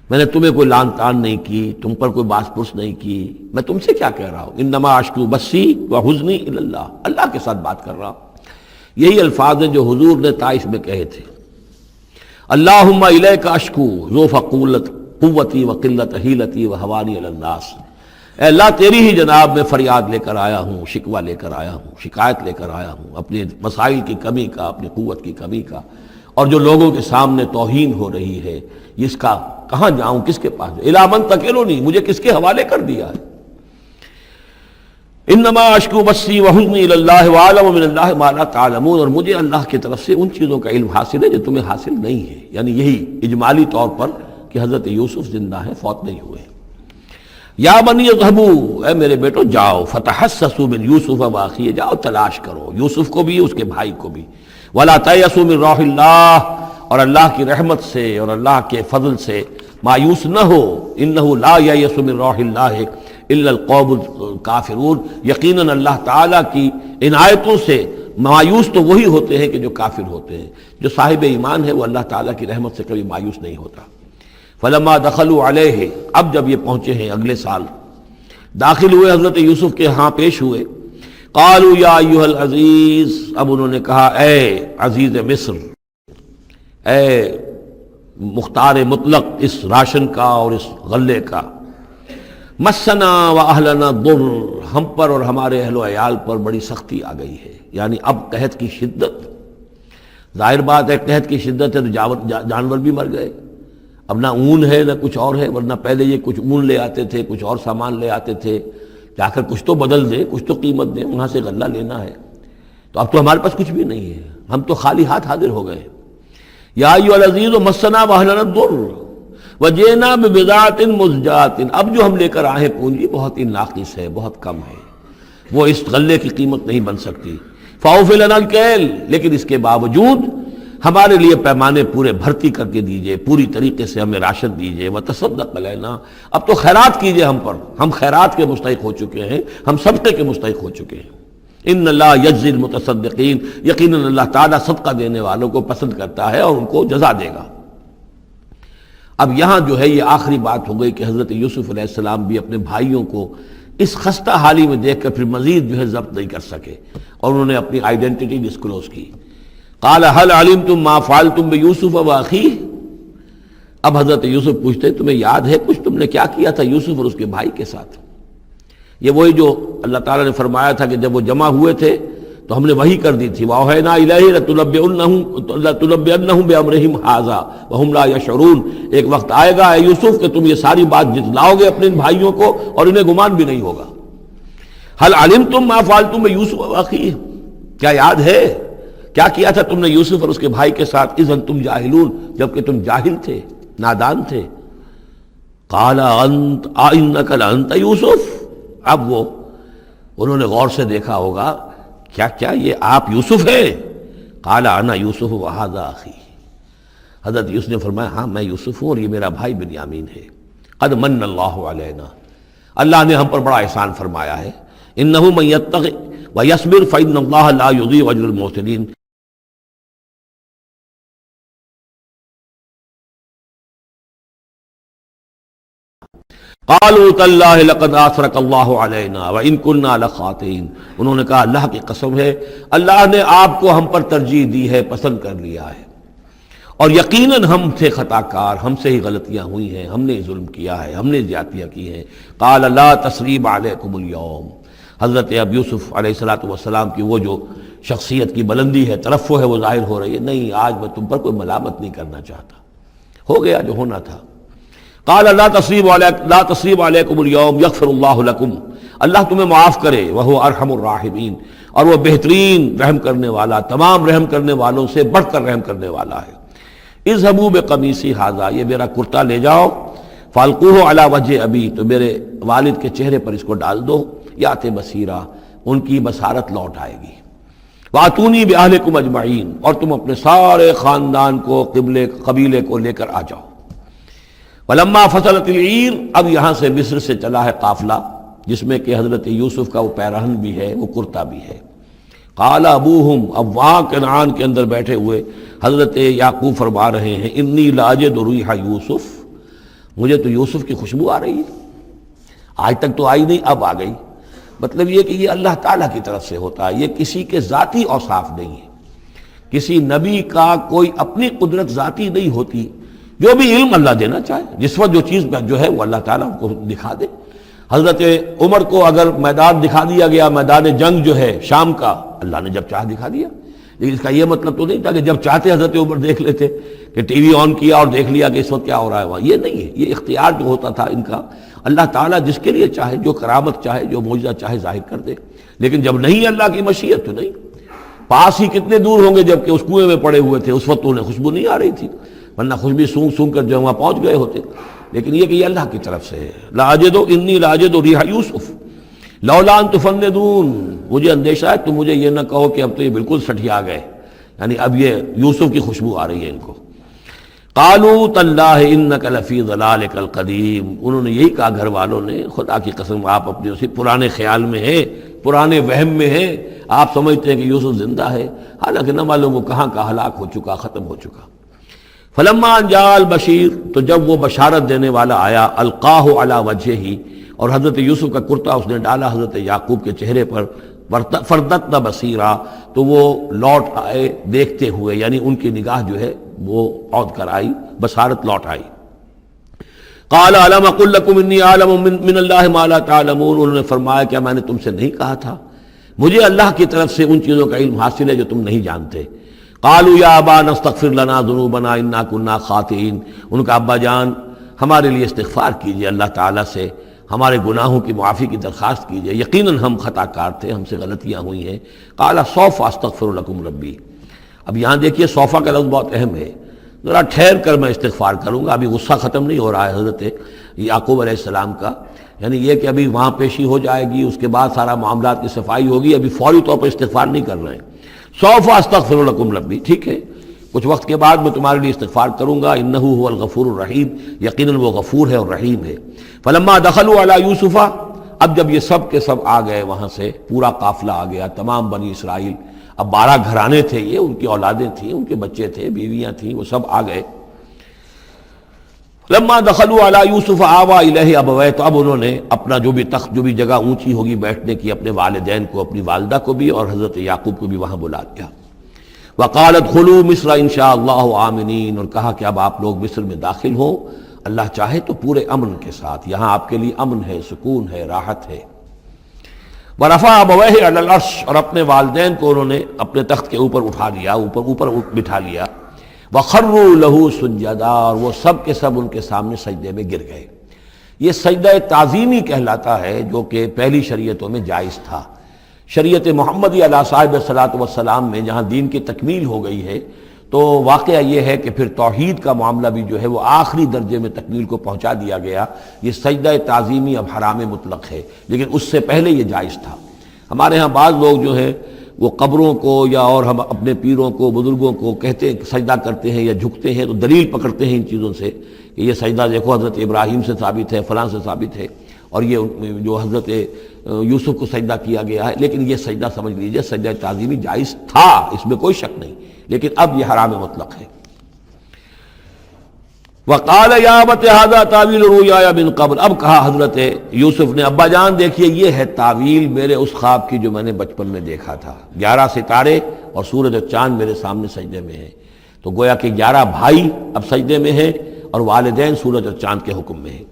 میں نے تمہیں کوئی لان تان نہیں کی، تم پر کوئی باس پرس نہیں کی، میں تم سے کیا کہہ رہا ہوں، انما اشکو بثی وحزنی الی اللہ، اللہ کے ساتھ بات کر رہا ہوں۔ یہی الفاظ ہیں جو حضور نے طائف میں کہے تھے، اللہم الیک اشکو ضعف قوتی وقلت حیلتی وہوانی علی الناس، اے اللہ تیری ہی جناب میں فریاد لے کر آیا ہوں، شکوہ لے کر آیا ہوں، شکایت لے کر آیا ہوں اپنے مسائل کی کمی کا، اپنی قوت کی کمی کا، اور جو لوگوں کے سامنے توہین ہو رہی ہے اس کا کہاں جاؤں، کس کے پاس، الی من تکلنی، مجھے کس کے حوالے کر دیا ہے۔ انما اشکو بثی وحزنی الی اللہ واعلم من اللہ ما لا تعلمون، اور مجھے اللہ کی طرف سے ان چیزوں کا علم حاصل ہے جو تمہیں حاصل نہیں ہے، یعنی یہی اجمالی طور پر کہ حضرت یوسف زندہ ہیں، فوت نہیں ہوئے۔ یا بنی اذهبوا، اے میرے بیٹو جاؤ، فتحسسوا من یوسف واخیہ، جاؤ تلاش کرو یوسف کو بھی اس کے بھائی کو بھی، ولا تیأسوا من روح اللہ، اور اللہ کی رحمت سے اور اللہ کے فضل سے مایوس نہ ہو، انہ لا ییأس من روح اللہ الا القوم الکافرون، یقیناً اللہ تعالیٰ کی عنایتوں سے مایوس تو وہی ہوتے ہیں کہ جو کافر ہوتے ہیں، جو صاحب ایمان ہے وہ اللہ تعالیٰ کی رحمت سے کبھی مایوس نہیں ہوتا۔ فلما دخلوا علیہ، اب جب یہ پہنچے ہیں اگلے سال، داخل ہوئے حضرت یوسف کے ہاں پیش ہوئے، قالوا یا ایھا العزیز، اب انہوں نے کہا اے عزیز مصر، اے مختار مطلق اس راشن کا اور اس غلے کا، مسنا و اہلنا ضر، ہم پر اور ہمارے اہل و عیال پر بڑی سختی آ گئی ہے، یعنی اب قحط کی شدت، ظاہر بات ہے قحط کی شدت ہے تو جانور بھی مر گئے، اب نہ اون ہے نہ کچھ اور ہے، ورنہ پہلے یہ کچھ اون لے آتے تھے، کچھ اور سامان لے آتے تھے، جا کر کچھ تو بدل دیں، کچھ تو قیمت دیں، وہاں سے غلہ لینا ہے، تو اب تو ہمارے پاس کچھ بھی نہیں ہے، ہم تو خالی ہاتھ حاضر ہو گئے۔ یا ایھا العزیز مسنا و اہلنا الضر وجئنا ببضاعۃ مزجاۃ، اب جو ہم لے کر آئے پونجی بہت ہی ناقص ہے، بہت کم ہے، وہ اس غلے کی قیمت نہیں بن سکتی، فاوف لنا الکیل، لیکن اس کے باوجود ہمارے لیے پیمانے پورے بھرتی کر کے دیجئے، پوری طریقے سے ہمیں راشن دیجئے، وتصدق علینا، اب تو خیرات کیجئے ہم پر، ہم خیرات کے مستحق ہو چکے ہیں، ہم صدقے کے مستحق ہو چکے ہیں۔ ان اللہ یجزی المتصدقین، یقیناً اللہ تعالیٰ صدقہ دینے والوں کو پسند کرتا ہے اور ان کو جزا دے گا۔ اب یہاں جو ہے یہ آخری بات ہو گئی کہ حضرت یوسف علیہ السلام بھی اپنے بھائیوں کو اس خستہ حالی میں دیکھ کر پھر مزید جو ہے ضبط نہیں کر سکے، اور انہوں نے اپنی آئیڈینٹی ڈسکلوز کی۔ قال هل علمتم ما فعلتم بيوسف واخيه، اب حضرت یوسف پوچھتے ہیں تمہیں یاد ہے کچھ تم نے کیا کیا تھا یوسف اور اس کے بھائی کے ساتھ؟ یہ وہی جو اللہ تعالیٰ نے فرمایا تھا کہ جب وہ جمع ہوئے تھے تو ہم نے وحی کر دی تھی، وَأَوْحَيْنَا إِلَيْهِ لَتُنَبِّئَنَّهُم بِأَمْرِهِمْ هَٰذَا وَهُمْ لَا يَشْعُرُونَ، ایک وقت آئے گا اے یوسف کہ تم یہ ساری بات جتلاؤ گے اپنے بھائیوں کو اور انہیں گمان بھی نہیں ہوگا۔ هل علمتم ما فعلتم بيوسف واخيه، کیا یاد ہے کیا کیا تھا تم نے یوسف اور اس کے بھائی کے ساتھ؟ اذن تم جاہلون، جبکہ تم جاہل تھے، نادان تھے۔ قال انت انک لانت یوسف، اب وہ انہوں نے غور سے دیکھا ہوگا کیا یہ آپ یوسف ہیں؟ قال انا یوسف وہذا اخی، حضرت یوسف نے فرمایا ہاں میں یوسف ہوں اور یہ میرا بھائی بنیامین ہے۔ قد من اللہ علینا، اللہ نے ہم پر بڑا احسان فرمایا ہے۔ انہ من یتق ویصبر فإن اللہ لا یضیع اجر المحسنین، قالوا تاللہ لقد آثرک اللہ علینا وإن كنا لخاطئین، انہوں نے کہا اللہ کی قسم ہے اللہ نے آپ کو ہم پر ترجیح دی ہے، پسند کر لیا ہے، اور یقیناً ہم تھے خطا کار، ہم سے ہی غلطیاں ہوئی ہیں، ہم نے ظلم کیا ہے، ہم نے زیادتیاں کی ہیں۔ قال لا تثریب علیکم اليوم، حضرت اب یوسف علیہ السلام کی وہ جو شخصیت کی بلندی ہے، ترفع ہے، وہ ظاہر ہو رہی ہے، نہیں آج میں تم پر کوئی ملامت نہیں کرنا چاہتا، ہو گیا جو ہونا تھا۔ قال لا تصریب علیکم اليوم یغفر اللہ لکم، اللہ تمہیں معاف کرے، وہو ارحم الراحمین، اور وہ بہترین رحم کرنے والا، تمام رحم کرنے والوں سے بڑھ کر رحم کرنے والا ہے۔ اذهبوا بقمیصی ھذا، یہ میرا کرتا لے جاؤ، فالقوہ علی وجہ ابی، تو میرے والد کے چہرے پر اس کو ڈال دو، یات بصیرا، ان کی بصارت لوٹ آئے گی۔ واتونی باہلکم اجمعین، اور تم اپنے سارے خاندان کو، قبیلے کو لے کر آ جاؤ۔ ولما فصلت العیر، اب یہاں سے مصر سے چلا ہے قافلہ جس میں کہ حضرت یوسف کا وہ پیرہن بھی ہے، وہ کرتا بھی ہے۔ قال ابوہم، اب وہاں کنعان کے اندر بیٹھے ہوئے حضرت یعقوب فرما رہے ہیں انی لاجد ریح یوسف، مجھے تو یوسف کی خوشبو آ رہی ہے، آج تک تو آئی نہیں اب آ گئی۔ مطلب یہ کہ یہ اللہ تعالیٰ کی طرف سے ہوتا ہے، یہ کسی کے ذاتی اوصاف نہیں ہے، کسی نبی کا کوئی اپنی قدرت ذاتی نہیں ہوتی، جو بھی علم اللہ دینا چاہے، جس وقت جو چیز جو ہے وہ اللہ تعالیٰ کو دکھا دے۔ حضرت عمر کو اگر میدان دکھا دیا گیا، میدان جنگ جو ہے شام کا، اللہ نے جب چاہ دکھا دیا، لیکن اس کا یہ مطلب تو نہیں تھا کہ جب چاہتے حضرت عمر دیکھ لیتے کہ ٹی وی آن کیا اور دیکھ لیا کہ اس وقت کیا ہو رہا ہے وہاں. یہ نہیں ہے. یہ اختیار جو ہوتا تھا ان کا، اللہ تعالیٰ جس کے لیے چاہے جو کرامت چاہے جو معجزہ چاہے ظاہر کر دے. لیکن جب نہیں اللہ کی مشیت تو نہیں. پاس ہی کتنے دور ہوں گے جب کہ اس کنویں میں پڑے ہوئے تھے، اس وقت انہیں خوشبو نہیں آ رہی تھی، ورنہ خوشبو سونگ سونگ کر جو وہاں پہنچ گئے ہوتے. لیکن یہ کہ یہ اللہ کی طرف سے ہے. لاجد انی لاجد ریح یوسف لولا ان تفندون، مجھے اندیشہ ہے تم مجھے یہ نہ کہو کہ اب تو یہ بالکل سٹھیا گئے، یعنی اب یہ یوسف کی خوشبو آ رہی ہے ان کو. قالوا تاللہ انک لفی ضلالک القدیم، انہوں نے یہی کہا گھر والوں نے، خدا کی قسم آپ اپنے اسی پرانے خیال میں ہیں، پرانے وہم میں ہیں. آپ سمجھتے ہیں کہ یوسف زندہ ہے، حالانکہ نہ معلوم وہ کہاں کا ہلاک ہو چکا، ختم ہو چکا. فلما جاء البشیر، تو جب وہ بشارت دینے والا آیا، القاہ علی وجہہ، اور حضرت یوسف کا کرتا اس نے ڈالا حضرت یعقوب کے چہرے پر، فردت بصیرا، تو وہ لوٹ آئے دیکھتے ہوئے، یعنی ان کی نگاہ جو ہے وہ عود کر آئی، بصارت لوٹ آئی. قال الم اقل لکم انی اعلم من اللہ ما لا تعلمون، انہوں نے فرمایا کیا میں نے تم سے نہیں کہا تھا مجھے اللہ کی طرف سے ان چیزوں کا علم حاصل ہے جو تم نہیں جانتے. قالوا یا ابانا استغفر لنا ذنوبنا انا كنا خاطئین، ان کا ابا جان ہمارے لیے استغفار کیجئے، اللہ تعالیٰ سے ہمارے گناہوں کی معافی کی درخواست کیجئے، یقیناً ہم خطا کار تھے، ہم سے غلطیاں ہوئی ہیں. قال سوف استغفر لکم ربی، اب یہاں دیکھیے صوفہ کا لفظ بہت اہم ہے، ذرا ٹھہر کر میں استغفار کروں گا. ابھی غصہ ختم نہیں ہو رہا ہے حضرت یعقوب علیہ السلام کا، یعنی یہ کہ ابھی وہاں پیشی ہو جائے گی، اس کے بعد سارا معاملات کی صفائی ہوگی، ابھی فوری طور پر استغفار نہیں کر رہے ہیں. سوف استغفر لکم ربی، ٹھیک ہے کچھ وقت کے بعد میں تمہارے لیے استغفار کروں گا. انہ هو الغفور الرحیم، یقیناً وہ غفور ہے اور رحیم ہے. فلما دخلوا علی یوسف، اب جب یہ سب کے سب آ گئے وہاں سے، پورا قافلہ آ گیا، تمام بنی اسرائیل، اب 12 گھرانے تھے یہ، ان کی اولادیں تھیں، ان کے بچے تھے، بیویاں تھیں، وہ سب آ گئے. لما دخلوا علی یوسف آوا الیہ ابویہ، تو اب انہوں نے اپنا جو بھی تخت، جو بھی جگہ اونچی ہوگی بیٹھنے کی، اپنے والدین کو، اپنی والدہ کو بھی اور حضرت یعقوب کو بھی وہاں بلا لیا. وقالت ادخلوا مصر ان شاء اللہ آمنین، اور کہا کہ اب آپ لوگ مصر میں داخل ہوں اللہ چاہے تو پورے امن کے ساتھ، یہاں آپ کے لیے امن ہے، سکون ہے، راحت ہے. ورفع ابویہ علی العرش، اور اپنے والدین کو انہوں نے اپنے تخت کے اوپر اٹھا لیا، اوپر بٹھا لیا. وخروا لہ سجدا، اور وہ سب کے سب ان کے سامنے سجدے میں گر گئے. یہ سجدہ تعظیمی کہلاتا ہے، جو کہ پہلی شریعتوں میں جائز تھا. شریعت محمدی علیہ صاحب الصلاۃ والسلام میں جہاں دین کی تکمیل ہو گئی ہے، تو واقعہ یہ ہے کہ پھر توحید کا معاملہ بھی جو ہے وہ آخری درجے میں تکمیل کو پہنچا دیا گیا. یہ سجدہ تعظیمی اب حرام مطلق ہے، لیکن اس سے پہلے یہ جائز تھا. ہمارے ہاں بعض لوگ جو ہیں وہ قبروں کو یا اور ہم اپنے پیروں کو، بزرگوں کو کہتے ہیں سجدہ کرتے ہیں یا جھکتے ہیں، تو دلیل پکڑتے ہیں ان چیزوں سے کہ یہ سجدہ دیکھو حضرت ابراہیم سے ثابت ہے، فلاں سے ثابت ہے، اور یہ جو حضرت یوسف کو سجدہ کیا گیا ہے. لیکن یہ سجدہ سمجھ لیجئے سجدہ تعظیمی جائز تھا، اس میں کوئی شک نہیں، لیکن اب یہ حرام مطلق ہے. وقال یا ابت ھذا تعویل رؤیایا من قبل، اب کہا حضرت یوسف نے ابا جان دیکھیے یہ ہے تعویل میرے اس خواب کی جو میں نے بچپن میں دیکھا تھا. 11 ستارے اور سورج اور چاند میرے سامنے سجدے میں ہیں، تو گویا کہ 11 بھائی اب سجدے میں ہیں اور والدین سورج اور چاند کے حکم میں ہیں.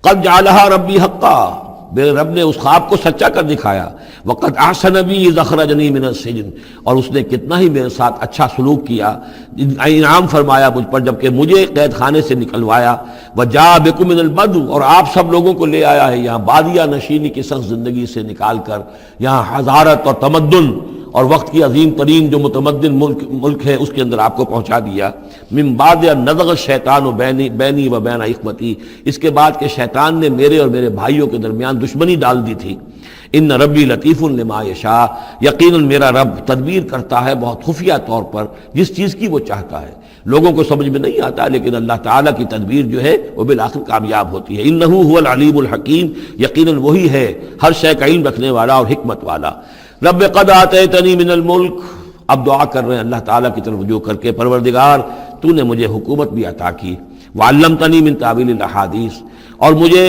قد جعلها ربی حقا، میرے رب نے اس خواب کو سچا کر دکھایا. وقد احسن بی اذ اخرجنی من السجن، اور اس نے کتنا ہی میرے ساتھ اچھا سلوک کیا، انعام فرمایا مجھ پر جب کہ مجھے قید خانے سے نکلوایا. وجاء بکم من البدو، اور آپ سب لوگوں کو لے آیا ہے یہاں بادیہ نشینی کی سخت زندگی سے نکال کر یہاں حضارت اور تمدن اور وقت کی عظیم ترین جو متمدن ملک ہے اس کے اندر آپ کو پہنچا دیا. من بعد ان نزغ الشیطان بینی و بین اخوتی، اس کے بعد کہ شیطان نے میرے اور میرے بھائیوں کے درمیان دشمنی ڈال دی تھی. ان ربی لطیف لما یشاء، یقیناً میرا رب تدبیر کرتا ہے بہت خفیہ طور پر جس چیز کی وہ چاہتا ہے. لوگوں کو سمجھ میں نہیں آتا، لیکن اللہ تعالیٰ کی تدبیر جو ہے وہ بالآخر کامیاب ہوتی ہے. انہ هو العلیم الحکیم، یقیناً وہی ہے ہر شے کا علم رکھنے والا اور حکمت والا. رب قد آتیتنی من الملک، اب دعا کر رہے ہیں اللہ تعالیٰ کی طرف رجوع کر کے، پروردگار تو نے مجھے حکومت بھی عطا کی. وعلمتنی من تعویل الاحادیث، اور مجھے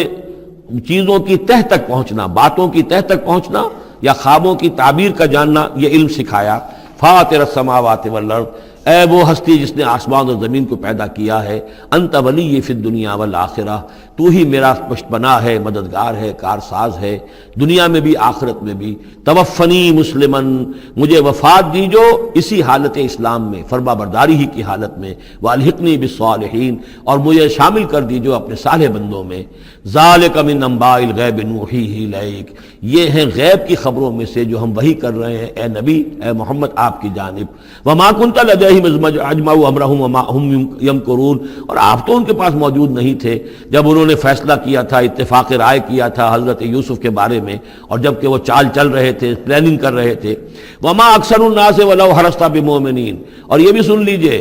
چیزوں کی تہ تک پہنچنا، باتوں کی تہ تک پہنچنا یا خوابوں کی تعبیر کا جاننا، یہ علم سکھایا. فاطر السماوات والارض، اے وہ ہستی جس نے آسمان اور زمین کو پیدا کیا ہے، انت ولی فی الدنیا والآخرہ، تو ہی میرا پشت پناہ ہے، مددگار ہے، کارساز ہے، دنیا میں بھی آخرت میں بھی۔ توفنی مسلمن، مجھے وفات دیجو اسی حالت اسلام میں، فرما برداری ہی کی حالت میں، والحقنی بالصالحین، اور مجھے شامل کر دیجو اپنے صالح بندوں میں۔ ذالک من انباء الغیب نوحیہ الیک، یہ ہیں غیب کی خبروں میں سے جو ہم وحی کر رہے ہیں اے نبی، اے محمد آپ کی جانب۔ وما کنت لدیہم اذ اجمعوا امرہم وما ہم یمکرون، اور آپ تو ان کے پاس موجود نہیں تھے جب انہوں نے فیصلہ کیا تھا، اتفاق رائے کیا تھا حضرت یوسف کے بارے میں، اور جب کہ وہ چال چل رہے تھے، پلاننگ کر رہے تھے۔ وما اکثر الناس ولو حرصت بمؤمنین، اور یہ بھی سن لیجئے،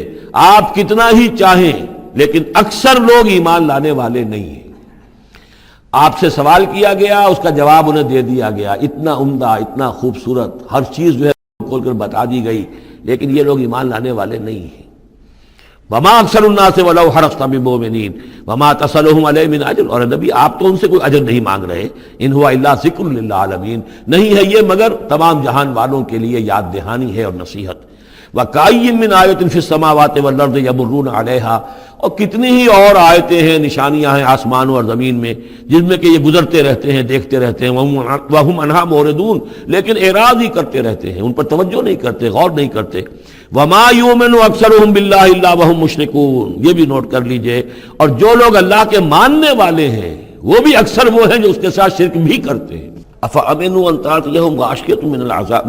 آپ کتنا ہی چاہیں لیکن اکثر لوگ ایمان لانے والے نہیں ہیں۔ آپ سے سوال کیا گیا، اس کا جواب انہیں دے دیا گیا، اتنا عمدہ، اتنا خوبصورت، ہر چیز جو ہے کھول کر بتا دی گئی، لیکن یہ لوگ ایمان لانے والے نہیں ہیں۔ وما اکثر الناس ولو حرصت بمؤمنین وما تصلهم علیہ من اجر، اور نبی آپ تو ان سے کوئی اجر نہیں مانگ رہے، ان هو الا ذکر للعالمین، نہیں ہے یہ مگر تمام جہان والوں کے لیے یاد دہانی ہے اور نصیحت۔ وَكَأَيٍّ مِّنْ آیَةٍ فِي السَّمَاوَاتِ وَالْأَرْضِ يَمُرُّونَ عَلَيْهَا، اور کتنی ہی اور آیتیں ہیں، نشانیاں ہیں آسمانوں اور زمین میں، جن میں کہ یہ گزرتے رہتے ہیں، دیکھتے رہتے ہیں، وَهُمْ عَنْهَا مُعْرِضُونَ، لیکن اعراض ہی کرتے رہتے ہیں، ان پر توجہ نہیں کرتے، غور نہیں کرتے۔ وَمَا يُؤْمِنُ أَكْثَرُهُم بِاللَّهِ إِلَّا وَهُمْ مُشْرِكُونَ، یہ بھی نوٹ کر لیجئے، اور جو لوگ اللہ کے ماننے والے ہیں وہ بھی اکثر وہ ہیں جو اس کے ساتھ شرک بھی کرتے ہیں۔ أَفَأَمِنُوا أَن تَأْتِيَهُمْ غَاشِيَةٌ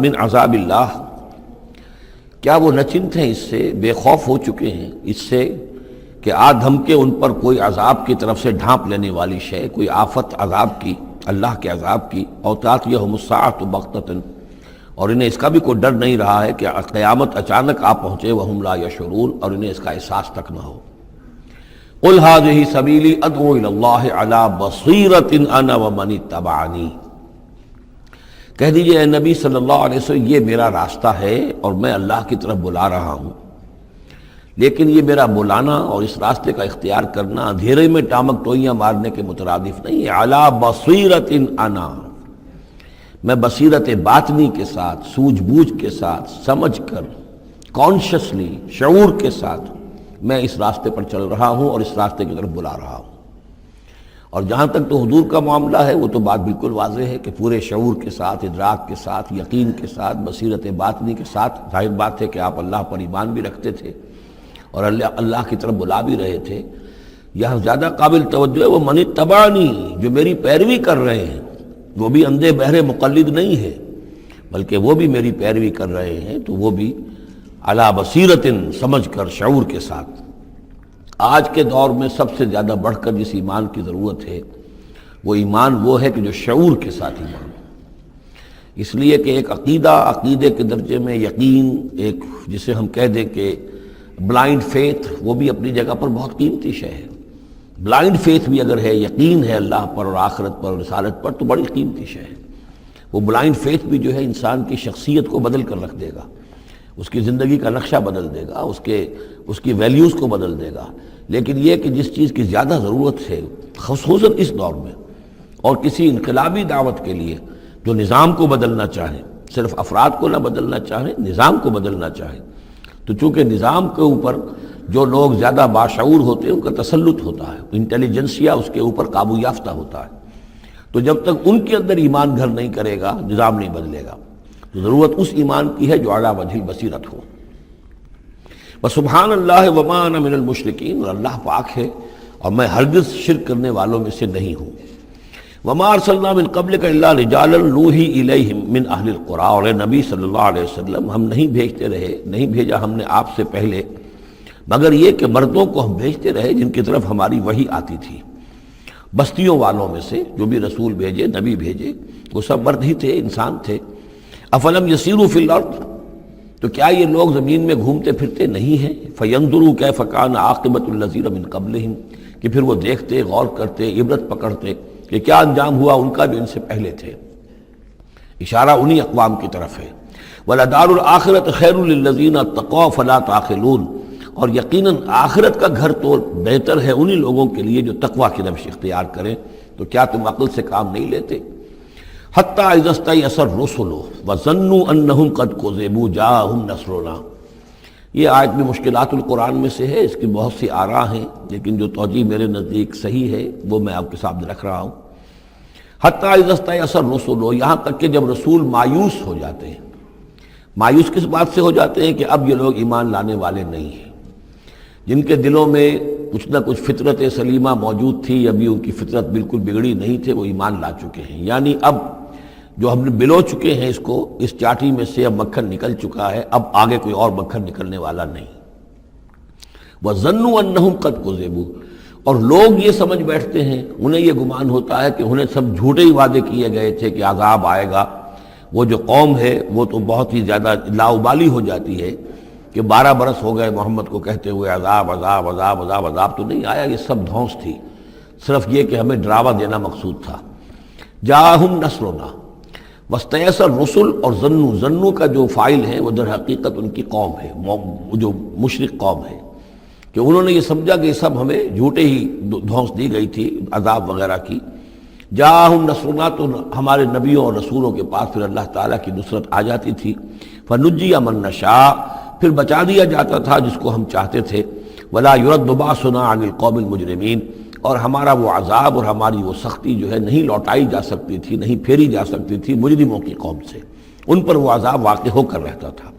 مِّنَ عَذَابِ اللَّهِ، کیا وہ نچنت ہیں، اس سے بے خوف ہو چکے ہیں، اس سے کہ دھمکے ان پر کوئی عذاب کی طرف سے ڈھانپ لینے والی شے، کوئی آفت عذاب کی، اللہ کے عذاب کی۔ اور تأتیہم الساعۃ بغتۃ، اور انہیں اس کا بھی کوئی ڈر نہیں رہا ہے کہ قیامت اچانک آ پہنچے، وہم لا یشعرون، اور انہیں اس کا احساس تک نہ ہو۔ قل ھذہ سبیلی ادعو الی اللہ علی بصیرۃ انا ومن اتبعنی، کہہ دیجئے اے نبی صلی اللہ علیہ وسلم، یہ میرا راستہ ہے اور میں اللہ کی طرف بلا رہا ہوں، لیکن یہ میرا بلانا اور اس راستے کا اختیار کرنا اندھیرے میں ٹامک ٹوئیاں مارنے کے مترادف نہیں ہے۔ علی بصیرۃ انا، میں بصیرت باطنی کے ساتھ، سوجھ بوجھ کے ساتھ، سمجھ کر، کانشسلی، شعور کے ساتھ میں اس راستے پر چل رہا ہوں اور اس راستے کی طرف بلا رہا ہوں۔ اور جہاں تک تو حضور کا معاملہ ہے، وہ تو بات بالکل واضح ہے کہ پورے شعور کے ساتھ، ادراک کے ساتھ، یقین کے ساتھ، بصیرت باطنی کے ساتھ، ظاہر بات ہے کہ آپ اللہ پر ایمان بھی رکھتے تھے اور اللہ کی طرف بلا بھی رہے تھے۔ یہاں زیادہ قابل توجہ ہے وہ من اتبعنی، جو میری پیروی کر رہے ہیں، وہ بھی اندھے بہرے مقلد نہیں ہے، بلکہ وہ بھی میری پیروی کر رہے ہیں، تو وہ بھی علی بصیرت، سمجھ کر، شعور کے ساتھ۔ آج کے دور میں سب سے زیادہ بڑھ کر جس ایمان کی ضرورت ہے وہ ایمان وہ ہے کہ جو شعور کے ساتھ ایمان ہو۔ اس لیے کہ ایک عقیدے کے درجے میں یقین، ایک جسے ہم کہہ دیں کہ بلائنڈ فیتھ، وہ بھی اپنی جگہ پر بہت قیمتی شے ہے۔ بلائنڈ فیتھ بھی اگر ہے، یقین ہے اللہ پر اور آخرت پر اور رسالت پر، تو بڑی قیمتی شے ہے۔ وہ بلائنڈ فیتھ بھی جو ہے انسان کی شخصیت کو بدل کر رکھ دے گا، اس کی زندگی کا نقشہ بدل دے گا، اس کی ویلیوز کو بدل دے گا۔ لیکن یہ کہ جس چیز کی زیادہ ضرورت ہے خصوصاً اس دور میں، اور کسی انقلابی دعوت کے لیے جو نظام کو بدلنا چاہے، صرف افراد کو نہ بدلنا چاہیں، نظام کو بدلنا چاہیں، تو چونکہ نظام کے اوپر جو لوگ زیادہ باشعور ہوتے ہیں ان کا تسلط ہوتا ہے، انٹیلیجنسیا اس کے اوپر قابو یافتہ ہوتا ہے، تو جب تک ان کے اندر ایمان گھر نہیں کرے گا نظام نہیں بدلے گا۔ تو ضرورت اس ایمان کی ہے جو اعلیٰ وجہ البصیرت ہو۔ وسبحان اللہ وما انا من المشرکین، اور اللہ پاک ہے اور میں ہرگز شرک کرنے والوں میں سے نہیں ہوں۔ وما ارسلنا من قبلک الا رجالا نوحی الیہم من اہل القری، اور اے نبی صلی اللہ علیہ وسلم ہم نہیں بھیجتے رہے، نہیں بھیجا ہم نے آپ سے پہلے مگر یہ کہ مردوں کو ہم بھیجتے رہے جن کی طرف ہماری وحی آتی تھی، بستیوں والوں میں سے جو بھی رسول بھیجے، نبی بھیجے، وہ سب مرد ہی تھے، انسان تھے۔ افلم یسیروا فی الارض، تو کیا یہ لوگ زمین میں گھومتے پھرتے نہیں ہیں؟ فینظروا کیف کان عاقبۃ الذین من قبلہم، کہ پھر وہ دیکھتے، غور کرتے، عبرت پکڑتے کہ کیا انجام ہوا ان کا جو ان سے پہلے تھے۔ اشارہ انہی اقوام کی طرف ہے۔ وَلَدَارُ الْآخِرَةِ خَيْرٌ لِلَّذِينَ اتَّقَوْا فَلَا تَعْقِلُونَ، اور یقیناً آخرت کا گھر تو بہتر ہے انہی لوگوں کے لیے جو تقویٰ کی روش اختیار کریں، تو کیا تم عقل سے کام نہیں لیتے؟ حَتَّىٰ اِذَا اسْتَيْأَسَ الرُّسُلُ وَظَنُّوا أَنَّهُمْ قَدْ كُذِبُوا جَاءَهُمْ نَصْرُنَا، یہ آیت بھی مشکلات القرآن میں سے ہے، اس کی بہت سی آراء ہیں، لیکن جو توجیہ میرے نزدیک صحیح ہے وہ میں آپ کے سامنے رکھ رہا ہوں۔ حتیٰ اذا استیأس الرسل، یہاں تک کہ جب رسول مایوس ہو جاتے ہیں۔ مایوس کس بات سے ہو جاتے ہیں؟ کہ اب یہ لوگ ایمان لانے والے نہیں ہیں، جن کے دلوں میں کچھ نہ کچھ فطرت سلیمہ موجود تھی، ابھی ان کی فطرت بالکل بگڑی نہیں تھے، وہ ایمان لا چکے ہیں۔ یعنی اب جو ہم نے بلو چکے ہیں اس کو، اس چاٹی میں سے اب مکھن نکل چکا ہے، اب آگے کوئی اور مکھن نکلنے والا نہیں۔ وَظَنُّوا أَنَّهُمْ قَدْ كُذِبُوا، اور لوگ یہ سمجھ بیٹھتے ہیں، انہیں یہ گمان ہوتا ہے کہ انہیں سب جھوٹے ہی وعدے کیے گئے تھے کہ عذاب آئے گا۔ وہ جو قوم ہے وہ تو بہت ہی زیادہ لاؤبالی ہو جاتی ہے کہ 12 برس ہو گئے محمد کو کہتے ہوئے عذاب عذاب عذاب عذاب، عذاب تو نہیں آیا، یہ سب دھونس تھی، صرف یہ کہ ہمیں ڈراوا دینا مقصود تھا۔ جاءہم نصرنا واستیأس الرسل، اور ظنو کا جو فاعل ہے وہ در حقیقت ان کی قوم ہے، جو مشرک قوم ہے، کہ انہوں نے یہ سمجھا کہ یہ سب ہمیں جھوٹے ہی دھونس دی گئی تھی عذاب وغیرہ کی۔ جاءہم نصرنا، تو ہمارے نبیوں اور رسولوں کے پاس پھر اللہ تعالیٰ کی نصرت آ جاتی تھی۔ فنجی من نشاء، پھر بچا دیا جاتا تھا جس کو ہم چاہتے تھے۔ ولا يرد باسنا عن القوم المجرمین، اور ہمارا وہ عذاب اور ہماری وہ سختی جو ہے نہیں لوٹائی جا سکتی تھی، نہیں پھیری جا سکتی تھی مجرموں کی قوم سے، ان پر وہ عذاب واقع ہو کر رہتا تھا۔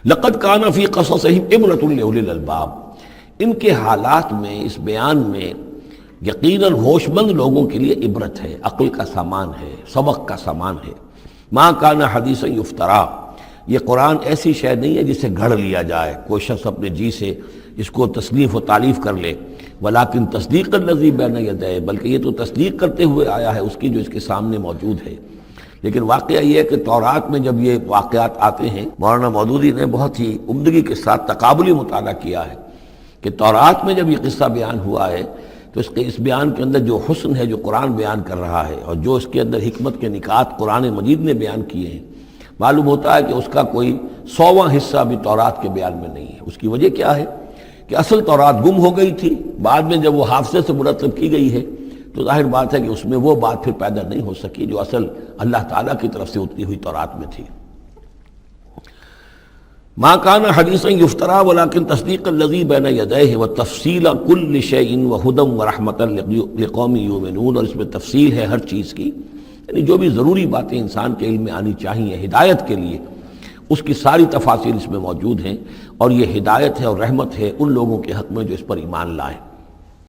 لقد کان فی قصصہم عبرۃ لأولی الالباب، ان کے حالات میں، اس بیان میں یقیناً ہوش مند لوگوں کے لیے عبرت ہے، عقل کا سامان ہے، سبق کا سامان ہے۔ ما کان حدیثا یفترا، یہ قرآن ایسی شے نہیں ہے جسے گھڑ لیا جائے، کوئی شخص اپنے جی سے اس کو تصنیف و تعریف کر لے۔ ولیکن تصدیق الذی بین یدیہ، بلکہ یہ تو تصدیق کرتے ہوئے آیا ہے اس کی جو اس کے سامنے موجود ہے۔ لیکن واقعہ یہ ہے کہ تورات میں جب یہ واقعات آتے ہیں، مولانا مودودی نے بہت ہی عمدگی کے ساتھ تقابلی مطالعہ کیا ہے کہ تورات میں جب یہ قصہ بیان ہوا ہے تو اس بیان کے اندر جو حسن ہے جو قرآن بیان کر رہا ہے، اور جو اس کے اندر حکمت کے نکات قرآن مجید نے بیان کیے ہیں، معلوم ہوتا ہے کہ اس کا کوئی 100واں حصہ بھی تورات کے بیان میں نہیں ہے۔ اس کی وجہ کیا ہے کہ اصل تورات گم ہو گئی تھی، بعد میں جب وہ حافظے سے مرتب کی گئی ہے تو ظاہر بات ہے کہ اس میں وہ بات پھر پیدا نہیں ہو سکی جو اصل اللہ تعالیٰ کی طرف سے اتری ہوئی تورات میں تھی۔ ما کان حدیثا یفترا ولکن تصدیق الذی بین یدیہ وتفصیل کل شیء وہدی ورحمۃ لقوم یؤمنون، اور اس میں تفصیل ہے ہر چیز کی، یعنی جو بھی ضروری باتیں انسان کے علم میں آنی چاہیے ہدایت کے لیے، اس کی ساری تفاصیل اس میں موجود ہیں، اور یہ ہدایت ہے اور رحمت ہے ان لوگوں کے حق میں جو اس پر ایمان لائیں۔